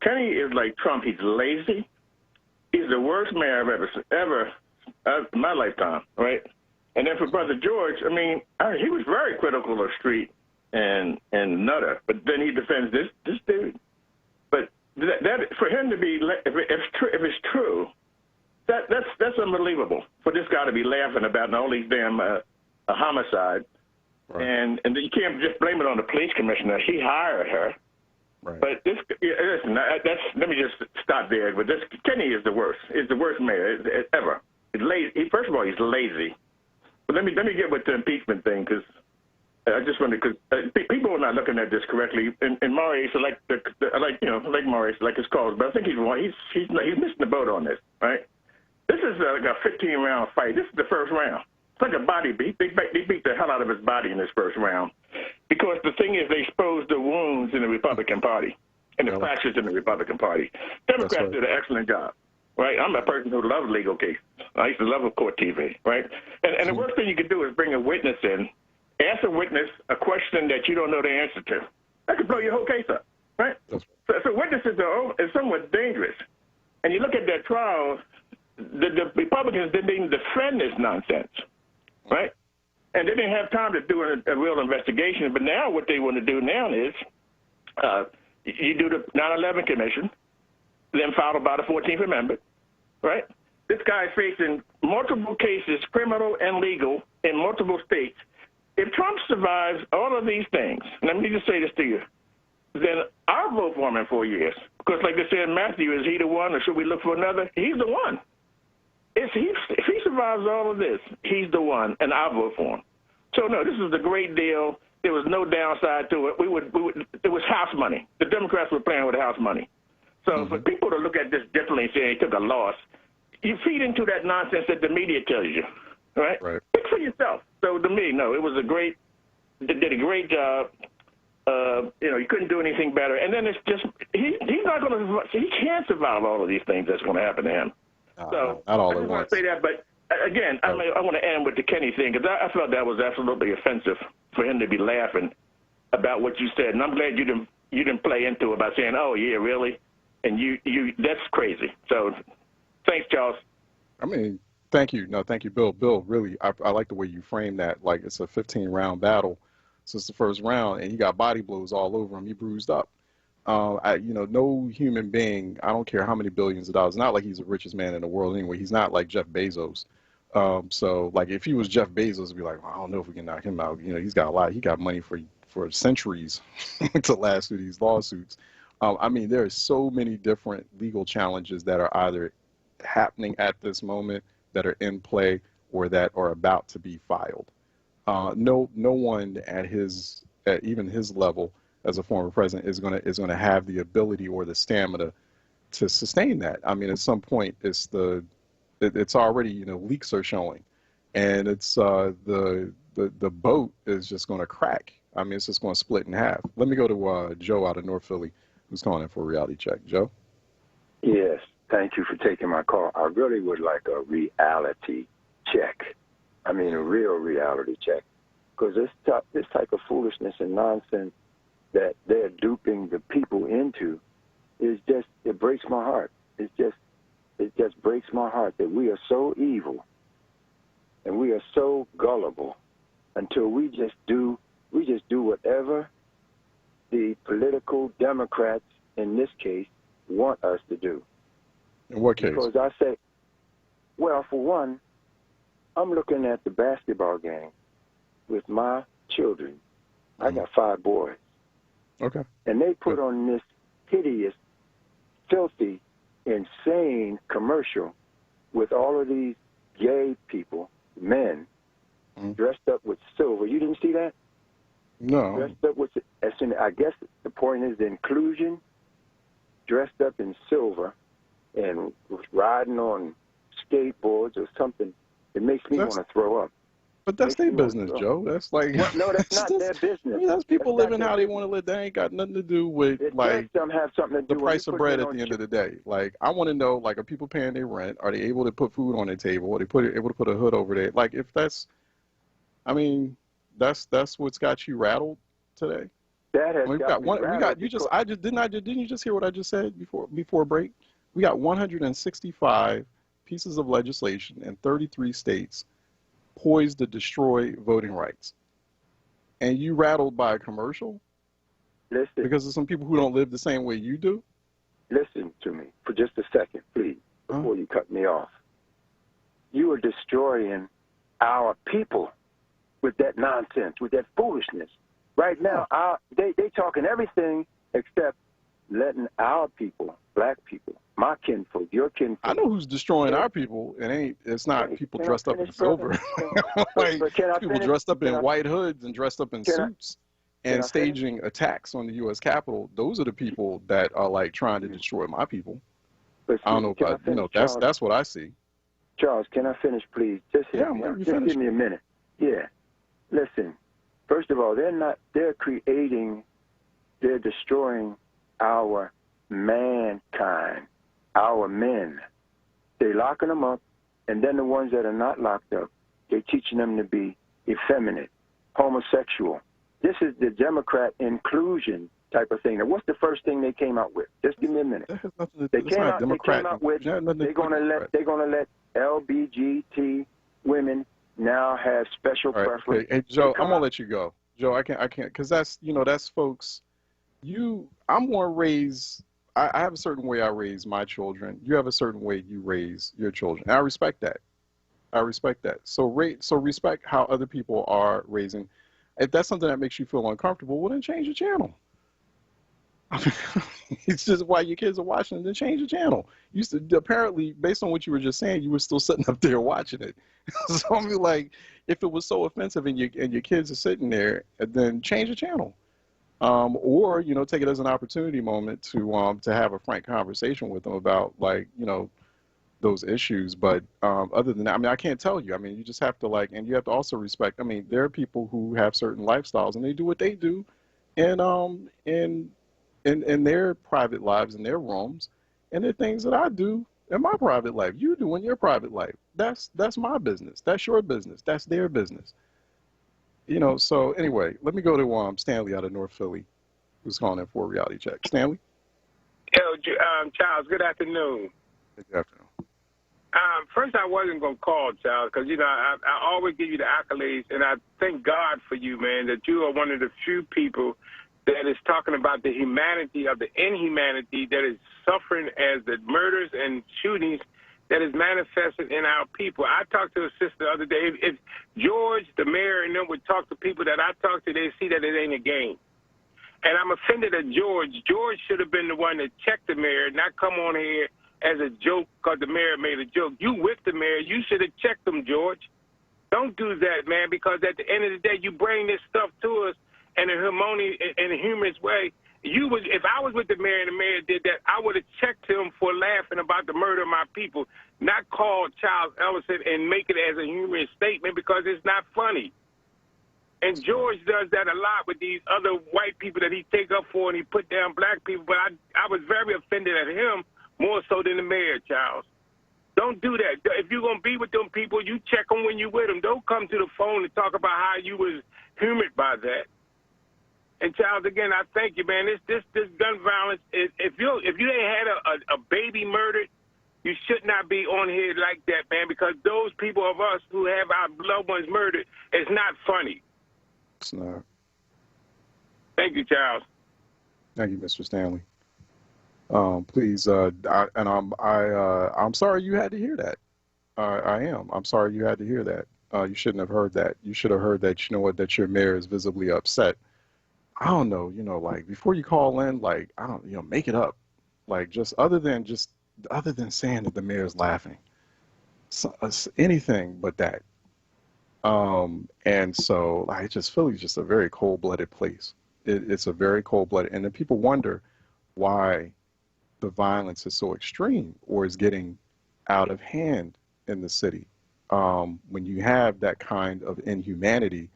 N: Kenny is like Trump. He's lazy. He's the worst mayor I've ever in my lifetime, right? And then for Brother George, I mean, he was very critical of Street and Nutter, but then he defends this dude. But that for him to be, if it's true, that's unbelievable for this guy to be laughing about all these damn homicide, right. And you can't just blame it on the police commissioner. He hired her.
B: Right.
N: But listen, let me just stop there. But Kenny is the worst. Is the worst mayor ever. He's lazy. First of all, he's lazy. But let me get with the impeachment thing, because I just wonder, because people are not looking at this correctly. And Maurice, like Maurice, like his calls, but I think he's missing the boat on this, right? This is like a 15-round fight. This is the first round. It's like a body beat. They beat the hell out of his body in this first round, because the thing is, they exposed the wounds in the Republican Party and the fractures in the Republican Party. Democrats did an excellent job. Right, I'm a person who loves legal cases. I used to love court TV, right? And the worst thing you could do is bring a witness in, ask a witness a question that you don't know the answer to. That could blow your whole case up, right? So witnesses are somewhat dangerous. And you look at their trials, the Republicans didn't even defend this nonsense, right? And they didn't have time to do a real investigation. But now what they want to do now is you do the 9/11 Commission, then followed by the 14th Amendment, right? This guy is facing multiple cases, criminal and legal, in multiple states. If Trump survives all of these things, let me just say this to you, then I'll vote for him in 4 years. Because like they said, Matthew, is he the one or should we look for another? He's the one. If he survives all of this, he's the one, and I'll vote for him. So, no, this is a great deal. There was no downside to it. It was house money. The Democrats were playing with house money. So for people to look at this differently and say he took a loss, you feed into that nonsense that the media tells you, right? Think for yourself. So to me, no, it was did a great job. You couldn't do anything better. And then it's just, he's not going to, he can't survive all of these things that's going to happen to him. So
B: not all
N: I
B: at
N: just want
B: once.
N: to say that, but again, I want to end with the Kenny thing because I felt that was absolutely offensive for him to be laughing about what you said. And I'm glad you didn't play into it by saying, oh, yeah, really? And that's crazy. So thanks, Charles.
B: I mean, thank you. No, thank you, Bill. Bill, really, I like the way you frame that. Like it's a 15-round battle since the first round, and he got body blows all over him. He bruised up. No human being, I don't care how many billions of dollars, not like he's the richest man in the world anyway. He's not like Jeff Bezos. So like if he was Jeff Bezos, it'd be like, well, I don't know if we can knock him out. He's got a lot. He got money for centuries to last through these lawsuits. I mean, there are so many different legal challenges that are either happening at this moment, that are in play, or that are about to be filed. No one at even his level as a former president is going to have the ability or the stamina to sustain that. I mean, at some point, it's already leaks are showing, and it's the boat is just going to crack. I mean, it's just going to split in half. Let me go to Joe out of North Philly, who's calling in for a reality check. Joe.
M: Yes, thank you for taking my call. I really would like a reality check. I mean, a real reality check, because this type of foolishness and nonsense that they're duping the people into it breaks my heart. It just breaks my heart that we are so evil and we are so gullible until we just do whatever the political Democrats in this case want us to do.
B: In what case?
M: Because I say, well, for one, I'm looking at the basketball game with my children. I got 5 boys.
B: Okay.
M: And they put on this hideous, filthy, insane commercial with all of these gay people, men, dressed up with silver. You didn't see that?
B: No.
M: Dressed up with, I guess the point is the inclusion, dressed up in silver and riding on skateboards or something. It makes me want to throw up.
B: But that's their business, Joe. That's like
M: no, that's not their business.
B: I mean, that's people living how they want to live. That ain't got nothing to do with like
M: have something to do
B: the price of bread at the end of the day. Like I want to know, like, are people paying their rent? Are they able to put food on their table? Are they able to put a hood over there? Like if that's, I mean, that's what's got you rattled today.
M: That has got me rattled.
B: Didn't you just hear what I just said before break? We got 165 pieces of legislation in 33 states poised to destroy voting rights. And you rattled by a commercial?
M: Listen.
B: Because of some people who don't live the same way you do?
M: Listen to me for just a second, please, before you cut me off. You are destroying our people with that nonsense, with that foolishness. Right now, they talking everything except letting our people, black people, my kinfolk, your kinfolk.
B: I know who's destroying our people. It's not people dressed up in silver. Like, people dressed up in white hoods and dressed up in suits and staging attacks on the U.S. Capitol. Those are the people that are like trying to destroy my people. I don't know if that's what I see.
M: Charles, can I finish, please? Just give me a minute. Yeah. Listen, first of all, they're destroying our mankind, our men. They're locking them up, and then the ones that are not locked up, they're teaching them to be effeminate, homosexual. This is the Democrat inclusion type of thing. Now, what's the first thing they came out with? Just give me a minute. They came out with they're gonna let LBGT women now have special preference.
B: Hey, Joe, I'm gonna let you go. Joe, I can't, because that's folks. I'm gonna raise I have a certain way I raise my children. You have a certain way you raise your children. And I respect that. I respect that. So respect how other people are raising. If that's something that makes you feel uncomfortable, well, then change the channel. I mean, it's just why your kids are watching it, then change the channel. Apparently, based on what you were just saying, you were still sitting up there watching it. So I mean, like, if it was so offensive and your kids are sitting there, then change the channel. Or, you know, take it as an opportunity moment to have a frank conversation with them about, like, you know, those issues. But other than that, I mean, I can't tell you. I mean, you just have to, like, and you have to also respect. I mean, there are people who have certain lifestyles and they do what they do, and in their private lives, in their rooms, and there are things that I do in my private life. You do in your private life. That's my business. That's your business. That's their business. You know. So anyway, let me go to Stanley out of North Philly, who's calling in for a reality check. Stanley.
O: Yo, Charles. Good afternoon.
B: Good afternoon.
O: First, I wasn't going to call, Charles, because, you know, I always give you the accolades, and I thank God for you, man, that you are one of the few people that is talking about the humanity of the inhumanity that is suffering as the murders and shootings that is manifested in our people. I talked to a sister the other day. If George, the mayor, and them would talk to people that I talk to, they see that it ain't a game. And I'm offended at George. George should have been the one that checked the mayor, not come on here as a joke because the mayor made a joke. You with the mayor. You should have checked him, George. Don't do that, man, because at the end of the day, you bring this stuff to us in a harmonious, in a humorous way. If I was with the mayor and the mayor did that, I would have checked him for laughing about the murder of my people, not called Charles Ellison and make it as a humorous statement because it's not funny. And George does that a lot with these other white people that he take up for and he put down black people. But I was very offended at him more so than the mayor, Charles. Don't do that. If you're going to be with them people, you check them when you're with them. Don't come to the phone and talk about how you was humored by that. And Charles, again, I thank you, man. This gun violence, if you ain't had a baby murdered, you should not be on here like that, man, because those people of us who have our loved ones murdered, it's not funny.
B: It's not.
O: Thank you, Charles.
B: Thank you, Mr. Stanley. Please, I'm sorry you had to hear that. I am. I'm sorry you had to hear that. You shouldn't have heard that. You should have heard that, you know what, that your mayor is visibly upset. I don't know, you know, like, before you call in, like, I don't, you know, make it up. Like, other than saying that the mayor's laughing. Anything but that. And so, like, Philly's just a very cold-blooded place. It's a very cold-blooded, and then people wonder why the violence is so extreme or is getting out of hand in the city. When you have that kind of inhumanity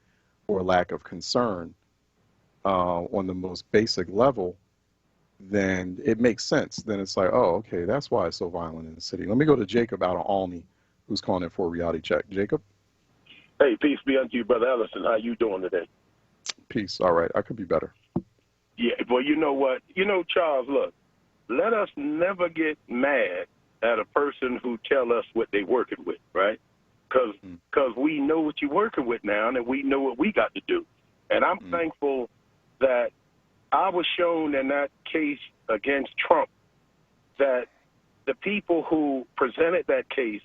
B: or lack of concern on the most basic level, then it makes sense. Then it's like, oh, okay, that's why it's so violent in the city. Let me go to Jacob out of Alney, who's calling in for a reality check. Jacob?
P: Hey, peace be unto you, Brother Ellison. How you doing today?
B: Peace. All right. I could be better.
P: Yeah, well, you know what? You know, Charles, look, let us never get mad at a person who tell us what they're working with, right? Because we know what you're working with now, and we know what we got to do. And I'm thankful that I was shown in that case against Trump that the people who presented that case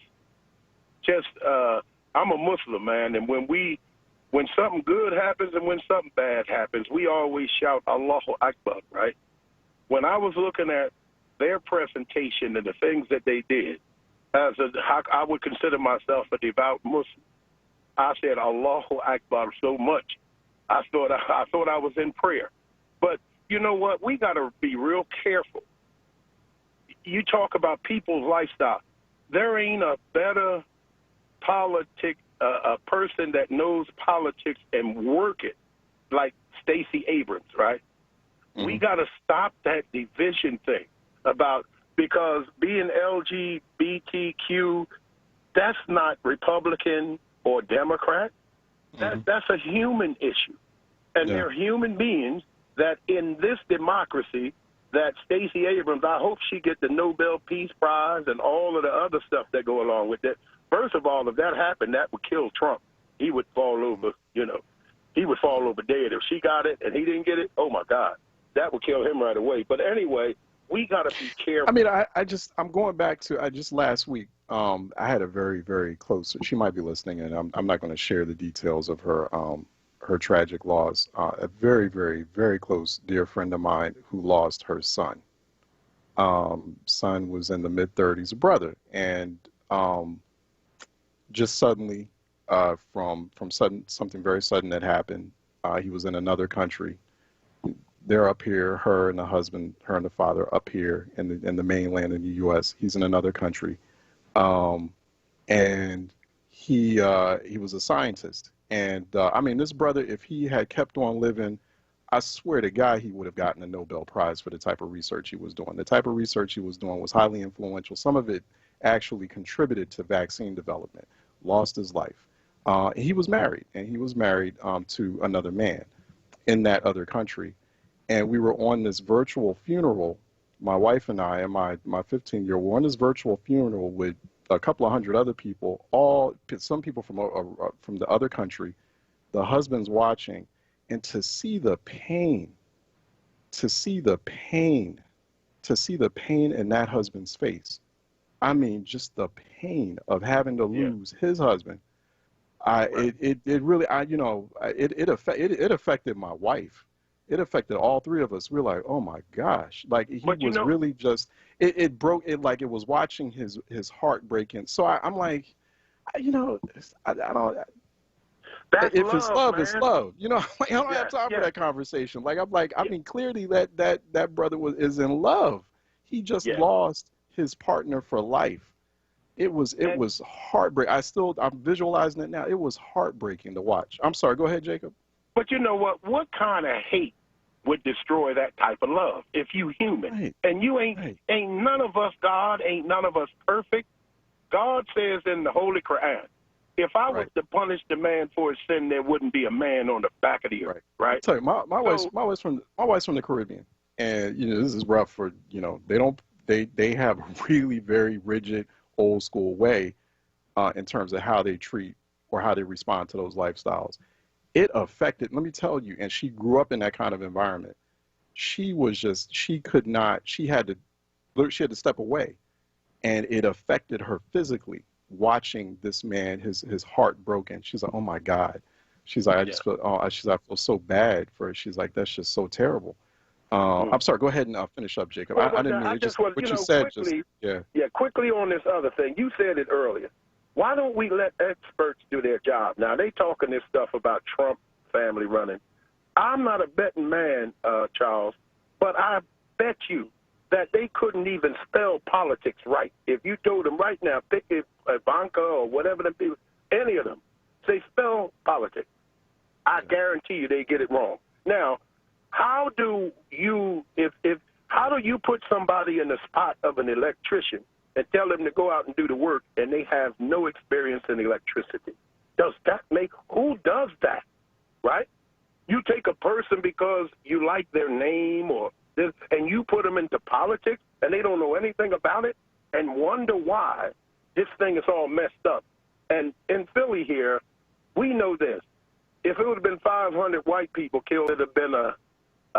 P: just I'm a Muslim, man, and when something good happens and when something bad happens, we always shout Allahu Akbar, right? When I was looking at their presentation and the things that they did, I would consider myself a devout Muslim. I said Allahu Akbar so much. I thought I was in prayer. But you know what? We got to be real careful. You talk about people's lifestyle. There ain't a better a person that knows politics and work it like Stacey Abrams, right? Mm-hmm. We got to stop that division thing because being LGBTQ, that's not Republican or Democrat. That's a human issue. And they're human beings that in this democracy that Stacey Abrams, I hope she get the Nobel Peace Prize and all of the other stuff that go along with it. First of all, if that happened, that would kill Trump. He would fall over, he would fall over dead. If she got it and he didn't get it, oh, my God, that would kill him right away. But anyway, We got to be careful.
B: I mean, I'm going back to just last week. I had a very, very close. She might be listening, and I'm not going to share the details of her tragic loss. A very, very, very close dear friend of mine who lost her son. Son was in the mid-30s, a brother, and just suddenly, from something very sudden that happened, he was in another country. They're up here, her and the husband, her and the father up here in the mainland in the U.S. He's in another country, and he was a scientist. And I mean, this brother, if he had kept on living, I swear to God, he would have gotten a Nobel Prize for the type of research he was doing. The type of research he was doing was highly influential. Some of it actually contributed to vaccine development. Lost his life. He was married, and he was married to another man in that other country. And we were on this virtual funeral, my wife and I and my 15-year-old were on this virtual funeral with a couple of hundred other people, some people from the other country, the husband's watching, and to see the pain in that husband's face. I mean, just the pain of having to lose his husband. It really, it affected my wife. It affected all three of us. We're like, oh my gosh, like he was really just, it broke it, like it was watching his heart breaking. So I'm like, I don't. If it's love, it's love. You know, like, I don't have time for that conversation. Like I mean, clearly that brother is in love. He just lost his partner for life. It was heartbreaking. I'm visualizing it now. It was heartbreaking to watch. I'm sorry. Go ahead, Jacob.
P: But you know what? What kind of hate would destroy that type of love if you human? Right. And you ain't none of us God, ain't none of us perfect. God says in the Holy Quran, if I was to punish the man for his sin, there wouldn't be a man on the back of the earth. Right?
B: I'll tell you, my wife's from the Caribbean, and this is rough for they have a really very rigid old school way in terms of how they treat or how they respond to those lifestyles. It affected, let me tell you, and she grew up in that kind of environment. She had to step away, and it affected her physically, watching this man, his heart broken. She's like, oh my God. She's like, I feel so bad for her. She's like, that's just so terrible. I'm sorry, go ahead and finish up, Jacob.
P: Well,
B: I didn't mean what you said.
P: Quickly on this other thing. You said it earlier. Why don't we let experts do their job? Now, they talking this stuff about Trump family running. I'm not a betting man, Charles, but I bet you that they couldn't even spell politics right. If you told them right now, pick Ivanka or whatever them people, any of them, say spell politics, I guarantee you they get it wrong. Now, how do you put somebody in the spot of an electrician and tell them to go out and do the work, and they have no experience in electricity? Who does that, right? You take a person because you like their name or this, and you put them into politics, and they don't know anything about it, and wonder why this thing is all messed up. And in Philly here, we know this. If it would have been 500 white people killed, it would have been a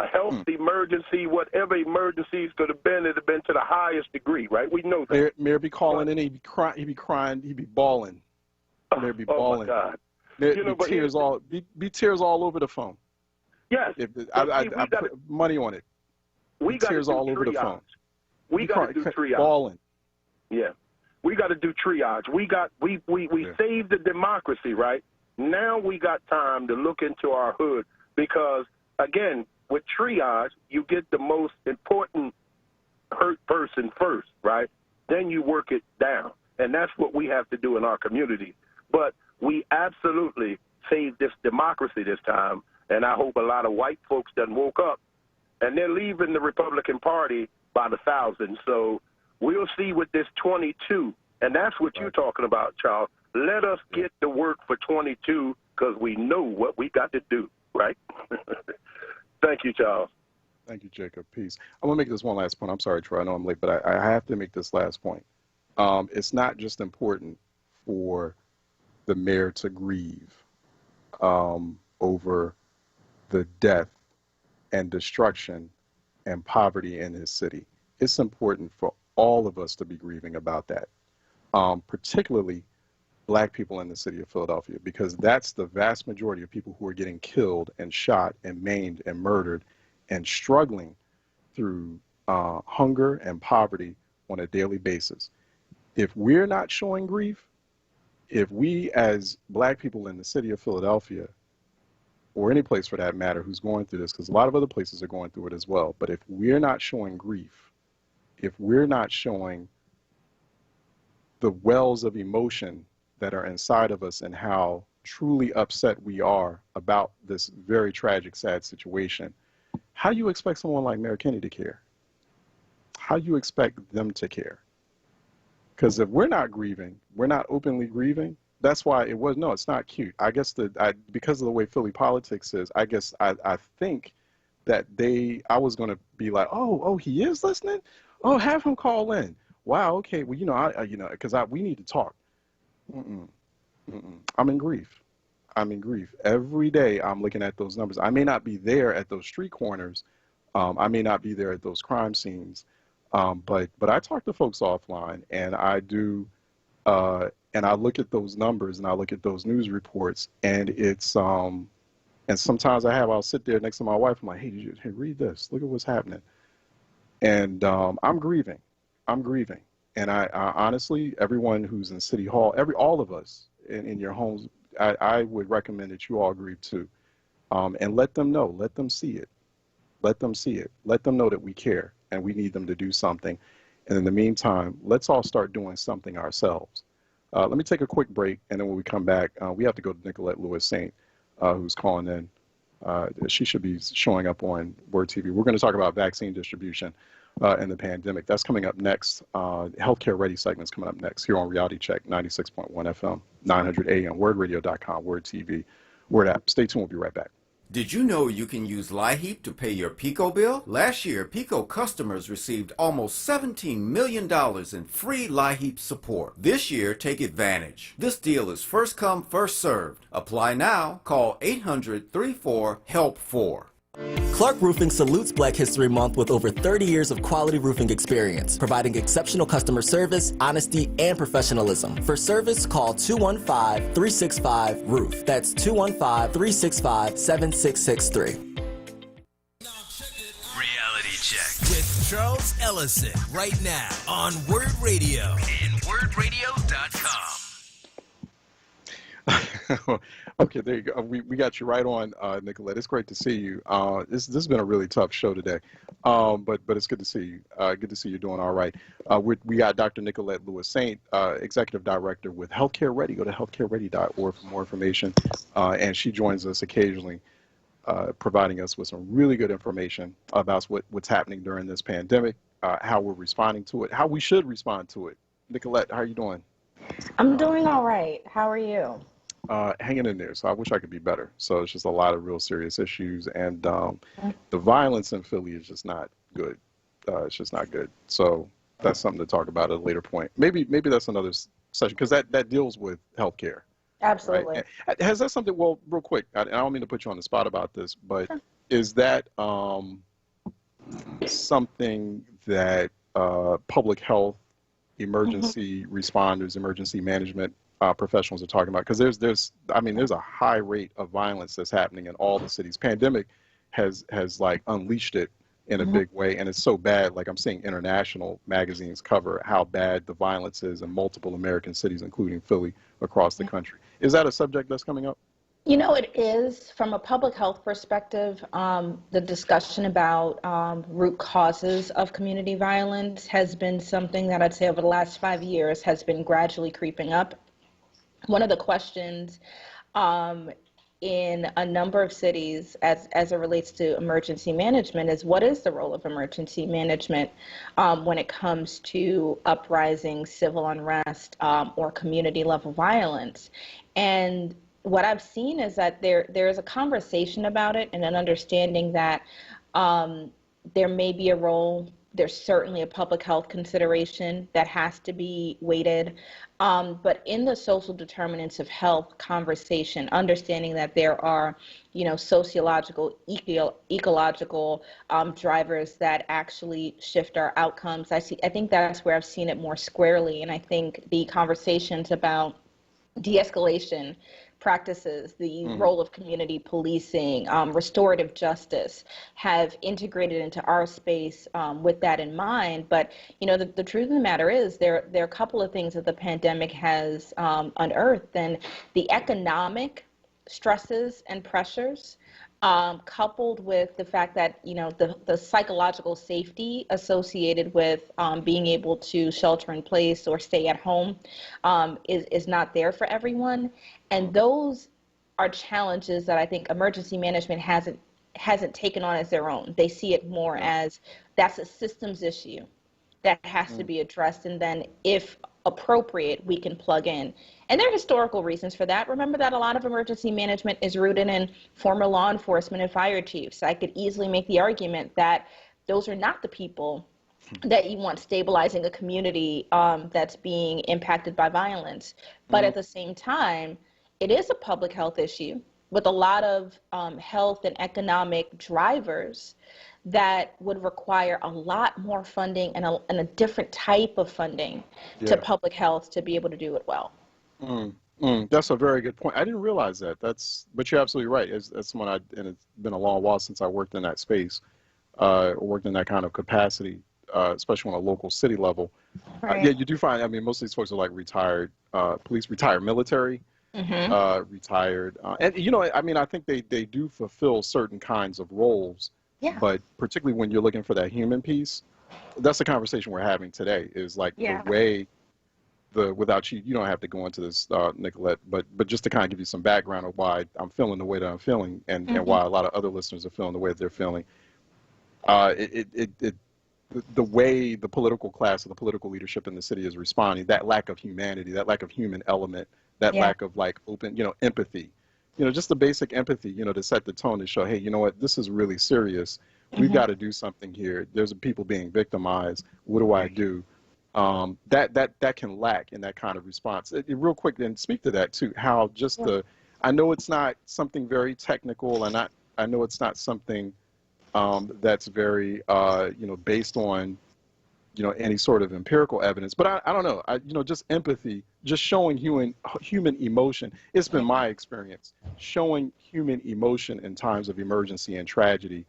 P: health emergency, whatever emergencies could have been, it'd have been to the highest degree, right? We know that.
B: Mayor be calling in, he'd be crying, he'd be bawling. Mayor be bawling.
P: Oh, my God.
B: Be tears all over the phone.
P: Yes.
B: I put money on it.
P: We got
B: tears all over the phone.
P: We got to do triage.
B: Bawling.
P: Yeah. We got to do triage. We saved the democracy, right? Now we got time to look into our hood because, again, with triage, you get the most important hurt person first, right? Then you work it down. And that's what we have to do in our community. But we absolutely saved this democracy this time, and I hope a lot of white folks done woke up. And they're leaving the Republican Party by the thousands. So we'll see with this 22. And that's what you're talking about, Charles. Let us get to work for 22 because we know what we got to do, right? Thank you, Charles.
B: Thank you, Jacob. Peace. I'm going to make this one last point. I'm sorry, Troy. I know I'm late, but I have to make this last point. It's not just important for the mayor to grieve over the death and destruction and poverty in his city. it's important for all of us to be grieving about that, particularly Black people in the city of Philadelphia, because that's the vast majority of people who are getting killed and shot and maimed and murdered and struggling through hunger and poverty on a daily basis. If we're not showing grief, if we as Black people in the city of Philadelphia, or any place for that matter who's going through this, because a lot of other places are going through it as well, but if we're not showing grief, if we're not showing the wells of emotion that are inside of us and how truly upset we are about this very tragic, sad situation, how do you expect someone like Mayor Kenney to care? How do you expect them to care? Because if we're not grieving, we're not openly grieving, that's why it was, no, it's not cute. I guess because of the way Philly politics is, I guess I think that I was going to be like, oh, he is listening? Oh, have him call in. Wow, okay, well, because we need to talk. I'm in grief. I'm in grief. Every day I'm looking at those numbers. I may not be there at those street corners. I may not be there at those crime scenes. But I talk to folks offline, and I do, and I look at those numbers and I look at those news reports, and it's, and sometimes I'll sit there next to my wife. I'm like, hey, read this. Look at what's happening. And I'm grieving. I'm grieving. And I honestly, everyone who's in City Hall, all of us in your homes, I would recommend that you all grieve too. And let them know, let them see it. Let them see it. Let them know that we care and we need them to do something. And in the meantime, let's all start doing something ourselves. Let me take a quick break, and then when we come back, we have to go to Nicolette Lewis-Saint, who's calling in. She should be showing up on WURD TV. We're going to talk about vaccine distribution and the pandemic. That's coming up next. Healthcare Ready segment's coming up next here on Reality Check 96.1 FM, 900 AM, WURDradio.com, WURD TV, WURD app. Stay tuned. We'll be right back.
Q: Did you know you can use LIHEAP to pay your PICO bill? Last year, PICO customers received almost $17 million in free LIHEAP support. This year, take advantage. This deal is first come, first served. Apply now. Call 800-34-HELP-4.
R: Clark Roofing salutes Black History Month with over 30 years of quality roofing experience, providing exceptional customer service, honesty, and professionalism. For service, call 215-365-ROOF. That's 215-365-7663.
A: Reality Check with Charles Ellison right now on WURD Radio and WURDradio.com.
B: Okay, there you go. We got you right on, Nicolette. It's great to see you. This has been a really tough show today, but it's good to see you. Good to see you doing all right. We got Dr. Nicolette Lewis-Saint, Executive Director with Healthcare Ready. Go to healthcareready.org for more information. And she joins us occasionally, providing us with some really good information about what's happening during this pandemic, how we're responding to it, how we should respond to it. Nicolette, how are you doing?
S: I'm doing all right. How are you?
B: Hanging in there. So I wish I could be better. So it's just a lot of real serious issues, and the violence in Philly is just not good. It's just not good. So that's something to talk about at a later point. Maybe that's another session, because that deals with healthcare.
S: Absolutely.
B: Right? Has that something? Well, real quick, I don't mean to put you on the spot about this, but is that something that public health, emergency responders, emergency management professionals are talking about? Because there's a high rate of violence that's happening in all the cities. Pandemic has like unleashed it in a big way, and it's so bad. Like, I'm seeing international magazines cover how bad the violence is in multiple American cities, including Philly, across the country. Is that a subject that's coming up?
S: You know, it is. From a public health perspective, the discussion about root causes of community violence has been something that I'd say over the last 5 years has been gradually creeping up. One of the questions in a number of cities as it relates to emergency management is, what is the role of emergency management when it comes to uprising, civil unrest, or community level violence? And what I've seen is that there is a conversation about it and an understanding that there may be a role There's certainly a public health consideration that has to be weighted. But in the social determinants of health conversation, understanding that there are, sociological, ecological drivers that actually shift our outcomes. I think that's where I've seen it more squarely. And I think the conversations about de-escalation practices, the role of community policing, restorative justice have integrated into our space with that in mind. But, the truth of the matter is there are a couple of things that the pandemic has unearthed, and the economic stresses and pressures coupled with the fact that, the psychological safety associated with being able to shelter in place or stay at home is not there for everyone. And those are challenges that I think emergency management hasn't taken on as their own. They see it more as that's a systems issue that has to be addressed, and then if appropriate, we can plug in. And there are historical reasons for that. Remember that a lot of emergency management is rooted in former law enforcement and fire chiefs. I could easily make the argument that those are not the people that you want stabilizing a community that's being impacted by violence. But at the same time, it is a public health issue with a lot of health and economic drivers that would require a lot more funding and a different type of funding to public health to be able to do it well.
B: That's a very good point. I didn't realize that. But you're absolutely right. That's when and it's been a long while since I worked in that space, worked in that kind of capacity, especially on a local city level.
S: Right.
B: Yeah, you do find, most of these folks are like retired police, retired military, retired. And, I think they do fulfill certain kinds of roles. Yeah. But particularly when you're looking for that human piece, that's the conversation we're having today is like the way without you don't have to go into this, Nicolette, but just to kind of give you some background of why I'm feeling the way that I'm feeling and why a lot of other listeners are feeling the way that they're feeling. The way the political class or the political leadership in the city is responding, that lack of humanity, that lack of human element, that lack of like open, empathy, just the basic empathy, to set the tone and show, hey, you know what, this is really serious. We've got to do something here. There's people being victimized. What do I do? That can lack in that kind of response. Real quick, then speak to that too. How just I know it's not something very technical, and I know it's not something that's very based on any sort of empirical evidence. But I don't know. Just empathy, just showing human emotion. It's been my experience. Showing human emotion in times of emergency and tragedy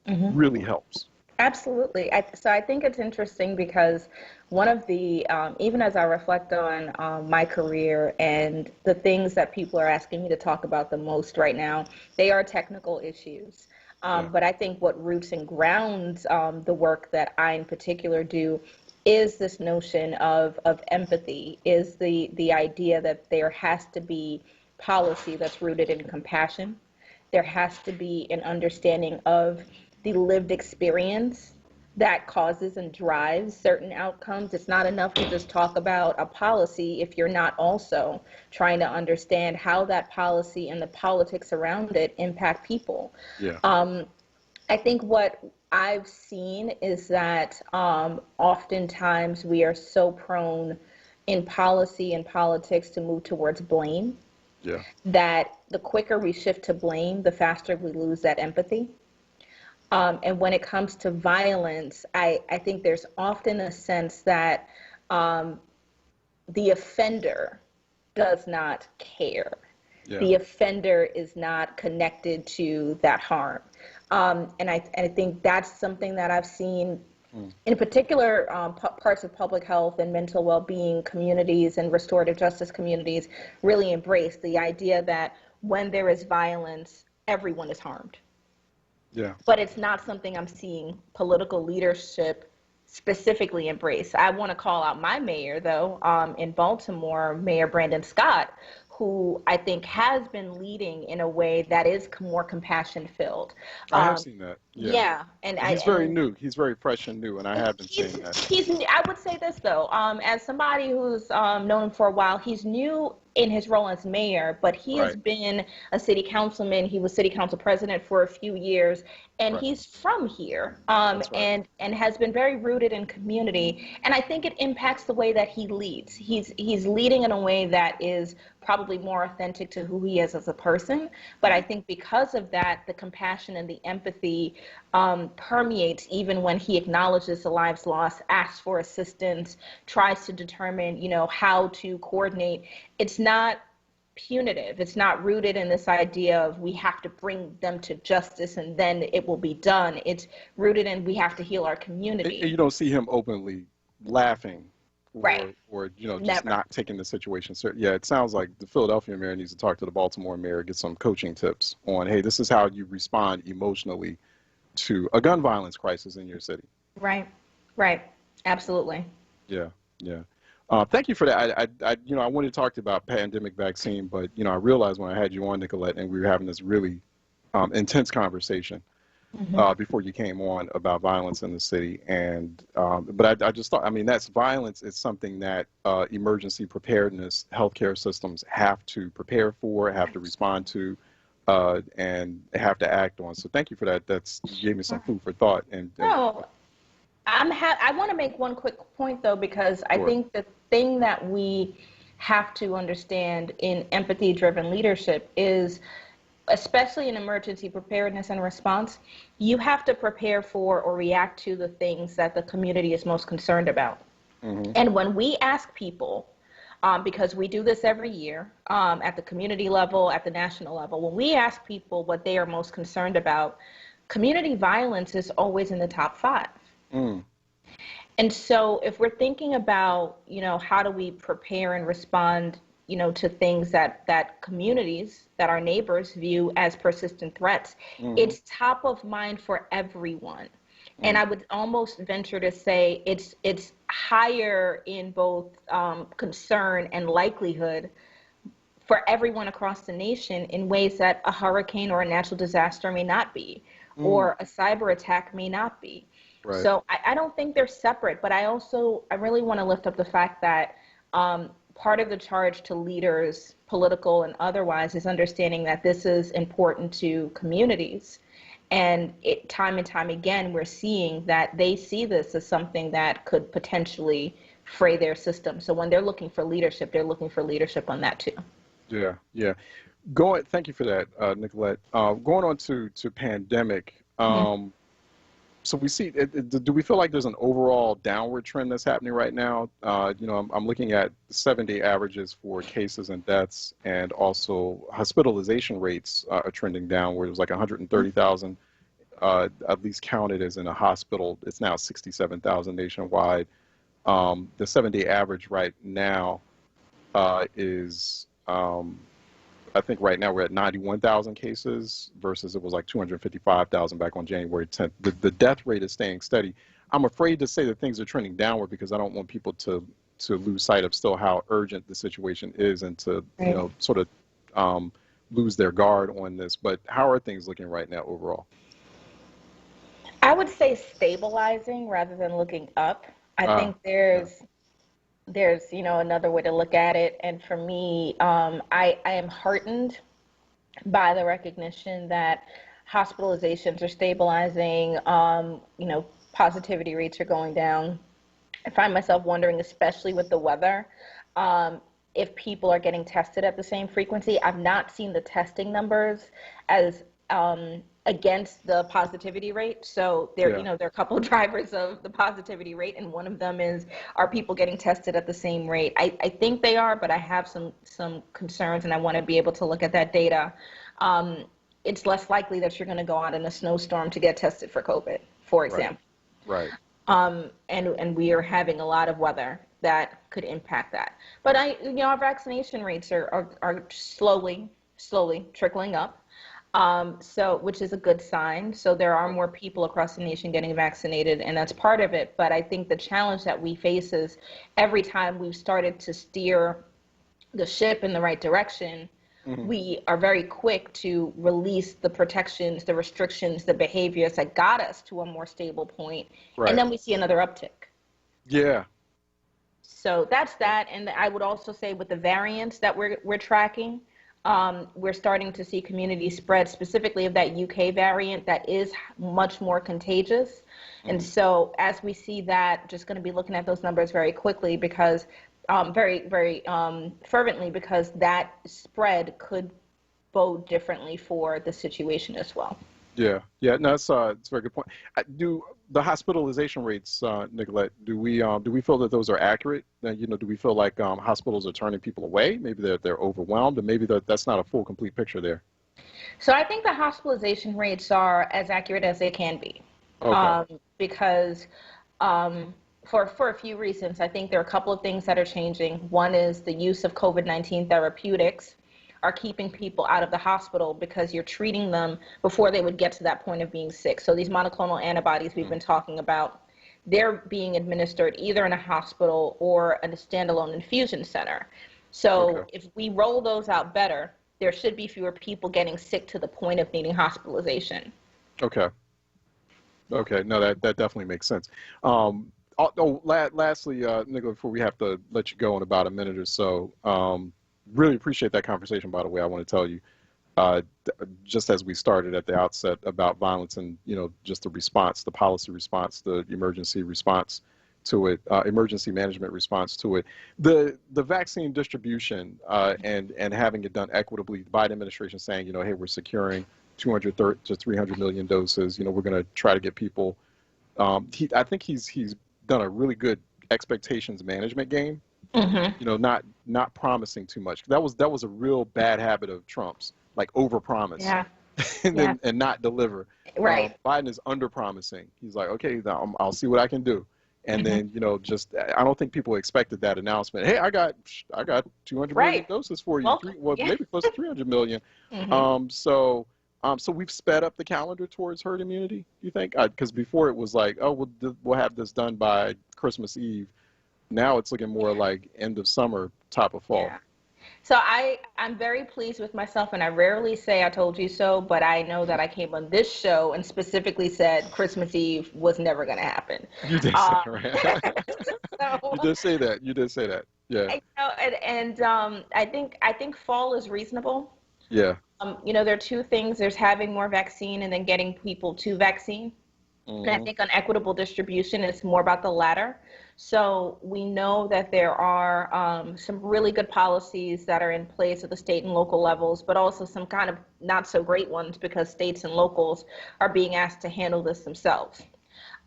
B: really helps.
S: Absolutely. So I think it's interesting because one of the, even as I reflect on my career and the things that people are asking me to talk about the most right now, they are technical issues. But I think what roots and grounds the work that I in particular do is this notion of empathy, is the idea that there has to be policy that's rooted in compassion. There has to be an understanding of the lived experience that causes and drives certain outcomes. It's not enough to just talk about a policy if you're not also trying to understand how that policy and the politics around it impact people. Yeah. I think what I've seen is that oftentimes we are so prone in policy and politics to move towards blame, that the quicker we shift to blame, the faster we lose that empathy. And when it comes to violence, I think there's often a sense that the offender does not care. Yeah. The offender is not connected to that harm. And I think that's something that I've seen in particular parts of public health and mental well-being communities and restorative justice communities really embrace the idea that when there is violence, everyone is harmed. Yeah. But it's not something I'm seeing political leadership specifically embrace. I want to call out my mayor, though, in Baltimore, Mayor Brandon Scott, who I think has been leading in a way that is more compassion-filled.
B: I have seen that.
S: Yeah.
B: And he's very new. He's very fresh and new, and I have been seeing that.
S: I would say this, though, as somebody who's known him for a while, he's new in his role as mayor, but he has
B: Right.
S: been a city councilman. He was city council president for a few years, and
B: Right.
S: he's from here,
B: That's right.
S: and has been very rooted in community. And I think it impacts the way that he leads. He's leading in a way that is probably more authentic to who he is as a person. But I think because of that, the compassion and the empathy permeates even when he acknowledges the lives lost, asks for assistance, tries to determine, how to coordinate. It's not punitive. It's not rooted in this idea of we have to bring them to justice and then it will be done. It's rooted in we have to heal our community.
B: And you don't see him openly laughing
S: Right.
B: or just
S: Never.
B: not taking the situation seriously. Yeah, it sounds like the Philadelphia mayor needs to talk to the Baltimore mayor, get some coaching tips on, hey, this is how you respond emotionally to a gun violence crisis in your city.
S: Right. Absolutely.
B: Yeah. Thank you for that. I wanted to talk to you about pandemic vaccine, but I realized when I had you on, Nicolette, and we were having this really intense conversation before you came on about violence in the city, and but I just thought, that's violence is something that emergency preparedness healthcare systems have to prepare for, have to respond to, and have to act on. So thank you for that. You gave me some food for thought.
S: No, I want to make one quick point, though, because I think the thing that we have to understand in empathy-driven leadership is, especially in emergency preparedness and response, you have to prepare for or react to the things that the community is most concerned about. And when we ask people, because we do this every year at the community level, at the national level, when we ask people what they are most concerned about, community violence is always in the top 5. And so if we're thinking about, how do we prepare and respond, to things that communities, that our neighbors view as persistent threats, it's top of mind for everyone. And I would almost venture to say it's higher in both concern and likelihood for everyone across the nation in ways that a hurricane or a natural disaster may not be, or a cyber attack may not be.
B: Right.
S: So I don't think they're separate, but I really want to lift up the fact that part of the charge to leaders, political and otherwise, is understanding that this is important to communities. And time and time again, we're seeing that they see this as something that could potentially fray their system. So when they're looking for leadership, they're looking for leadership on that too.
B: Yeah. Thank you for that, Nicolette. Going on to pandemic. So we see, do we feel like there's an overall downward trend that's happening right now? I'm looking at 7-day averages for cases and deaths, and also hospitalization rates are trending downward. It was like 130,000 at least counted as in a hospital. It's now 67,000 nationwide. The 7-day average right now is, I think right now we're at 91,000 cases versus it was like 255,000 back on January 10th. The death rate is staying steady. I'm afraid to say that things are trending downward because I don't want people to lose sight of still how urgent the situation is and to sort of lose their guard on this. But how are things looking right now overall?
S: I would say stabilizing rather than looking up. I think there's another way to look at it. And for me, I am heartened by the recognition that hospitalizations are stabilizing, positivity rates are going down. I find myself wondering, especially with the weather, if people are getting tested at the same frequency. I've not seen the testing numbers as against the positivity rate. So there are a couple of drivers of the positivity rate, and one of them is, are people getting tested at the same rate? I think they are, but I have some concerns, and I want to be able to look at that data. It's less likely that you're going to go out in a snowstorm to get tested for COVID, for example.
B: Right.
S: And we are having a lot of weather that could impact that. But our vaccination rates are slowly trickling up. Which is a good sign. So there are more people across the nation getting vaccinated, and that's part of it. But I think the challenge that we face is every time we've started to steer the ship in the right direction, we are very quick to release the protections, the restrictions, the behaviors that got us to a more stable point. And then we see another uptick.
B: Yeah.
S: So that's that. And I would also say with the variants that we're tracking, we're starting to see community spread, specifically of that UK variant that is much more contagious. And so as we see that, just going to be looking at those numbers very quickly because very fervently, because that spread could bode differently for the situation as well.
B: Yeah, no, it's a very good point. Do the hospitalization rates, Nicolette? Do we feel that those are accurate? Do we feel like hospitals are turning people away? Maybe they're overwhelmed, and maybe that's not a full, complete picture there.
S: So I think the hospitalization rates are as accurate as they can be, because for a few reasons. I think there are a couple of things that are changing. One is the use of COVID-19 therapeutics are keeping people out of the hospital because you're treating them before they would get to that point of being sick. So these monoclonal antibodies we've been talking about, they're being administered either in a hospital or in a standalone infusion center. So if we roll those out better, there should be fewer people getting sick to the point of needing hospitalization. Okay,
B: no, that definitely makes sense. Lastly, Nicola, before we have to let you go in about a minute or so, really appreciate that conversation, by the way. I want to tell you, just as we started at the outset about violence and, just the response, the policy response, the emergency response to it, emergency management response to it, the vaccine distribution and having it done equitably, the Biden administration saying, hey, we're securing 200 to 300 million doses. We're going to try to get people. I think he's done a really good expectations management game. Not promising too much. That was a real bad habit of Trump's, like overpromise, and not deliver.
S: Right.
B: Biden is underpromising. He's like, okay, I'll see what I can do, and then just I don't think people expected that announcement. Hey, I got 200 million doses for you. Maybe close to 300 million. So we've sped up the calendar towards herd immunity. You think? Because before it was like, oh, we'll have this done by Christmas Eve. Now it's looking more like end of summer, top of fall.
S: Yeah. So I'm very pleased with myself, and I rarely say I told you so, but I know that I came on this show and specifically said Christmas Eve was never going to happen.
B: You did say that, right? You did say that. Yeah.
S: I think fall is reasonable.
B: Yeah.
S: There are two things. There's having more vaccine and then getting people to vaccine. And I think on equitable distribution, it's more about the latter. So we know that there are some really good policies that are in place at the state and local levels, but also some kind of not so great ones because states and locals are being asked to handle this themselves.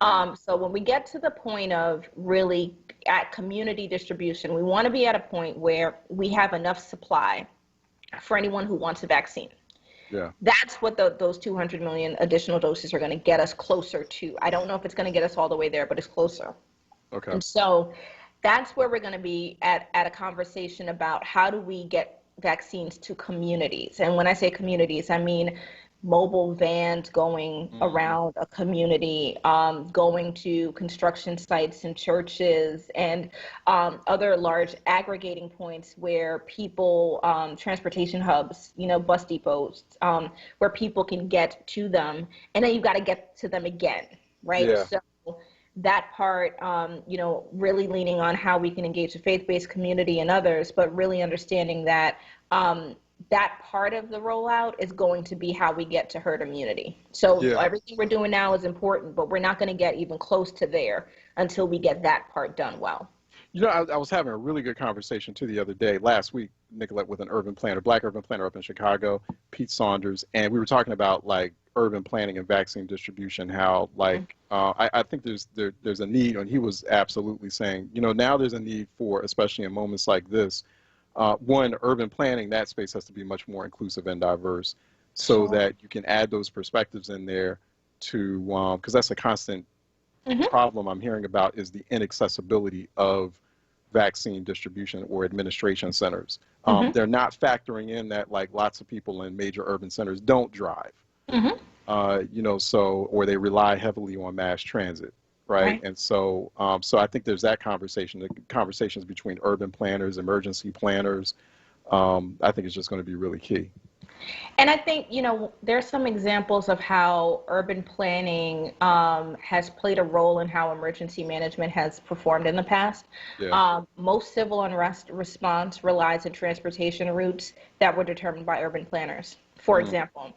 S: So when we get to the point of really at community distribution, we want to be at a point where we have enough supply for anyone who wants a vaccine.
B: Yeah.
S: That's what those 200 million additional doses are going to get us closer to. I don't know if it's going to get us all the way there, but it's closer.
B: Okay.
S: And so that's where we're going to be at a conversation about how do we get vaccines to communities. And when I say communities, I mean mobile vans going around a community, going to construction sites and churches and other large aggregating points where people, transportation hubs, bus depots, where people can get to them. And then you've got to get to them again, right?
B: Yeah.
S: So that part, really leaning on how we can engage the faith-based community and others, but really understanding that that part of the rollout is going to be how we get to herd immunity. So everything we're doing now is important, but we're not going to get even close to there until we get that part done well.
B: I was having a really good conversation too the other day, last week, Nicolette, with an urban planner, Black urban planner up in Chicago, Pete Saunders, and we were talking about like urban planning and vaccine distribution, how like I think there's a need, and he was absolutely saying, now there's a need for, especially in moments like this, one, urban planning, that space has to be much more inclusive and diverse so that you can add those perspectives in there to, because that's a constant problem I'm hearing about is the inaccessibility of vaccine distribution or administration centers. They're not factoring in that like lots of people in major urban centers don't drive, or they rely heavily on mass transit. Right. And so I think there's that conversation, the conversations between urban planners, emergency planners, I think it's just going to be really key.
S: And I think, there's some examples of how urban planning has played a role in how emergency management has performed in the past.
B: Yeah.
S: Most civil unrest response relies on transportation routes that were determined by urban planners, for example.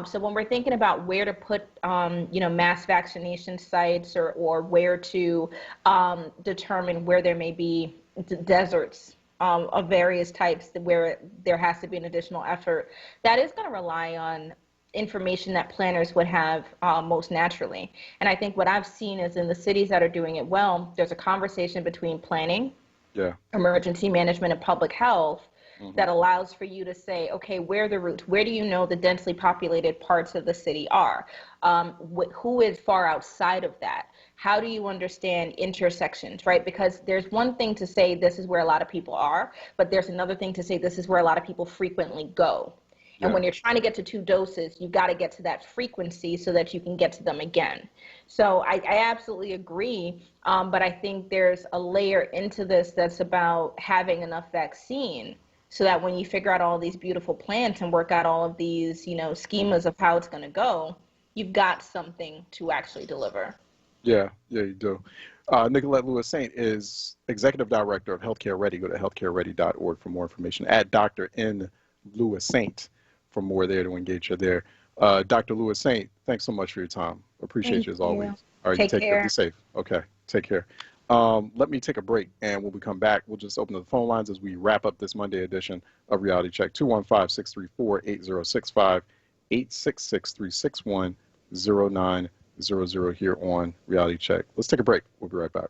S: So when we're thinking about where to put, mass vaccination sites or where to determine where there may be deserts of various types where there has to be an additional effort, that is going to rely on information that planners would have most naturally. And I think what I've seen is in the cities that are doing it well, there's a conversation between planning, emergency management, and public health that allows for you to say, okay, where are the routes? Where do you know the densely populated parts of the city are? Who is far outside of that? How do you understand intersections, right? Because there's one thing to say this is where a lot of people are, but there's another thing to say this is where a lot of people frequently go. And when you're trying to get to 2 doses, you got to get to that frequency so that you can get to them again. So I absolutely agree, but I think there's a layer into this that's about having enough vaccine so that when you figure out all these beautiful plans and work out all of these, schemas of how it's going to go, you've got something to actually deliver.
B: Yeah, you do. Nicolette Lewis-Saint is Executive Director of Healthcare Ready. Go to healthcareready.org for more information. Add Dr. N. Lewis-Saint for more there to engage you there. Dr. Lewis-Saint, thanks so much for your time. Appreciate you as always. All right, take care. Be safe. Okay, take care. Let me take a break, and when we come back, we'll just open the phone lines as we wrap up this Monday edition of Reality Check. 215-634-8065, 866-361-0900 here on Reality Check. Let's take a break. We'll be right back.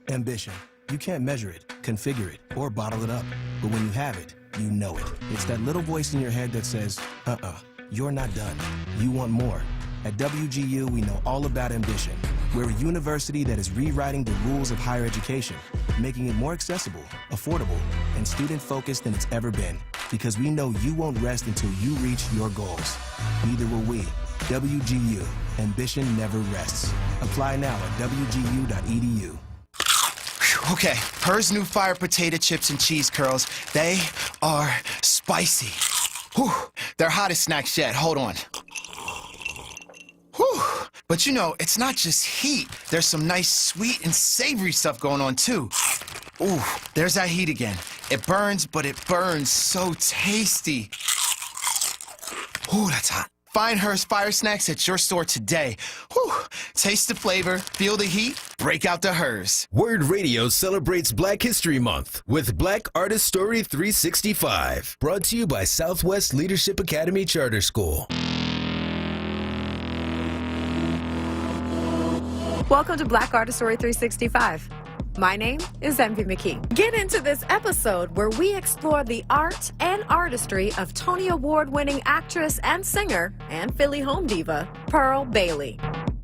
A: Ambition. You can't measure it, configure it, or bottle it up. But when you have it, you know it. It's that little voice in your head that says, you're not done. You want more. At WGU, we know all about ambition. We're a university that is rewriting the rules of higher education, making it more accessible, affordable, and student-focused than it's ever been. Because we know you won't rest until you reach your goals. Neither will we. WGU. Ambition never rests. Apply now at wgu.edu.
T: Okay, Her's new fire potato chips and cheese curls, they are spicy. Whew, they're hottest snacks yet. Hold on. Whew. But it's not just heat. There's some nice sweet and savory stuff going on too. Ooh, there's that heat again. It burns, but it burns so tasty. Ooh, that's hot. Find Her's Fire Snacks at your store today. Whew. Taste the flavor, feel the heat, break out the Her's.
A: WURD Radio celebrates Black History Month with Black Artist Story 365. Brought to you by Southwest Leadership Academy Charter School.
U: Welcome to Black Artist Story 365. My name is Envy McKee. Get into this episode where we explore the art and artistry of Tony Award-winning actress and singer and Philly home diva, Pearl Bailey.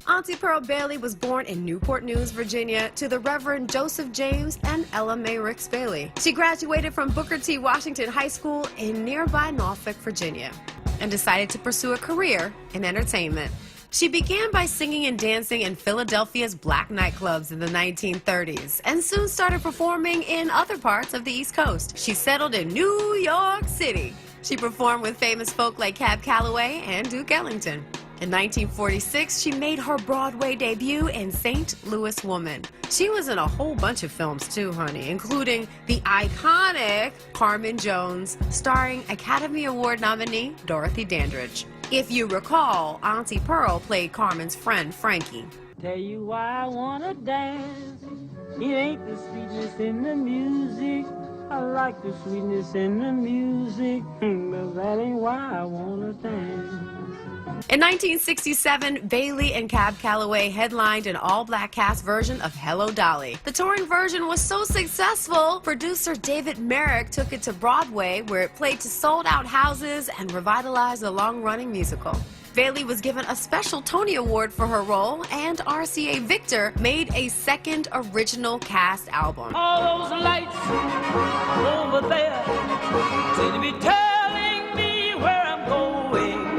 U: Auntie Pearl Bailey was born in Newport News, Virginia, to the Reverend Joseph James and Ella Mae Ricks Bailey. She graduated from Booker T. Washington High School in nearby Norfolk, Virginia, and decided to pursue a career in entertainment. She began by singing and dancing in Philadelphia's black nightclubs in the 1930s and soon started performing in other parts of the East Coast. She settled in New York City. She performed with famous folk like Cab Calloway and Duke Ellington. In 1946, she made her Broadway debut in St. Louis Woman. She was in a whole bunch of films too, honey, including the iconic Carmen Jones, starring Academy Award nominee Dorothy Dandridge. If you recall, Auntie Pearl played Carmen's friend, Frankie.
V: Tell you why I wanna dance. It ain't the sweetness in the music. I like the sweetness in the music. But that ain't why I wanna dance.
U: In 1967, Bailey and Cab Calloway headlined an all-black cast version of Hello Dolly. The touring version was so successful, producer David Merrick took it to Broadway, where it played to sold-out houses and revitalized the long-running musical. Bailey was given a special Tony Award for her role, and RCA Victor made a second original cast album.
V: All those lights over there seem to be telling me where I'm going.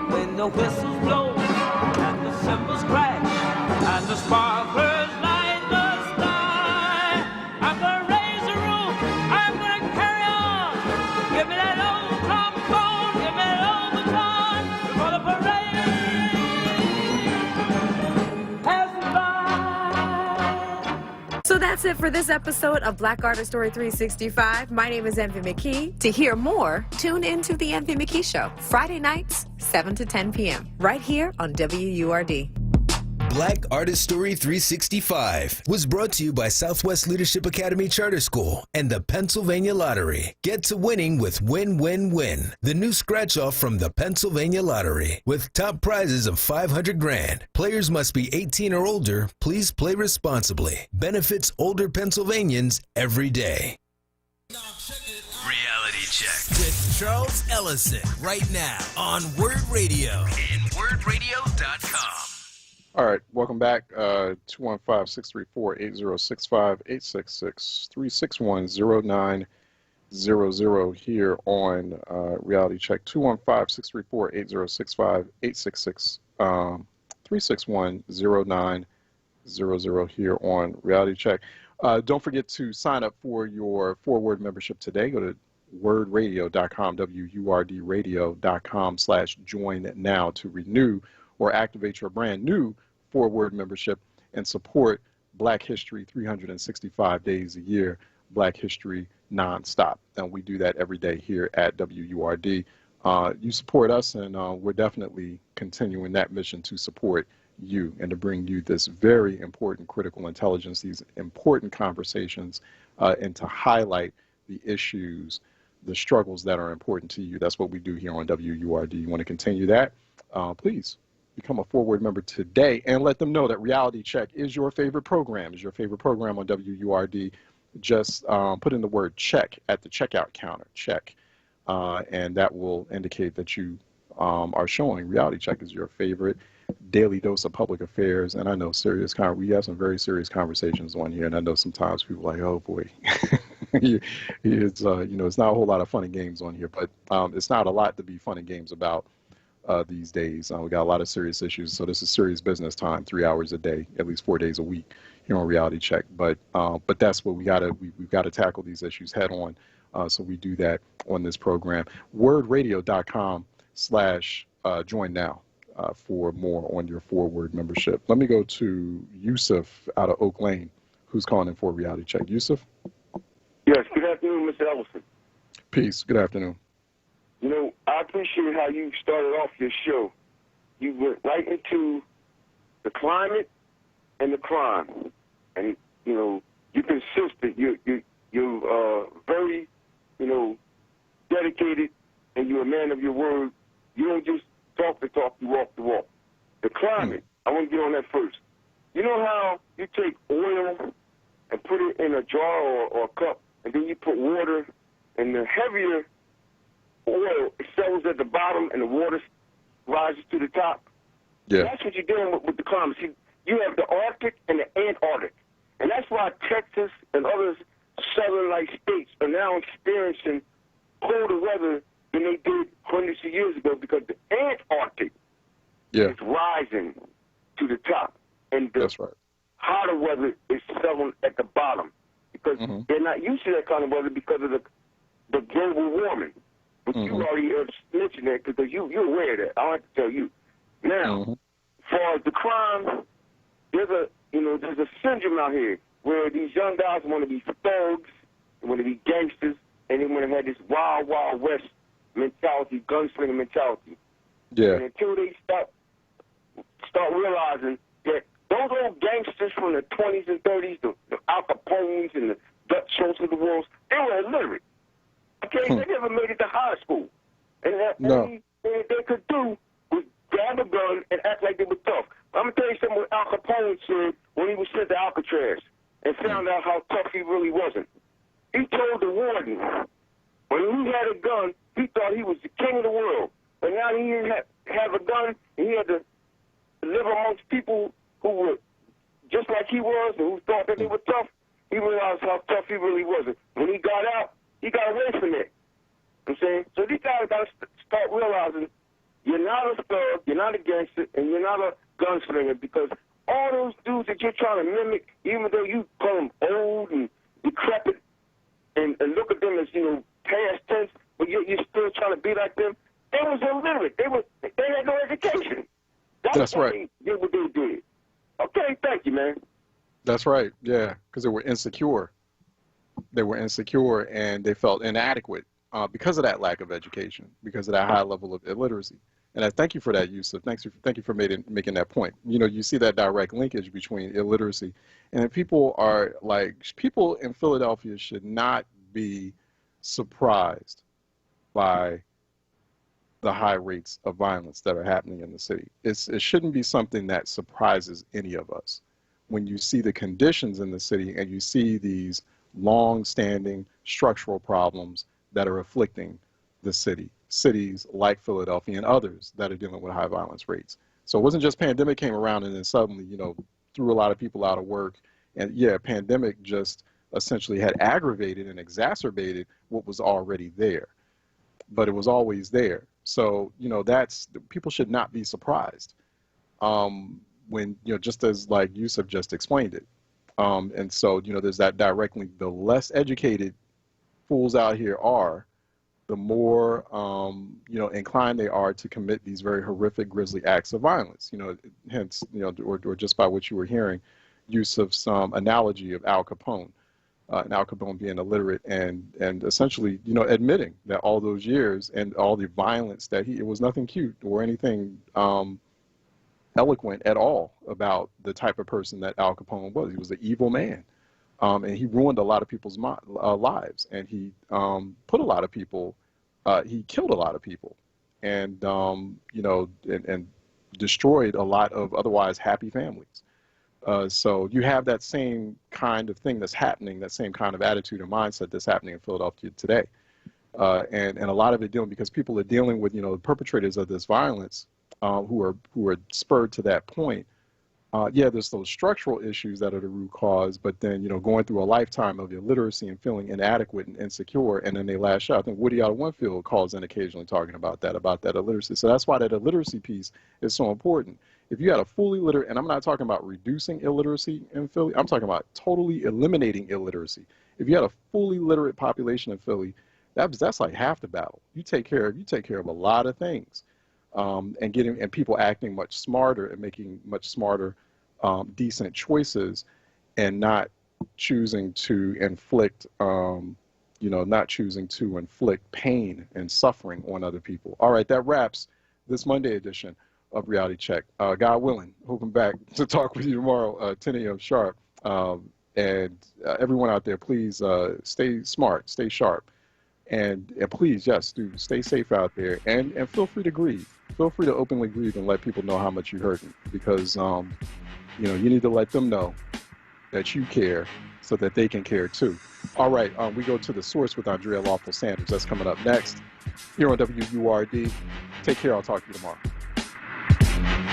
V: When the whistles blow and the cymbals crash and the sparklers light the sky, I'm gonna raise the roof, I'm gonna carry on. Give me that old trombone, give me that
U: So that's it for this episode of Black Artist Story 365. My name is Envy McKee. To hear more, tune in to The Envy McKee Show, Friday nights, 7 to 10 p.m., right here on WURD.
A: Black Artist Story 365 was brought to you by Southwest Leadership Academy Charter School and the Pennsylvania Lottery. Get to winning with Win, Win, Win, the new scratch-off from the Pennsylvania Lottery, with top prizes of $500,000. Players must be 18 or older. Please play responsibly. Benefits older Pennsylvanians every day.
G: Reality check.
A: With Charles Ellison right now on WURD Radio
G: and WURDradio.com.
B: All right, welcome back. 215-634-8065, 866-361-0900 here on Reality Check. 215-634-8065, 866-361-0900 here on Reality Check. Don't forget to sign up for your 4WURD membership today. Go to WURDradio.com, WURDradio.com/join now to renew or activate your brand new 4WURD membership and support Black History 365 days a year, Black History nonstop. And we do that every day here at WURD. You support us, and we're definitely continuing that mission to support you and to bring you this very important critical intelligence, these important conversations, and to highlight the issues, the struggles that are important to you. That's what we do here on WURD. You want to continue that? Please become a 4WURD member today and let them know that Reality Check is your favorite program, on WURD. Just put in the word check at the checkout counter, check, and that will indicate that you are showing Reality Check is your favorite daily dose of public affairs. And I know we have some very serious conversations on here, and I know sometimes people are like, oh boy, it's it's not a whole lot of fun and games on here, but it's not a lot to be fun and games about these days. We got a lot of serious issues, so this is serious business time, 3 hours a day, at least 4 days a week here on Reality Check. But that's what we've got to tackle these issues head on. So we do that on this program. WURDradio.com/join now for more on your 4WURD membership. Let me go to Yusuf out of Oak Lane, who's calling in for Reality Check. Yusuf?
C: Yes, good afternoon, Mr. Ellison.
B: Peace. Good afternoon.
C: You know, I appreciate how you started off your show. You went right into the climate and the crime, and you're consistent. You're very, dedicated, and you're a man of your word. You don't just talk the talk; you walk the walk. The climate. I want to get on that first. You know how you take oil and put it in a jar or a cup, and then you put water, and the heavier oil settles at the bottom and the water rises to the top.
B: Yeah.
C: That's what you're dealing with the climate. See, you have the Arctic and the Antarctic. And that's why Texas and other southern-like states are now experiencing colder weather than they did hundreds of years ago, because the Antarctic is rising to the top. And the hotter weather is settling at the bottom, because they're not used to that kind of weather because of the global warming. But you already mentioned that because you're aware of that. I don't have to tell you. Now, as far as the crime, there's a syndrome out here where these young guys want to be thugs, they want to be gangsters, and they want to have this wild, wild west mentality, gunslinger mentality.
B: Yeah.
C: And until they start realizing that those old gangsters from the 20s and 30s, the Al Capones and the Dutch Schultz of the world, they were illiterate. Okay, they never made it to high school. And everything they could do was grab a gun and act like they were tough. I'm going to tell you something what Al Capone said when he was sent to Alcatraz and found out how tough he really wasn't. He told the warden, when he had a gun, he thought he was the king of the world. But now he didn't have a gun, and he had to live amongst people who were just like he was and who thought that they were tough. He realized how tough he really wasn't. When he got out, he got away from it. I'm saying? So these guys got to start realizing you're not a thug, you're not a gangster, and you're not a gunslinger, because all those dudes that you're trying to mimic, even though you call them old and decrepit and look at them as, past tense, but you're still trying to be like them, they was illiterate. They had no education. That's why they did what they did. Okay, thank you, man.
B: That's right. Yeah, because they were insecure. They were insecure and they felt inadequate because of that lack of education, because of that high level of illiteracy. And I thank you for that, Yusuf. Thank you for making that point. You know, you see that direct linkage between illiteracy and people in Philadelphia should not be surprised by the high rates of violence that are happening in the city. It shouldn't be something that surprises any of us. When you see the conditions in the city and you see these long-standing structural problems that are afflicting the cities like Philadelphia and others that are dealing with high violence rates. So it wasn't just pandemic came around and then suddenly, you know, threw a lot of people out of work. And yeah, pandemic just essentially had aggravated and exacerbated what was already there, but it was always there. So, you know, people should not be surprised when, you know, just as like Yusuf just explained it. And so, you know, there's that direct link. The less educated fools out here are, the more, you know, inclined they are to commit these very horrific, grisly acts of violence. You know, hence, you know, or just by what you were hearing, Yusuf's analogy of Al Capone, and Al Capone being illiterate and essentially, you know, admitting that all those years and all the violence that it was nothing cute or anything eloquent at all about the type of person that Al Capone was. He was an evil man. And he ruined a lot of people's lives, and he put a lot of people, he killed a lot of people, and you know, and destroyed a lot of otherwise happy families. So you have that same kind of thing that's happening, that same kind of attitude and mindset that's happening in Philadelphia today, and a lot of it because people are dealing with, you know, the perpetrators of this violence, who are spurred to that point. Yeah, there's those structural issues that are the root cause, but then, you know, going through a lifetime of illiteracy and feeling inadequate and insecure, and then they lash out. I think Woody out of Winfield calls in occasionally talking about that illiteracy. So that's why that illiteracy piece is so important. If you had a fully literate, and I'm not talking about reducing illiteracy in Philly, I'm talking about totally eliminating illiteracy. If you had a fully literate population in Philly, that's like half the battle. You take care of a lot of things. And people acting much smarter and making much smarter, decent choices, and not choosing to inflict, not choosing to inflict pain and suffering on other people. All right, that wraps this Monday edition of Reality Check. God willing, hoping back to talk with you tomorrow, 10 a.m. sharp. And everyone out there, please stay smart, stay sharp. And please, yes, do stay safe out there, and feel free to grieve. Feel free to openly grieve and let people know how much you hurt them, because you need to let them know that you care so that they can care too. All right, we go to The Source with Andrea Lawful Sanders. That's coming up next here on WURD. Take care. I'll talk to you tomorrow.